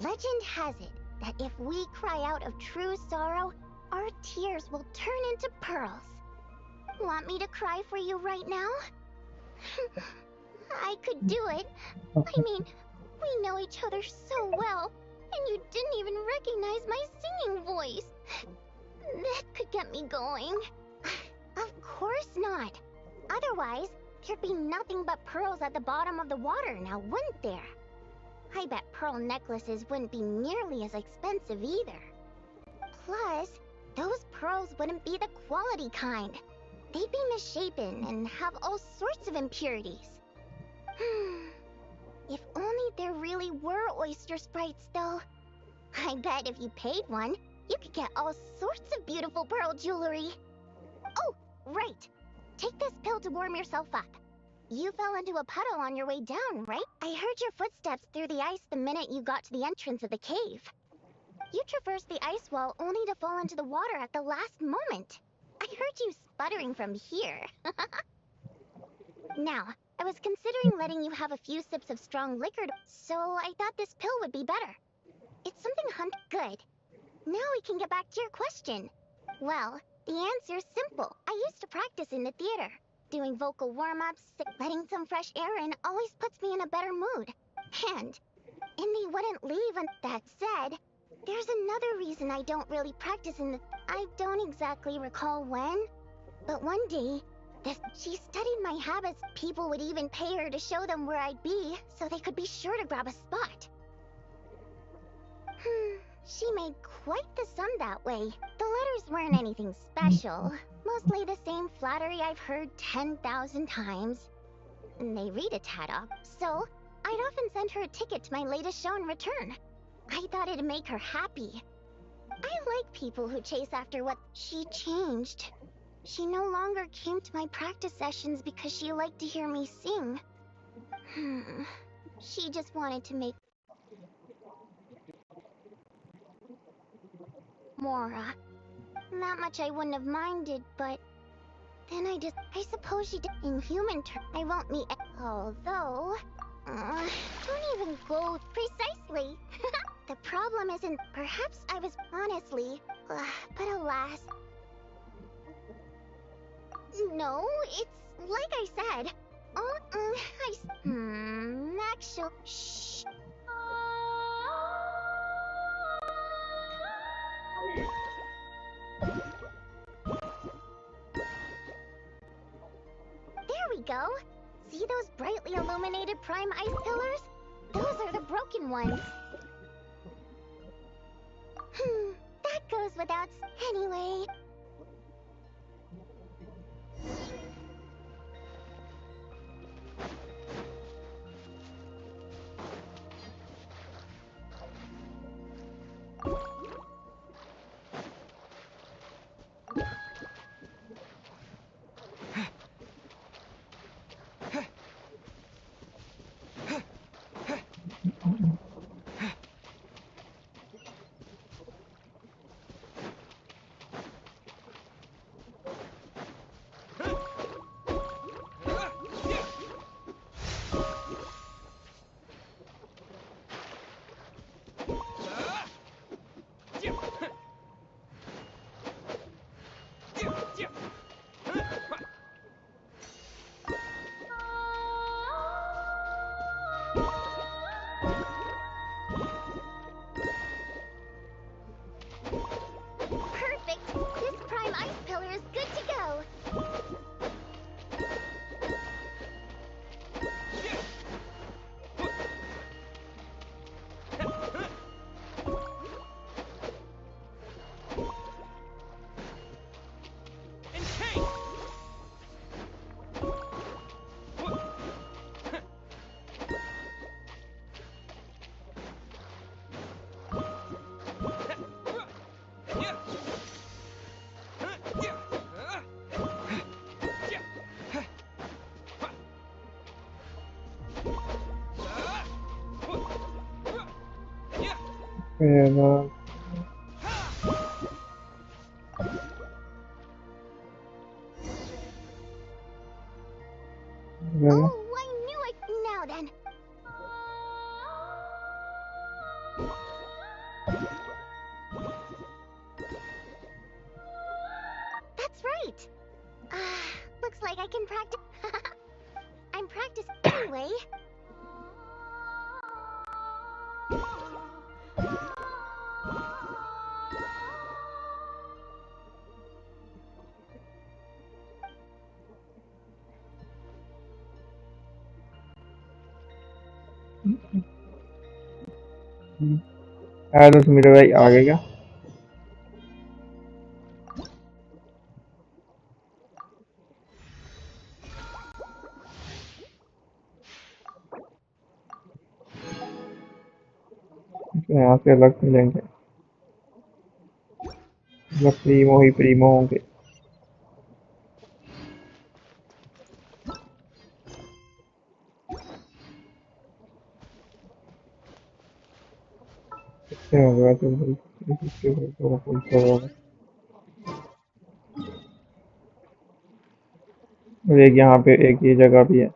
legend has it that if we cry out of true sorrow, our tears will turn into pearls. Want me to cry for you right now? I could do it. I mean, we know each other so well, and you didn't even recognize my singing voice. That could get me going. Of course not. Otherwise, there'd be nothing but pearls at the bottom of the water now, wouldn't there? I bet pearl necklaces wouldn't be nearly as expensive either. Plus, those pearls wouldn't be the quality kind. They'd be misshapen and have all sorts of impurities. If only there really were oyster sprites, though. I bet if you paid one, you could get all sorts of beautiful pearl jewelry. Oh, right. Take this pill to warm yourself up. You fell into a puddle on your way down, right? I heard your footsteps through the ice the minute you got to the entrance of the cave. You traversed the ice wall only to fall into the water at the last moment. I heard you sputtering from here. Now, I was considering letting you have a few sips of strong liquor, so I thought this pill would be better. It's something good. Now we can get back to your question. Well, the answer's simple. I used to practice in the theater. Doing vocal warm-ups, letting some fresh air in always puts me in a better mood. And they wouldn't leave. And that said, there's another reason I don't really practice in the... I don't exactly recall when, but one day, she studied my habits. People would even pay her to show them where I'd be, so they could be sure to grab a spot. She made quite the sum that way. The letters weren't anything special. Mostly the same flattery I've heard 10,000 times. And they read a tad off, so I'd often send her a ticket to my latest show in return. I thought it'd make her happy. I like people who chase after what... She changed. She no longer came to my practice sessions because she liked to hear me sing. She just wanted to make... Mora. That much I wouldn't have minded, but... Then I suppose she did in human terms. I won't meet... Although... Don't even go precisely. The problem isn't. Perhaps I was honestly, but alas. No, it's like I said. Actual. Shh. There we go. See those brightly illuminated prime ice pillars? Those are the broken ones. That goes without anyway. Perfect! This prime ice pillar is good to go! Yeah. Oh, I knew it! Now then. That's right! Looks like I can practice. I'm practicing anyway. तो सुमित भाई आ गए क्या? यहाँ से अलग मिलेंगे, मतलब Primo ही Primo होंगे। क्या होगा तो और एक यहाँ पे एक ये जगह भी है।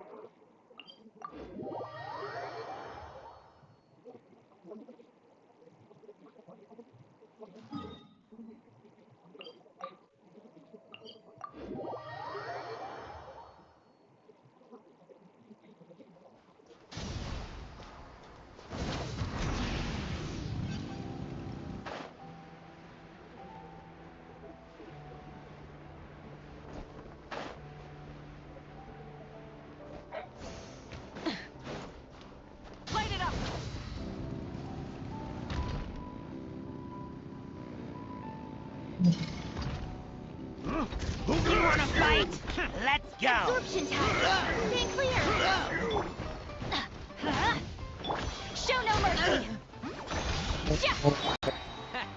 You wanna fight? Let's go! Absorption time! Stay clear! Show no mercy!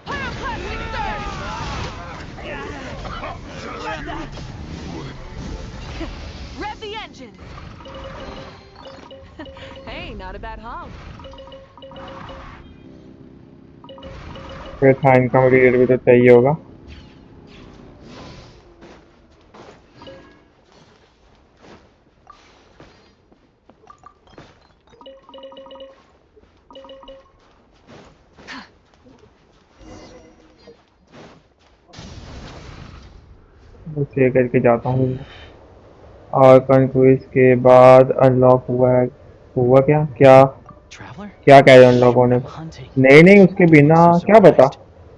Pyroclastic surge! Rev the engine! Hey, not a bad haul. फिर था इनका मटेरियल भी तो चाहिए होगा। उसे करके जाता हूँ। आर्कन क्विज के बाद अनलॉक हुआ है। हुआ क्या क्या क्या कह रहे हैं अनलॉक होने को? नहीं नहीं, उसके बिना क्या पता,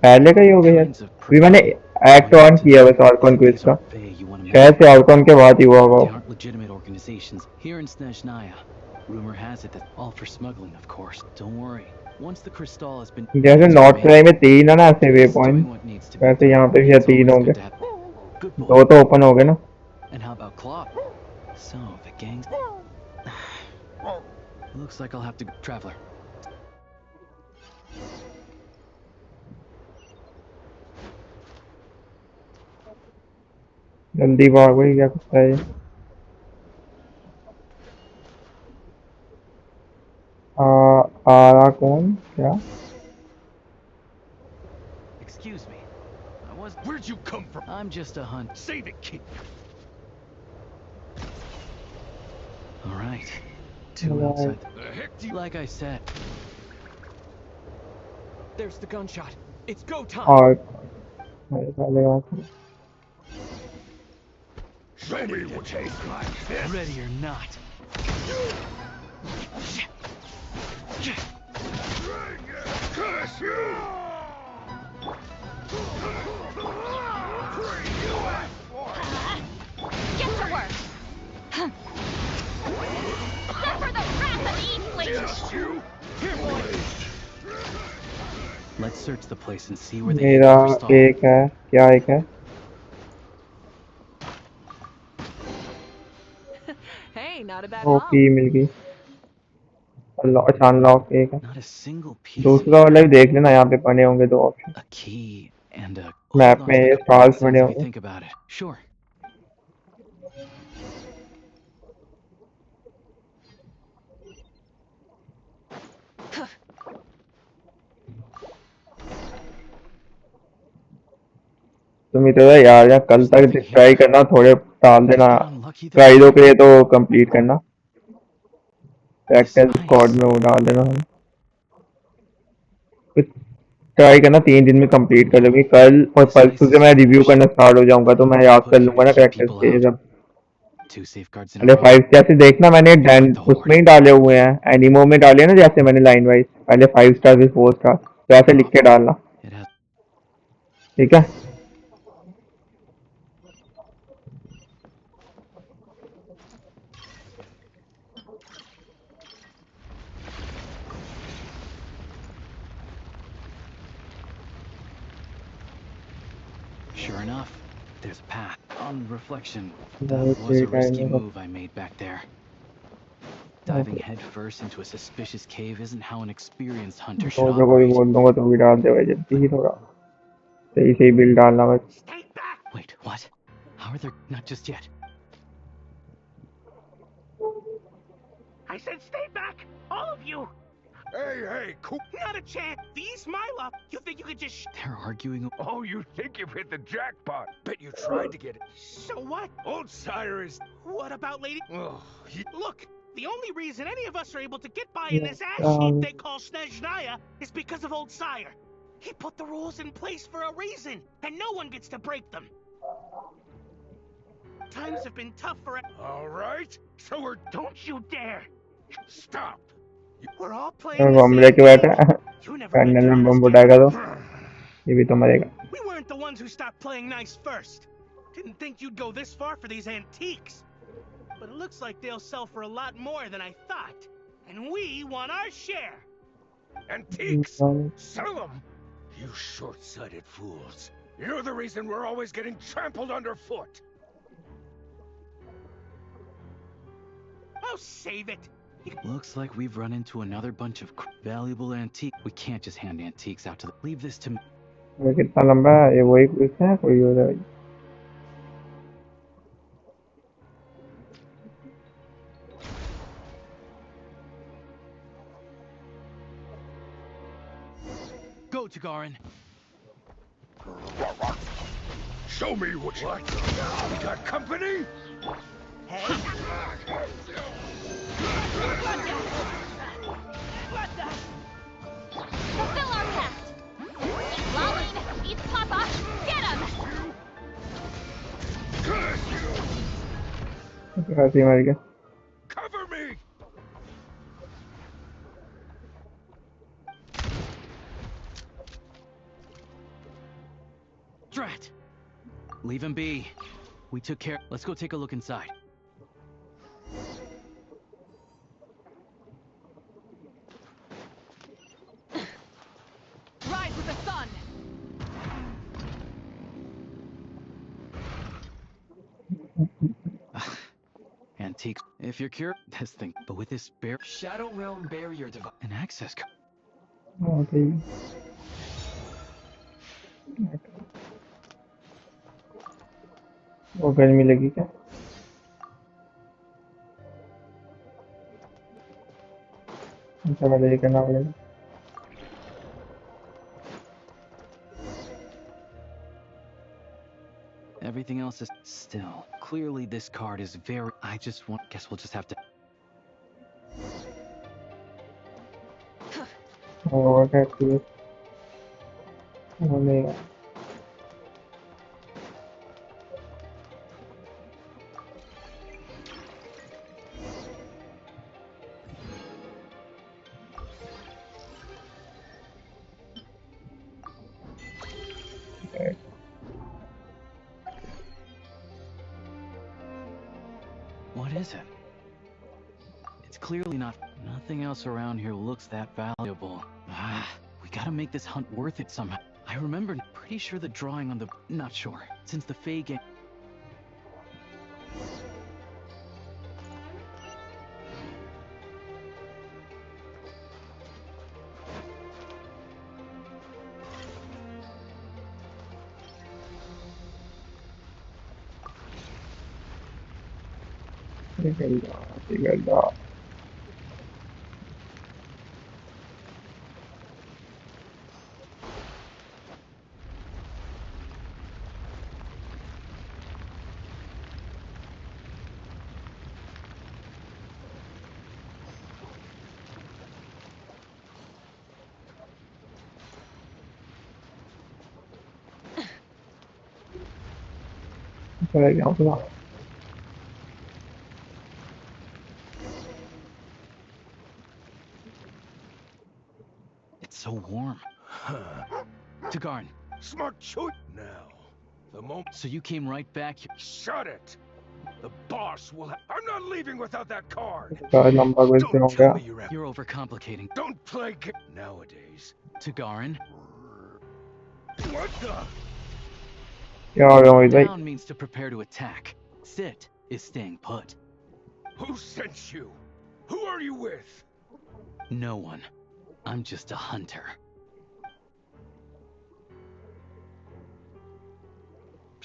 पहले का ही हो गया। अभी मैंने एक्ट ऑन किया बस आर्कन क्विज का, शायद से आर्कन के बाद ही हुआ होगा। They aren't legitimate organizations here in Snezhnaya. Rumor has it that all for smuggling, of course. Don't worry. Once the crystal has been जैसे नॉर्थ ट्राई में 3 है ना ऐसे वे पॉइंट, वैसे यहाँ पे भी 3 होंगे। 2 तो ओपन हो गए ना। And how about Claw? So the gangs. Looks like I'll have to go. Traveler. जल्दी भाग भाई, क्या करता है? आरा कौन क्या? Excuse me. Where'd you come from? I'm just a hunt. Save it, kid. All right. Two outside. The heck do you... Like I said. There's the gunshot. It's go time. और Show me what tastes like this. Ready or not. Curse you! Get to work! Suffer the wrath of Eastling! Just you! Here, boys! Let's search the place and see where they मेरा hid the crystal. एक है, क्या एक है? Hey, not a bad O haul. की मिल गई। अच्छा unlock एक है। Not a single piece. दूसरा वाला भी देख लेना, यहाँ पे बने होंगे 2 option. A key and a... map Hold on, में pick ये up स्टार्स common बने sense if you होंगे। think about it. Sure. तुम इतना यार या कल तक ट्राई करना, थोड़े टाल देना। ट्राई दो के लिए तो कंप्लीट करना। प्रैक्टिस स्क्वाड में वो डाल देना। ट्राई करना 3 दिन में कंप्लीट कर लोगे। कल और परसों से मैं रिव्यू करना स्टार्ट हो जाऊंगा, तो मैं याद कर लूंगा ना प्रैक्टिस के सब। पहले 5 जैसे देखना, मैंने उसमें ही डाले हुए हैं, एनिमो में डाले ना, जैसे मैंने लाइन वाइज पहले 5 स्टार फिर 4 स्टार, तो ऐसे लिख के डालना, ठीक है? Sure enough, there's a path. On reflection, that was a risky move I made back there. Diving headfirst into a suspicious cave isn't how an experienced hunter should तो कोई operate. बोल दूंगा तो भी डाल दे भाई, जल्दी ही थोड़ा सही सही बिल्ड डालना बस। Wait, what? How are there? Not just yet. I said stay back, all of you. Hey, cool. Not a chance. These Myla. You think you could just They're arguing. Oh, you think you've hit the jackpot. Bet you tried to get it. So what? Old Sire is... What about Lady? Oh, Look, the only reason any of us are able to get by in this ass heap they call Snezhnaya is because of Old Sire. He put the rules in place for a reason, and no one gets to break them. Times have been tough for... All right, so we're... Don't you dare! Stop! We're all playing bomb the लेके same बैठा है, game. Panel में बम फुटाएगा तो ये भी तो मरेगा। We weren't the ones who stopped playing nice first. Didn't think you'd go this far for these antiques. But it looks like they'll sell for a lot more than I thought. And we want our share. Antiques? Sell them? You short-sighted fools. You're the reason we're always getting trampled underfoot. Oh, save it. Looks like we've run into another bunch of valuable antiques. We can't just hand antiques out to the... Leave this to me. ये कितना लंबा है? ये वही कुछ है कोई और है? Go, Tagarin. Show me what you... What? We got company? Hey. Fulfill our pact! Eat Lolling! Eat Papa! Get him! ऐसे ही मर गया। Cover me! Drat! Leave him be. We took care. Let's go take a look inside. Rise with the sun! Antique. If you're curious, this thing. But with this bear. Shadow Realm barrier device. An access code. Okay. वो गर्मी लगी क्या? अच्छा पहले ये करना पड़ेगा। Everything else is still. Clearly, this card is very. I just want. Guess we'll just have to. और क्या चाहिए? नहीं What is it? It's clearly not. Nothing else around here looks that valuable. We gotta make this hunt worth it somehow. I remember. Pretty sure the drawing on the. Not sure. Since the Fae game. निकल चला गया हूँ It's so warm. Tagarn. Smart choice. Now, the moment. So you came right back here. Shut it! The boss will have. I'm not leaving without that card! लंबा कोई हो गया You're overcomplicating. Don't play nowadays. Tagarin? What the? क्या हो गया मोहित भाई? Down means to prepare to attack. Sit is staying put. Who sent you? Who are you with? No one. I'm just a hunter.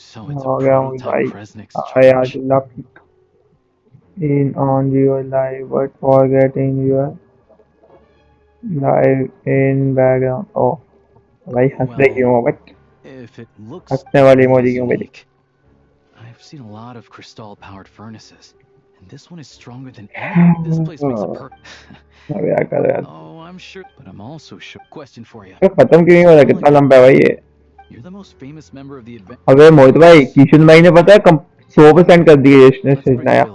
So it's a हो गया मोहित prototype भाई। Kresnik's I charge. luck in on your live but forgetting your live in background. Oh भाई हंसने क्यों हो but If it looks हंसने वाली feels emoji क्यों मेरी? unique. I've seen a lot of crystal-powered furnaces, and this one is stronger than any. This place makes a अब क्या कर रहा है? Oh, I'm sure, but I'm also sure. Question for you. तो खत्म क्यों नहीं हो रहा? कितना लंबा है भाई ये? You're the most famous member of the advent. अबे मोहित भाई किशन भाई ने पता है 100% कर दिए इसने स्नेजनाया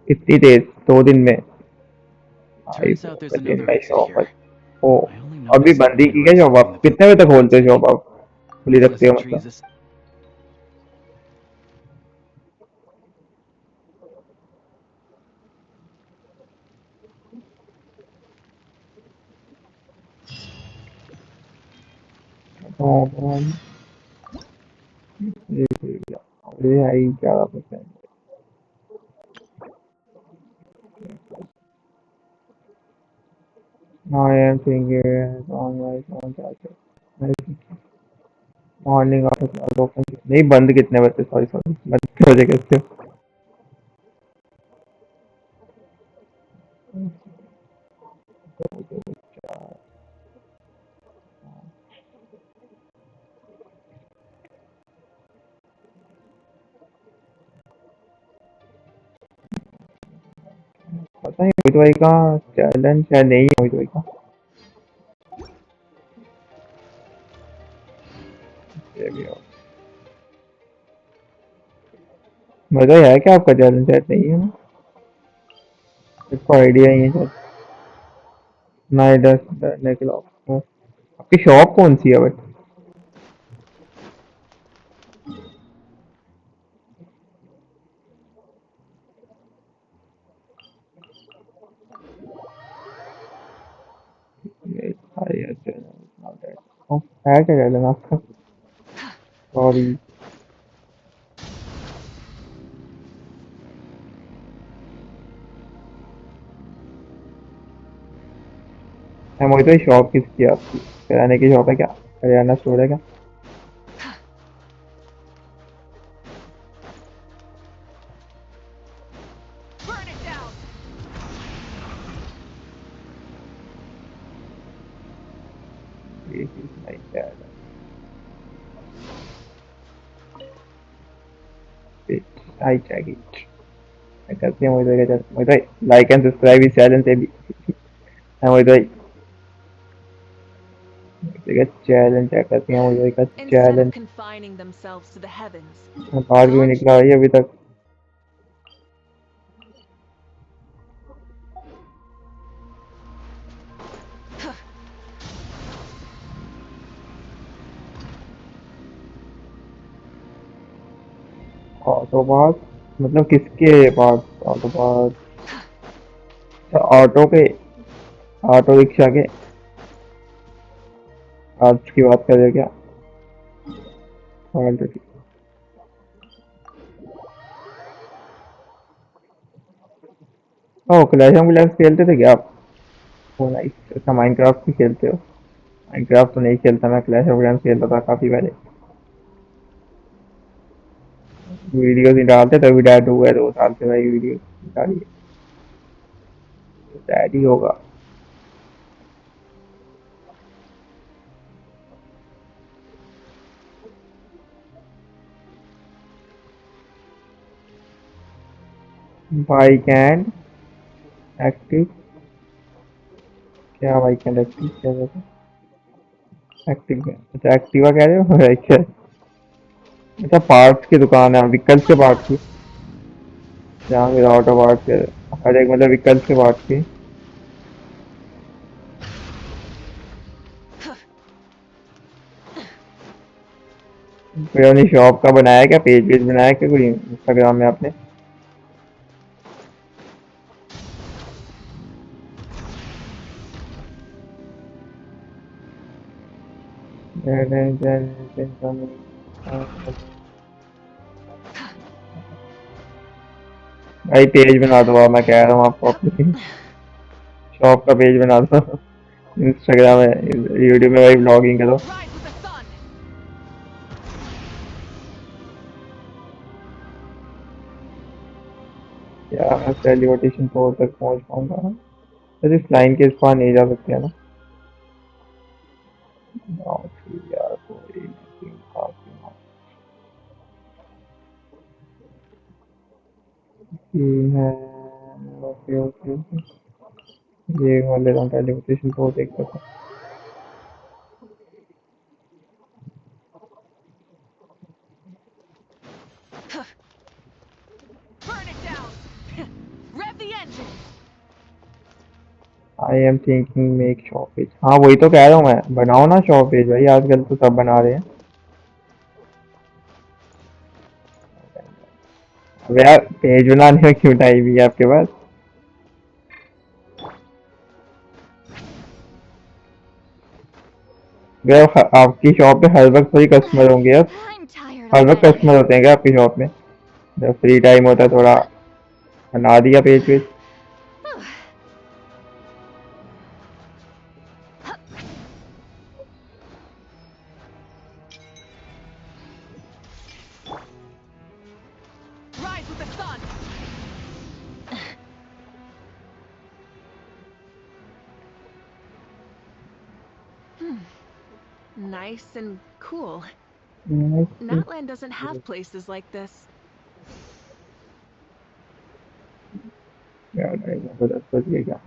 इतनी तेज 2 दिन में। Turns out there's another exit shop here. ओ अभी बंद ही की क्या शॉप आप? कितने बजे तक खोलते हो शॉप आप? खुली रखते हो मतलब? अरे आई क्या पता है? I am thinking on my phone charger. Morning office open नहीं बंद कितने बजे? सॉरी सॉरी बंद कितने बजे करते हो? पता नहीं मोहित भाई का चैलेंज है नहीं है मोहित भाई का। ये भी हो मजा है क्या आपका चैलेंज सेट नहीं है ना? इसको आइडिया ही है शायद। नाइट डरने के अलावा आपकी शॉप कौन सी है बट? है क्या चैलेंज आपका? सॉरी। मुझे तो शॉप किसकी है आपकी? किराने की शॉप है क्या? हरियाणा स्टोर है क्या? This is my dad. Wait, I check it. मैं करते हैं मुझे क्या चल मुझे लाइक एंड सब्सक्राइब इस चैनल से भी है मुझे चैलेंज चेक करते हैं मुझे का Instead of challenge confining themselves to the heavens, बाहर क्यों निकला भाई अभी तक? ऑटो पास मतलब किसके पास? ऑटो पास ऑटो के ऑटो रिक्शा के आज की बात कर रहे क्या? हाँ, तो ठीक। क्लैश ऑफ क्लैंस खेलते थे क्या आप? ओ नाइस। अच्छा माइनक्राफ्ट भी खेलते हो? माइनक्राफ्ट तो नहीं खेलता मैं, क्लैश ऑफ क्लैंस खेलता था काफी पहले। वीडियोस नहीं डालते तभी डैड हुआ है 2 साल से भाई वीडियो डालिए। डैड ही होगा। बाइक एंड एक्टिव क्या? बाइक एंड एक्टिव क्या कहते हैं? एक्टिव क्या? अच्छा एक्टिवा कह रहे हो? अच्छा अच्छा पार्ट्स की दुकान है, व्हीकल्स के पार्ट्स की। जहाँ फिर ऑटो पार्ट्स के हर एक मतलब व्हीकल्स के पार्ट्स की। कोई अपनी शॉप का बनाया क्या? पेज वेज बनाया क्या कोई इंस्टाग्राम में आपने? भाई पेज बना दो आप, मैं कह रहा हूँ आपको अपनी शॉप का पेज बना दो इंस्टाग्राम में यूट्यूब में भाई ब्लॉगिंग करो। क्या मैं टेलीपोर्टेशन पोर्ट तक पहुंच पाऊंगा? वैसे इस लाइन के इस पार नहीं जा सकते है ना? यार कोई है। ओके ओके ये मान ले रहा हूँ टेलीपोर्टेशन पोर्ट एक तरफ। burn it down. Rev the engine. I am thinking make shop page. हाँ वही तो कह रहा हूँ मैं, बनाओ ना शॉप पेज भाई, आजकल तो सब बना रहे हैं। अब यार पेज बनाने में क्यों टाइम है आपके पास? भैया आपकी शॉप पे हर वक्त कोई कस्टमर होंगे अब? हर वक्त कस्टमर होते हैं क्या आपकी शॉप में? जब फ्री टाइम होता है थोड़ा बना दिया पेज वेज। Rise with the sun. Nice and cool. Natland doesn't have places like this. यार भाई मैं तो 10 बज गया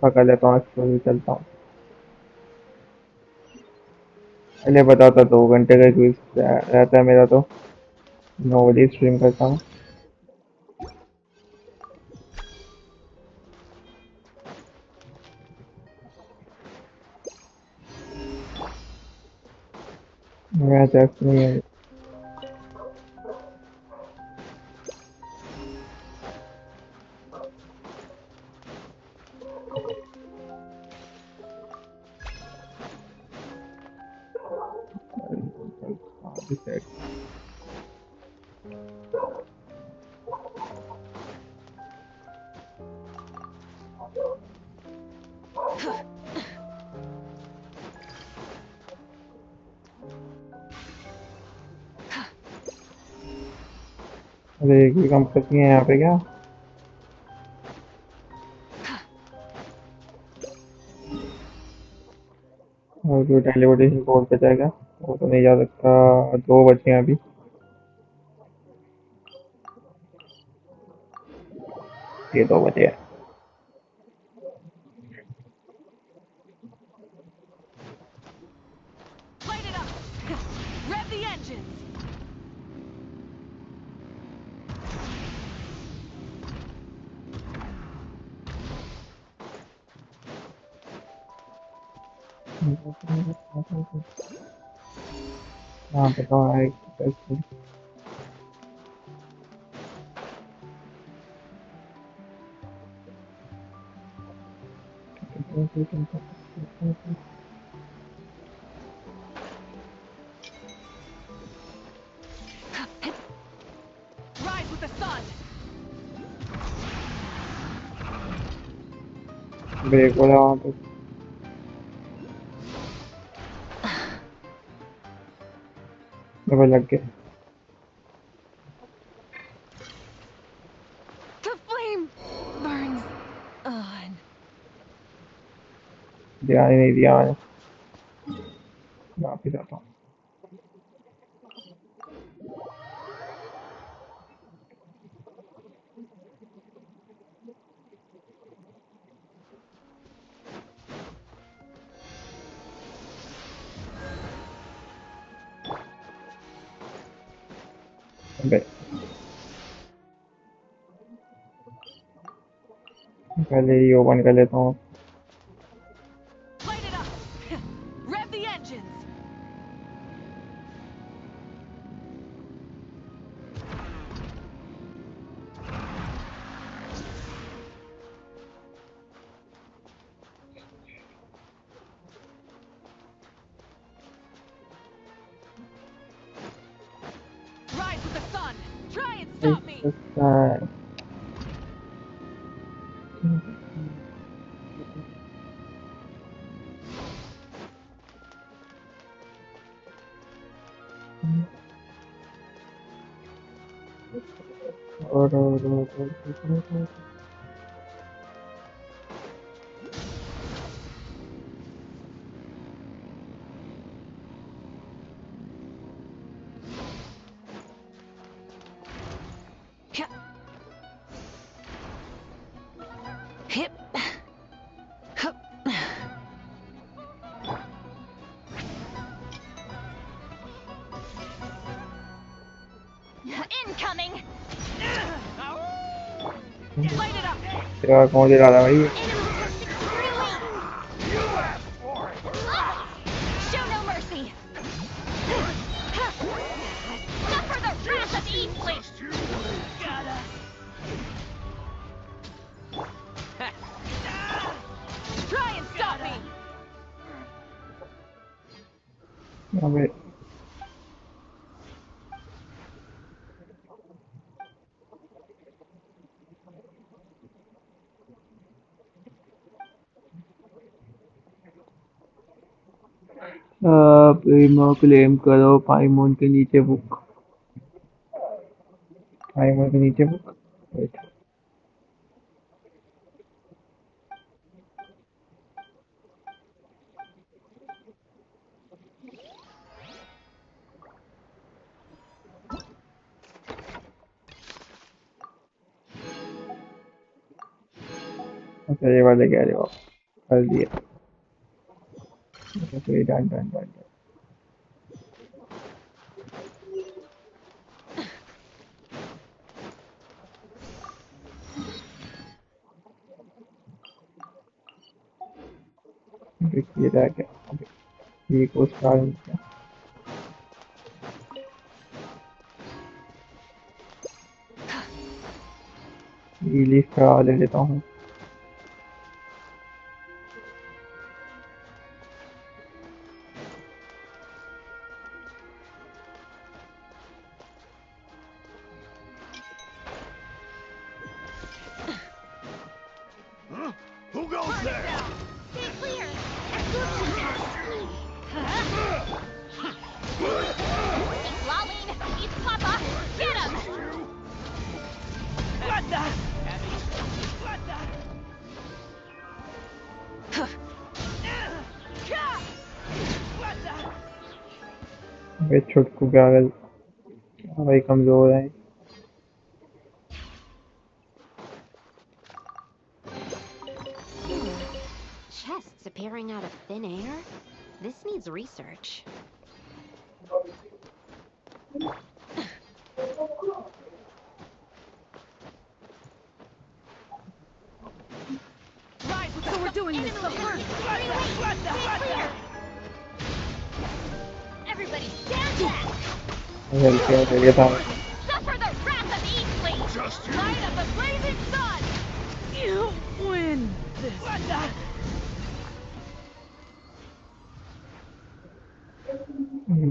पकड़ लेता हूँ, स्टोरी चलता हूँ। पहले बताता 2 घंटे का क्विज रहता है मेरा तो नॉर्मली स्ट्रीम करता हूँ। मैं चेस्ट नहीं है। अरे एक भी कंपनी नहीं है यहाँ पे क्या? और जो टेलीपोर्टेशन कोड पे जाएगा वो तो नहीं जा सकता। 2 बचे हैं अभी। ये 2 बचे हैं। Light it up! Rev the engines! हाँ बताओ है। Rise with the sun! Break हो रहा वहाँ पे। मेरे लग गया। The flame burns on. ध्यान ही नहीं दिया मैंने। वापिस आता हूँ। पहले ही ओपन कर लेता हूँ। Light it up! Rev the engines! Rise with the sun! Try and stop me! और Hip. Hup. Incoming! Light it up! तेरा कौन दे रहा था भाई? Show no mercy! Suffer the wrath of Eastland! Try and stop me! अबे Primo claim करो पाइमोन के नीचे बुक। पाइमोन के नीचे बुक। वेट। अच्छा ये वाले कह रहे हो? कर दिया। Okay, done, done, done, done. ये रह गया। ये को स्टार रिलीज करा ले लेता हूँ। Who goes there? Stay clear. Absorption test. Lolling, he's Papa. Get him! What the? What the? What the? वे छुटकू क्या भाई कमजोर है। Chests appearing out of thin air? This needs research. Right, so we're doing this submerged. Everybody stand back! Help किया चाहिए था। Suffer the wrath of Eastling! Light of the blazing sun! You win this. What the?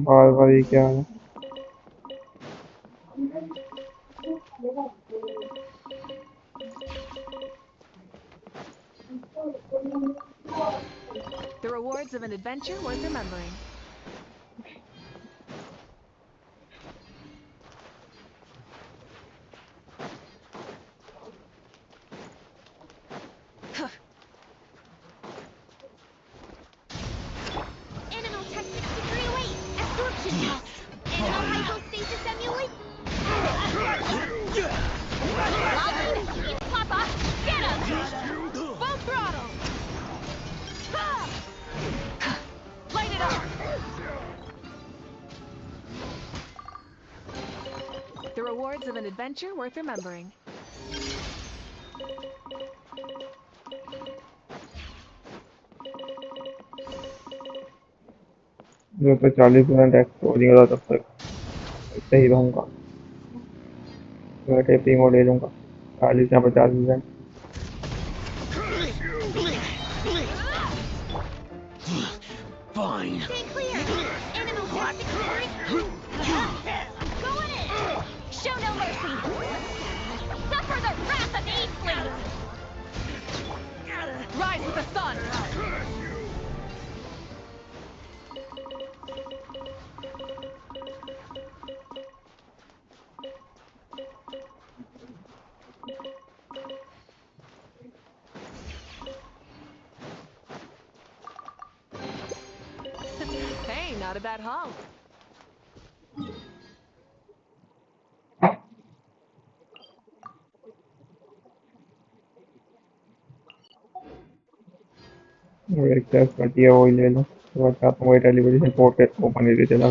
बार ये क्या है? The rewards of an adventure worth remembering. Animal tech 6308. Absorption test. Animal hypostasis emulate. Lolling, he's Papa. Get him! Full throttle. Light it up! The rewards of an adventure worth remembering. जो तो 40% exposing होगा तब तक सही रहूँगा। मैं Primo ले लूँगा 40 या 50%। Fine. Stay clear. Animal tech 6308. Going in. Show no mercy! Suffer the wrath of Eastling! Rise with the sun. Hey, not a bad haul. और एक टेस्ट बढ़िया वही ले लो। तो चाहता हूँ वही टेलीविजन पोर्ट के ओपन ही चला।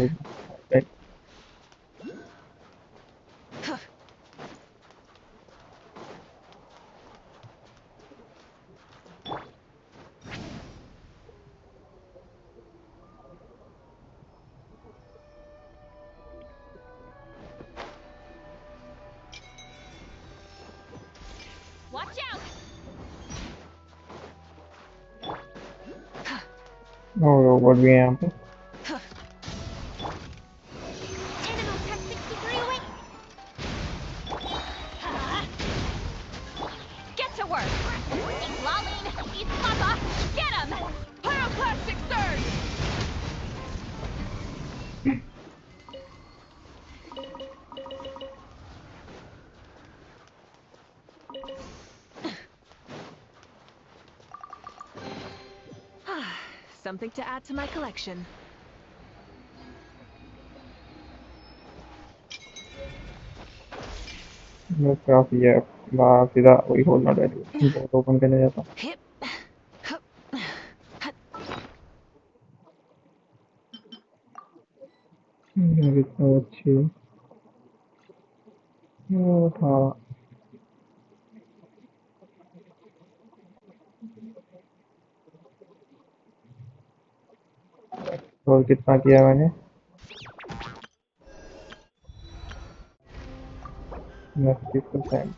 Watch out! और रोबोट भी है यहाँ पे। Animal tech 6308. Get to work! Lolling, he's Papa. Get him! Pyroclastic surge! Something to add to my collection. मैं काफी है बाहर सीधा वही खोलना टेलीविजन पोर्ट ओपन करने जाता हूँ। इतना अच्छी है। हाँ और कितना किया मैंने 90%।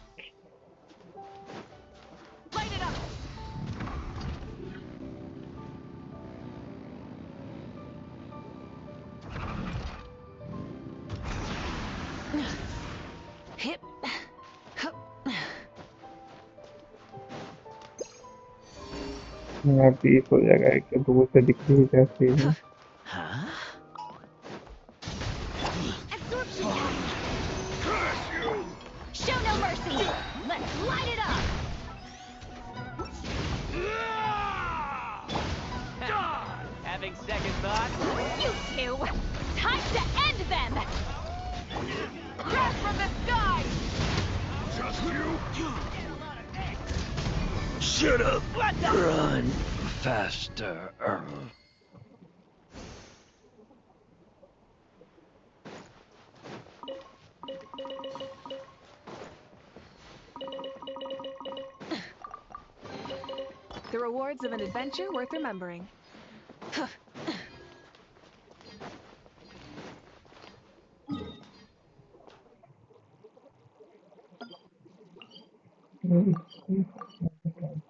यहाँ पीस हो जाएगा एक तो दूर से दिख रही है चीज में। Absorption test. Show no mercy. Let's light it up. Having second thoughts? You two, time to end them. Crash from the sky. Just you? Shut up! What the? Run faster. The rewards of an adventure worth remembering. Burn it down.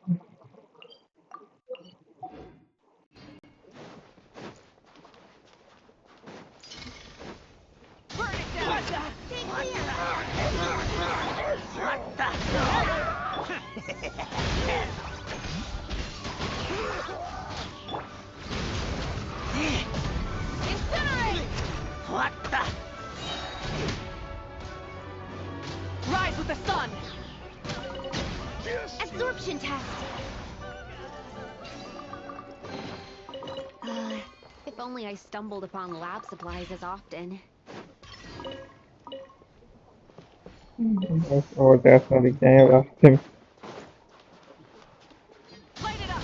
What the? Stay clear. What the? Incinerate! What the? Rise with the sun! Absorption test! If only I stumbled upon lab supplies as often. बस और ऐसा दिख जाए रास्ते में। Light it up!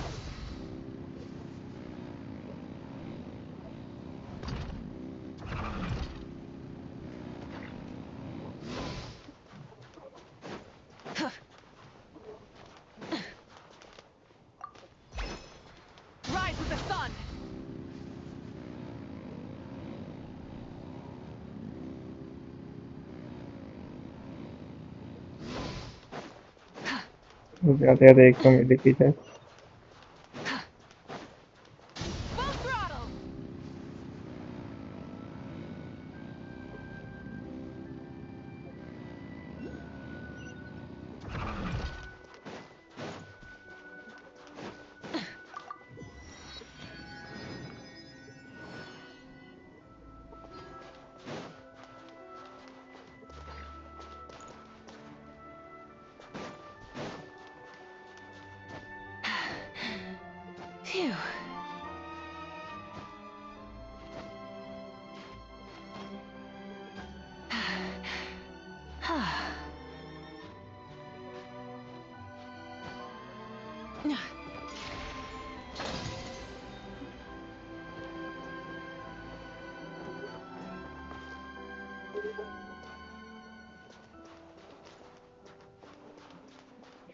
Rise with the sun! जाते जाते एक तो में दिखी जाए। Full throttle! Phew.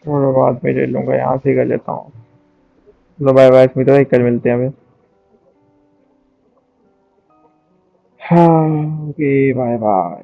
छोड़ो बाद में ले लूंगा, यहाँ से कर लेता हूँ। लो बाय बाय स्मिता भाई, कल मिलते हैं हमें। हाँ ओके बाय बाय।